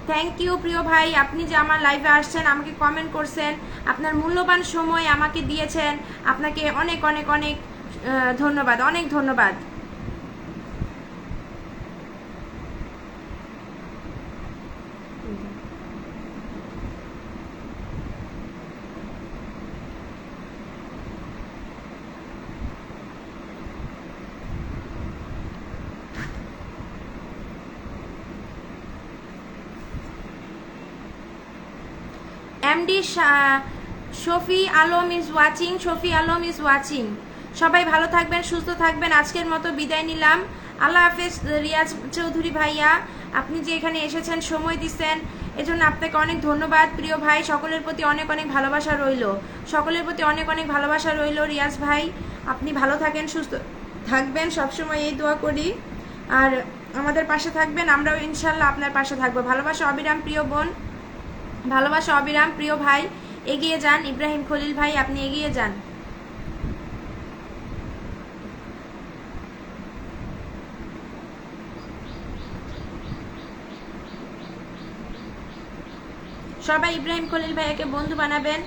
থ্যাংক ইউ প্রিয় ভাই। আপনি যে আমার লাইভে আসছেন, আমাকে কমেন্ট করছেন, আপনার মূল্যবান সময় আমাকে দিয়েছেন, আপনাকে অনেক অনেক অনেক ধন্যবাদ, অনেক ধন্যবাদ। MD Shafi Alam is watching, Shafi Alam is watching. সবাই ভালো থাকবেন, সুস্থ থাকবেন। আজকের মতো বিদায় নিলাম, আল্লাহ হাফেজ। রিয়াজ চৌধুরী ভাইয়া, আপনি যে এখানে এসেছেন, সময় দিচ্ছেন, এজন্য আপনাকে অনেক ধন্যবাদ প্রিয় ভাই। সকলের প্রতি অনেক অনেক ভালোবাসা রইল, সকলের প্রতি অনেক অনেক ভালোবাসা রইল। রিয়াজ ভাই, আপনি ভালো থাকেন, সুস্থ থাকবেন, সবসময় এই দোয়া করি। আর আমাদের পাশে থাকবেন, আমরাও ইনশাল্লাহ আপনার পাশে থাকবো। ভালোবাসা অবিরাম প্রিয় বোন, ভালোবাসা অবিরাম প্রিয় ভাই। এগিয়ে যান ইব্রাহিম খলিল ভাই, আপনি এগিয়ে যান। সবাই ইব্রাহিম খলিল ভাইয়াকে বন্ধু বানাবেন।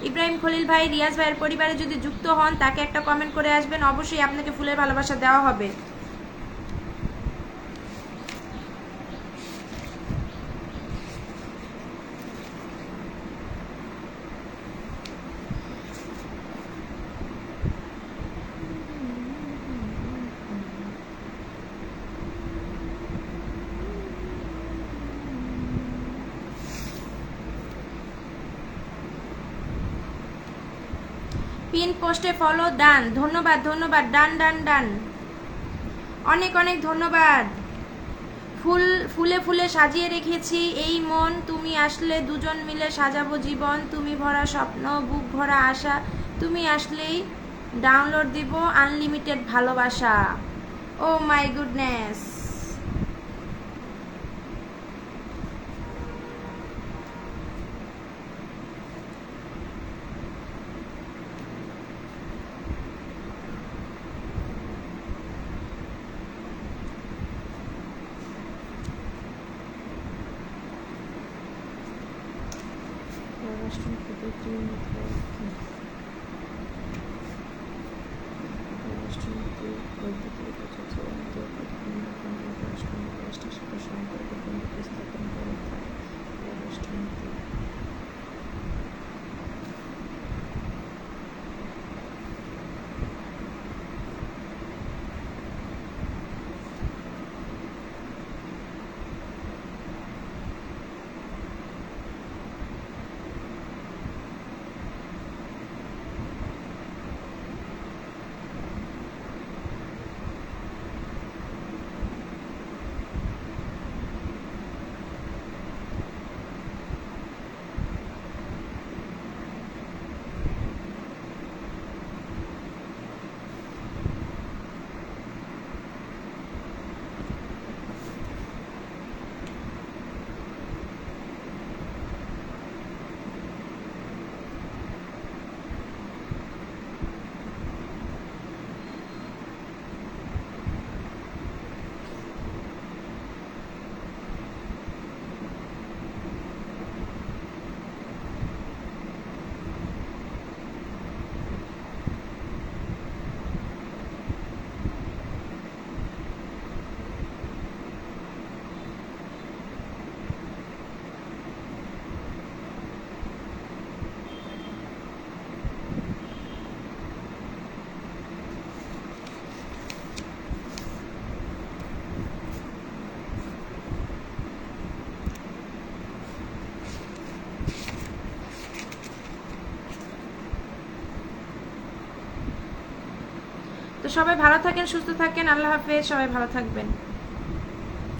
ইব্রাহিম খলিল ভাই রিয়াজ ভাইয়ের পরিবারে যদি যুক্ত হন, তাকে একটা কমেন্ট করে আসবেন, অবশ্যই আপনাকে ফুলের ভালোবাসা দেওয়া হবে। পিন পোস্টে ফলো ডান, ধন্যবাদ ধন্যবাদ, ডান ডান ডান, অনেক অনেক ধন্যবাদ। ফুলে ফুলে সাজিয়ে রেখেছি এই মন, তুমি আসলে দুজন মিলে সাজাবো জীবন, তুমি ভরা স্বপ্ন, বুক ভরা আশা, তুমি আসলেই ডাউনলোড দিব আনলিমিটেড ভালোবাসা। ও মাই গুডনেস। সবাই ভালো থাকেন, সুস্থ থাকেন, আল্লাহ হাফেজ, সবাই ভালো থাকবেন।